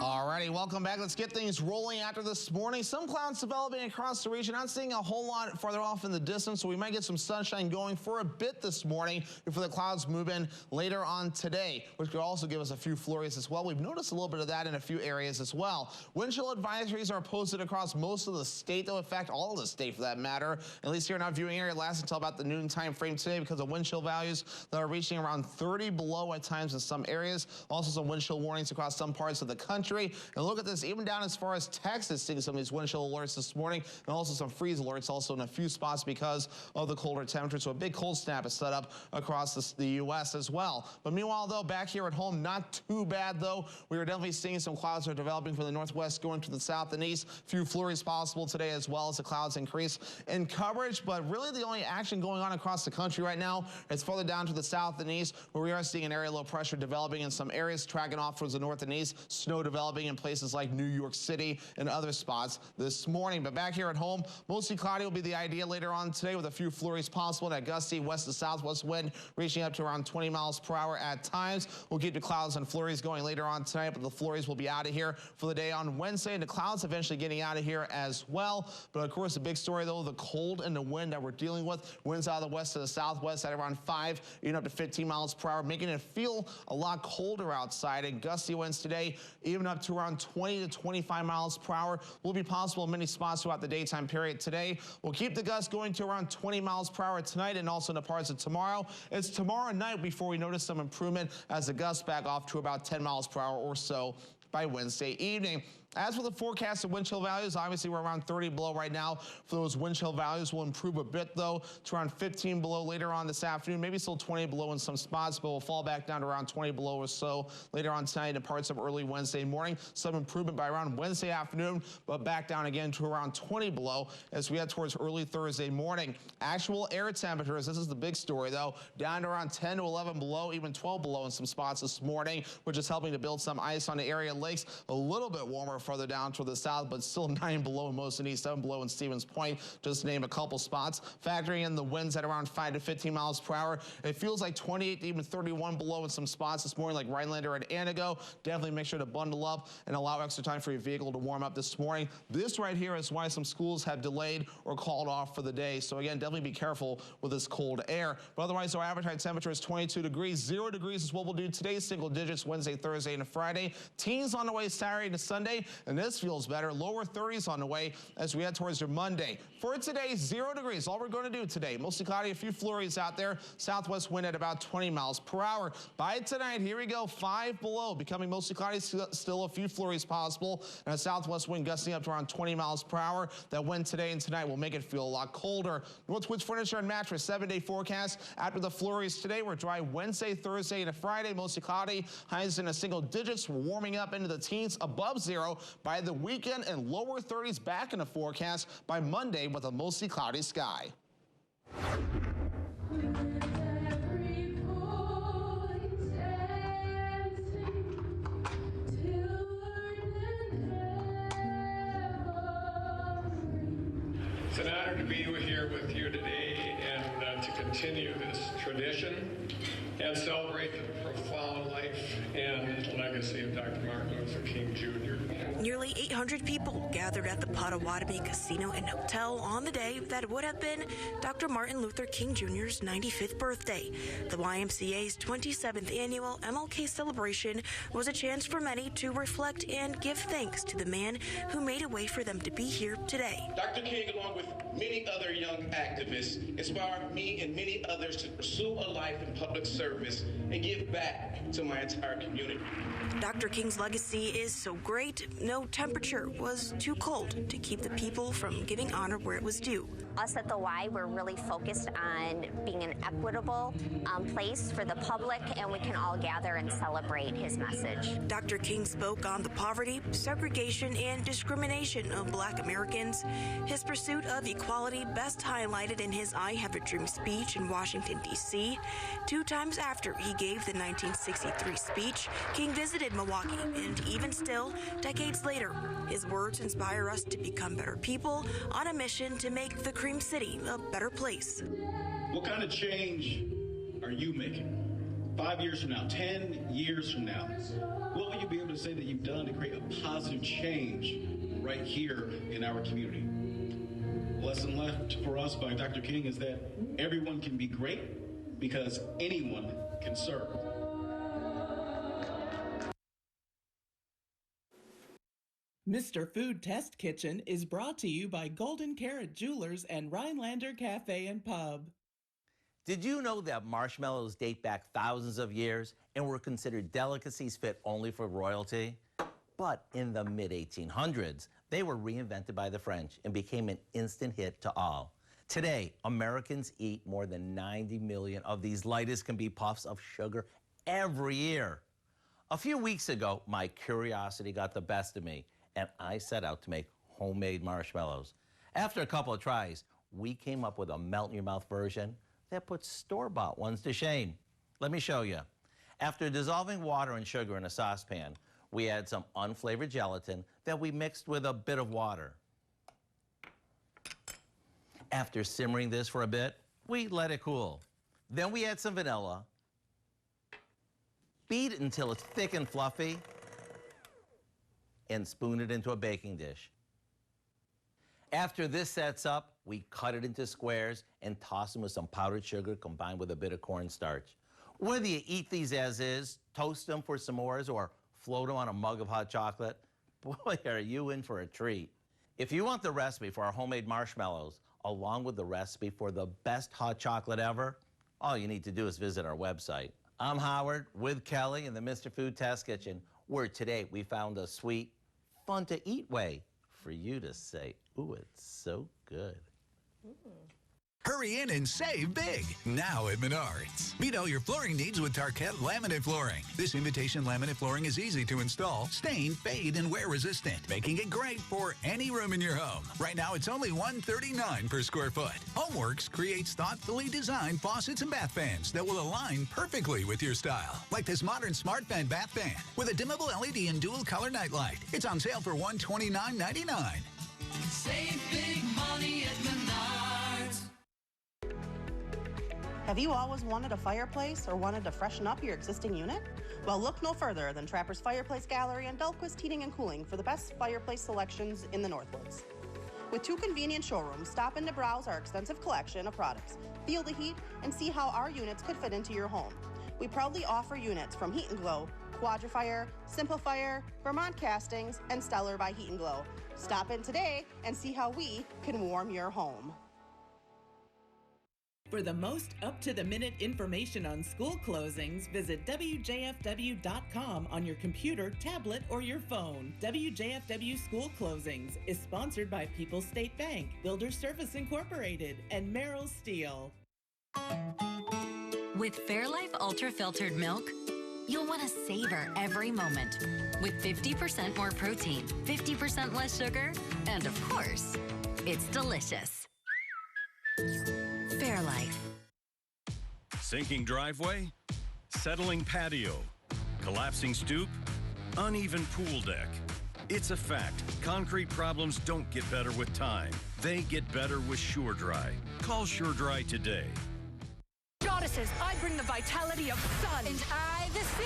Alrighty, welcome back. Let's get things rolling after this morning. Some clouds developing across the region. Not seeing a whole lot farther off in the distance, so we might get some sunshine going for a bit this morning before the clouds move in later on today, which could also give us a few flurries as well. We've noticed a little bit of that in a few areas as well. Wind chill advisories are posted across most of the state, though, in fact, all of the state for that matter, at least here in our viewing area, lasts until about the noon time frame today because of wind chill values that are reaching around 30 below at times in some areas. Also some wind chill warnings across some parts of the country. And look at this, even down as far as Texas, seeing some of these wind chill alerts this morning, and also some freeze alerts also in a few spots because of the colder temperatures. So a big cold snap is set up across the U.S. as well. But meanwhile, though, back here at home, not too bad, though. We are definitely seeing some clouds that are developing from the northwest going to the south and east. A few flurries possible today as well as the clouds increase in coverage. But really the only action going on across the country right now is further down to the south and east, where we are seeing an area low pressure developing in some areas, tracking off towards the north and east, snow developing in places like New York City and other spots this morning. But back here at home, mostly cloudy will be the idea later on today with a few flurries possible. That gusty west to southwest wind reaching up to around 20 miles per hour at times. We'll keep the clouds and flurries going later on tonight, but the flurries will be out of here for the day on Wednesday, and the clouds eventually getting out of here as well. But of course, the big story, though, the cold and the wind that we're dealing with. Winds out of the west to the southwest at around 5, even up to 15 miles per hour, making it feel a lot colder outside. And gusty winds today, even up to around 20 to 25 miles per hour, will be possible in many spots throughout the daytime period today. We'll keep the gusts going to around 20 miles per hour tonight and also in the parts of tomorrow. It's tomorrow night before we notice some improvement as the gusts back off to about 10 miles per hour or so by Wednesday evening. As for the forecast of wind chill values, obviously we're around 30 below right now. For those wind chill values will improve a bit, though, to around 15 below later on this afternoon, maybe still 20 below in some spots, but we'll fall back down to around 20 below or so later on tonight and parts of early Wednesday morning. Some improvement by around Wednesday afternoon, but back down again to around 20 below as we head towards early Thursday morning. Actual air temperatures, this is the big story, though, down to around 10 to 11 below, even 12 below in some spots this morning, which is helping to build some ice on the area lakes. A little bit warmer further down toward the south, but still 9 below in most of the east, 7 below in Stevens Point, just to name a couple spots. Factoring in the winds at around 5 to 15 miles per hour, it feels like 28 to even 31 below in some spots this morning, like Rhinelander and Antigo. Definitely make sure to bundle up and allow extra time for your vehicle to warm up this morning. This right here is why some schools have delayed or called off for the day. So again, definitely be careful with this cold air. But otherwise, our average high temperature is 22 degrees. 0 degrees is what we'll do today, single digits Wednesday, Thursday, and Friday. Teens on the way Saturday to Sunday, and this feels better. Lower 30s on the way as we head towards your Monday. For today, 0 degrees. All we're going to do today, mostly cloudy, a few flurries out there. Southwest wind at about 20 miles per hour. By tonight, here we go, 5 below, becoming mostly cloudy, still a few flurries possible, and a southwest wind gusting up to around 20 miles per hour. That wind today and tonight will make it feel a lot colder. Northwoods Furniture and Mattress, 7-day forecast. After the flurries today, we're dry Wednesday, Thursday, and Friday, mostly cloudy. Highs in the single digits. We're warming up into the teens, above 0 by the weekend, and lower 30s back in the forecast by Monday with a mostly cloudy sky. It's an honor to be here with you today and to continue this tradition and celebrate the profound life and legacy of Dr. Martin Luther King Jr. Nearly 800 people gathered at the Potawatomi Casino and Hotel on the day that would have been Dr. Martin Luther King Jr.'s 95th birthday. The YMCA's 27th annual MLK celebration was a chance for many to reflect and give thanks to the man who made a way for them to be here today. Dr. King, along with many other young activists, inspired me and many others to pursue a life in public service and give back to my entire community. Dr. King's legacy is so great, no temperature was too cold to keep the people from giving honor where it was due. Us at the Y, we're really focused on being an equitable place for the public, and we can all gather and celebrate his message. Dr. King spoke on the poverty, segregation, and discrimination of Black Americans. His pursuit of equality best highlighted in his I Have a Dream speech in Washington, D.C. 2 times after he gave the 1963 speech, King visited Milwaukee, and even still, decades later, his words inspire us to become better people on a mission to make the Cream City a better place. What kind of change are you making? 5 years from now, 10 years from now, what will you be able to say that you've done to create a positive change right here in our community? The lesson left for us by Dr. King is that everyone can be great because anyone can serve. Mr. Food Test Kitchen is brought to you by Golden Carrot Jewelers and Rhinelander Cafe and Pub. Did you know that marshmallows date back thousands of years and were considered delicacies fit only for royalty? But in the mid-1800s, they were reinvented by the French and became an instant hit to all. Today, Americans eat more than 90 million of these light-as-can-be puffs of sugar every year. A few weeks ago, my curiosity got the best of me, and I set out to make homemade marshmallows. After a couple of tries, we came up with a melt-in-your-mouth version that puts store-bought ones to shame. Let me show you. After dissolving water and sugar in a saucepan, we add some unflavored gelatin that we mixed with a bit of water. After simmering this for a bit, we let it cool. Then we add some vanilla, beat it until it's thick and fluffy, and spoon it into a baking dish. After this sets up, we cut it into squares and toss them with some powdered sugar combined with a bit of cornstarch. Whether you eat these as is, toast them for s'mores, or float them on a mug of hot chocolate, boy, are you in for a treat. If you want the recipe for our homemade marshmallows, along with the recipe for the best hot chocolate ever, all you need to do is visit our website. I'm Howard with Kelly in the Mr. Food Test Kitchen, where today we found a sweet, fun-to-eat way for you to say, ooh, it's so good. Hurry in and save big now at Menards. Meet all your flooring needs with Tarkett laminate flooring. This invitation laminate flooring is easy to install, stain, fade, and wear resistant, making it great for any room in your home. Right now, it's only $139 per square foot. Homeworks creates thoughtfully designed faucets and bath fans that will align perfectly with your style. Like this modern smart fan bath fan with a dimmable LED and dual color nightlight. It's on sale for $129.99. Save big money at Menards. Have you always wanted a fireplace or wanted to freshen up your existing unit? Well, look no further than Trapper's Fireplace Gallery and Dahlquist Heating and Cooling for the best fireplace selections in the Northwoods. With 2 convenient showrooms, stop in to browse our extensive collection of products, feel the heat, and see how our units could fit into your home. We proudly offer units from Heat and Glow, Quadrifire, Simplifier, Vermont Castings, and Stellar by Heat and Glow. Stop in today and see how we can warm your home. For the most up-to-the-minute information on school closings, visit WJFW.com on your computer, tablet, or your phone. WJFW School Closings is sponsored by People's State Bank, Builder Service Incorporated, and Merrill Steel. With Fairlife Ultra Filtered Milk, you'll want to savor every moment. With 50% more protein, 50% less sugar, and of course, it's delicious. Fairlife. Sinking driveway, settling patio, collapsing stoop, uneven pool deck. It's a fact. Concrete problems don't get better with time. They get better with SureDry. Call SureDry today. Goddesses, I bring the vitality of sun. And I the sea.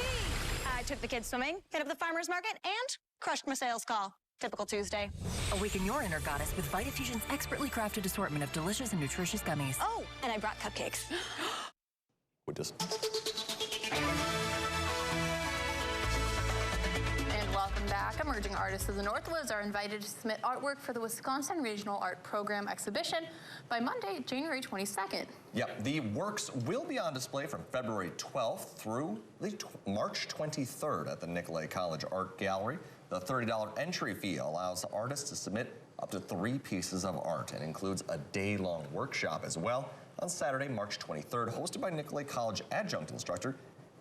I took the kids swimming, hit up the farmer's market, and crushed my sales call. Typical Tuesday. Awaken your inner goddess with Vitafusion's expertly crafted assortment of delicious and nutritious gummies. Oh, and I brought cupcakes. We just... And welcome Welcome back. Emerging artists of the Northwoods are invited to submit artwork for the Wisconsin Regional Art Program exhibition by Monday, January 22nd. Yep, the works will be on display from February 12th through March 23rd at the Nicolet College Art Gallery. The $30 entry fee allows artists to submit up to 3 pieces of art and includes a day-long workshop as well on Saturday, March 23rd, hosted by Nicolet College adjunct instructor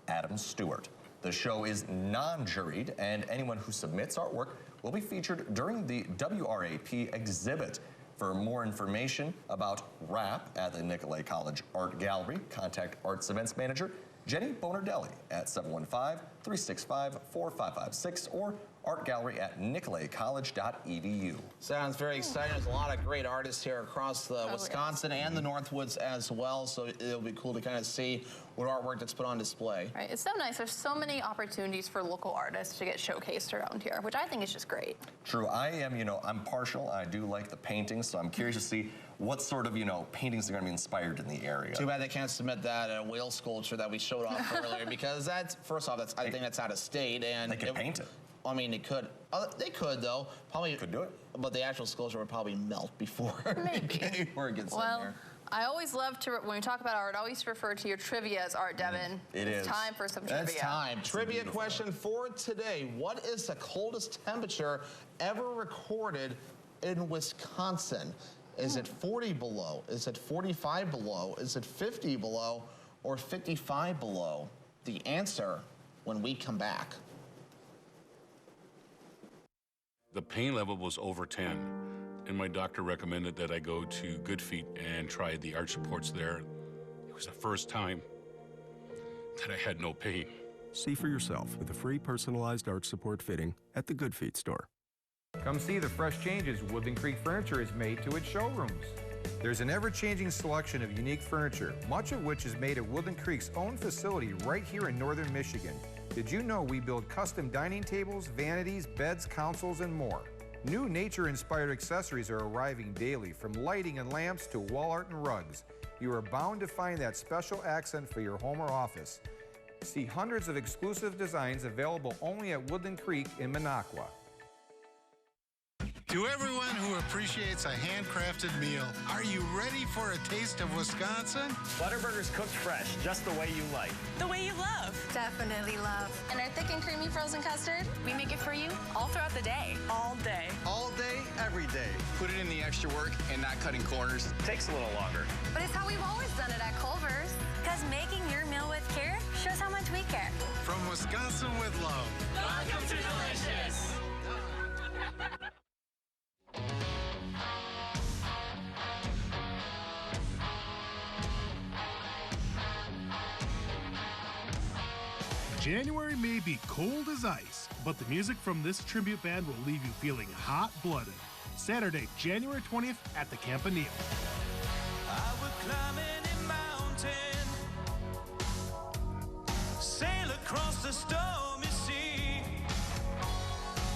Adam Stewart. The show is non-juried, and anyone who submits artwork will be featured during the WRAP exhibit. For more information about RAP at the Nicolet College Art Gallery, contact Arts Events Manager Jenny Bonardelli at 715-365-4556 or artgallery@nicoletcollege.edu. Sounds very exciting. There's a lot of great artists here across the Wisconsin and the Northwoods as well, so it'll be cool to kind of see what artwork that's put on display. Right, it's so nice. There's so many opportunities for local artists to get showcased around here, which I think is just great. True. I am, I'm partial. I do like the paintings, so I'm curious to see what sort of, paintings are going to be inspired in the area. Too bad they can't submit that whale sculpture that we showed off earlier, because that's, first off, I think that's out of state. And they could paint it. I mean, they could. They could, though. Probably could do it. But the actual sculpture would probably melt before, before it gets in there. I always love to, when we talk about art, I always refer to your trivia as art, Devin. It's time for some trivia. It's time. Trivia question for today. What is the coldest temperature ever recorded in Wisconsin? Is it 40 below? Is it 45 below? Is it 50 below? Or 55 below? The answer when we come back. The pain level was over 10, and my doctor recommended that I go to Good Feet and try the arch supports there. It was the first time that I had no pain. See for yourself with a free personalized arch support fitting at the Good Feet store. Come see the fresh changes Woodland Creek Furniture has made to its showrooms. There's an ever-changing selection of unique furniture, much of which is made at Woodland Creek's own facility right here in northern Michigan. Did you know we build custom dining tables, vanities, beds, consoles, and more? New nature-inspired accessories are arriving daily, from lighting and lamps to wall art and rugs. You are bound to find that special accent for your home or office. See hundreds of exclusive designs available only at Woodland Creek in Minocqua. To everyone who appreciates a handcrafted meal, are you ready for a taste of Wisconsin? Butterburger's cooked fresh, just the way you like. The way you love. Definitely love. And our thick and creamy frozen custard, we make it for you all throughout the day. All day. All day, every day. Put it in the extra work and not cutting corners. Takes a little longer. But it's how we've always done it at Culver's. Because making your meal with care shows how much we care. From Wisconsin with love. Welcome to Delicious. January may be cold as ice, but the music from this tribute band will leave you feeling hot-blooded. Saturday, January 20th at the Campanile. I would climb any mountain, sail across the stormy sea,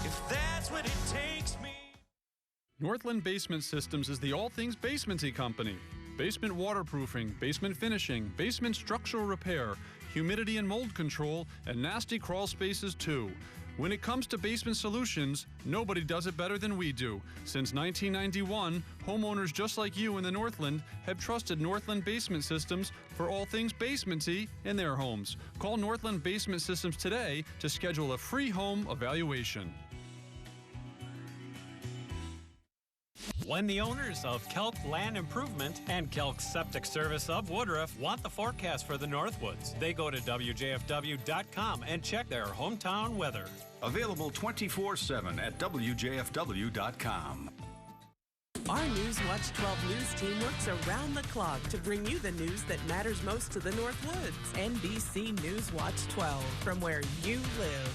if that's what it takes me. Northland Basement Systems is the all things basementy company. Basement waterproofing, basement finishing, basement structural repair, humidity and mold control, and nasty crawl spaces too. When it comes to basement solutions, nobody does it better than we do. Since 1991, homeowners just like you in the Northland have trusted Northland Basement Systems for all things basementy in their homes. Call Northland Basement Systems today to schedule a free home evaluation. When the owners of Kelk Land Improvement and Kelk Septic Service of Woodruff want the forecast for the Northwoods, they go to WJFW.com and check their hometown weather. Available 24/7 at WJFW.com. Our Newswatch 12 News team works around the clock to bring you the news that matters most to the Northwoods. NBC Newswatch 12, from where you live.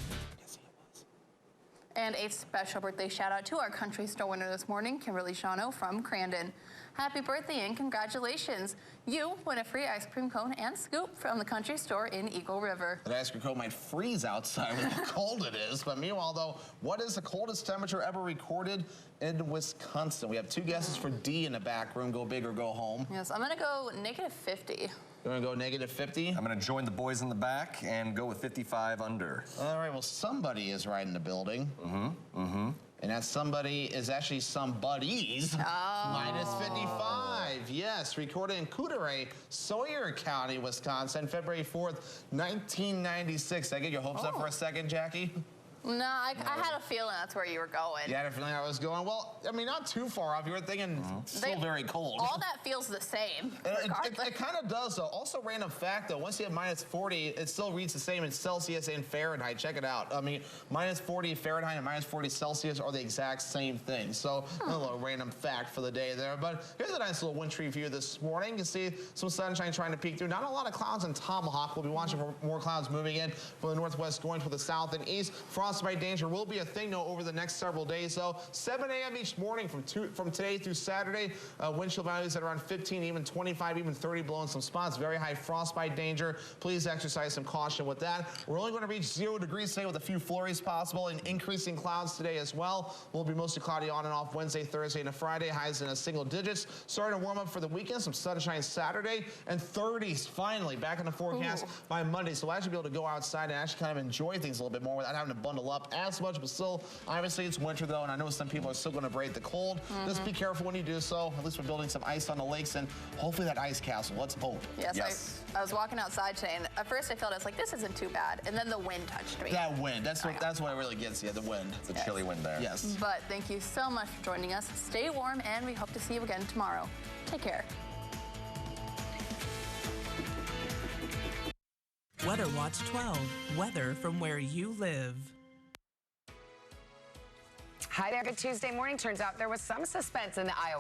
And a special birthday shout out to our country store winner this morning, Kimberly Shawno from Crandon. Happy birthday and congratulations. You win a free ice cream cone and scoop from the country store in Eagle River. The ice cream cone might freeze outside with how cold it is. But meanwhile, though, what is the coldest temperature ever recorded in Wisconsin? We have two guesses for D in the back room. Go big or go home. Yes, I'm going to go -50. You want to go negative 50? I'm going to join the boys in the back and go with 55 under. All right, well, somebody is right in the building. And that somebody is actually somebody's minus 55. Yes, recorded in Coudray, Sawyer County, Wisconsin, February 4th, 1996. Did I get your hopes up for a second, Jackie? No, I had a feeling that's where you were going. You had a feeling I was going? Well, I mean, not too far off. You were thinking still very cold. All that feels the same. It kind of does, though. Also, random fact, though, once you have minus 40, it still reads the same in Celsius and Fahrenheit. Check it out. I mean, minus 40 Fahrenheit and minus 40 Celsius are the exact same thing. So, a little random fact for the day there. But here's a nice little wintry view this morning. You can see some sunshine trying to peek through. Not a lot of clouds in Tomahawk. We'll be watching for more clouds moving in from the northwest going to the south and east. Frostbite danger will be a thing, though, over the next several days. So 7 a.m. each morning from today through Saturday. Wind chill values at around 15, even 25, even 30 below in some spots. Very high frostbite danger. Please exercise some caution with that. We're only going to reach 0 degrees today with a few flurries possible and increasing clouds today as well. We'll be mostly cloudy on and off Wednesday, Thursday, and Friday. Highs in a single digits. Starting to warm up for the weekend. Some sunshine Saturday and 30s finally back in the forecast by Monday. So we'll actually be able to go outside and actually kind of enjoy things a little bit more without having to bundle up as much, but still, obviously, it's winter, though, and I know some people are still going to brave the cold. Just be careful when you do so. At least we're building some ice on the lakes, and hopefully that ice castle. Let's hope. Yes. I was walking outside today, and at first I felt, I was like, this isn't too bad, and then the wind touched me. That wind. That's what really gets you, the wind. It's a chilly wind there. Yes. But thank you so much for joining us. Stay warm, and we hope to see you again tomorrow. Take care. Weather Watch 12. Weather from where you live. Hi there. Good Tuesday morning. Turns out there was some suspense in the Iowa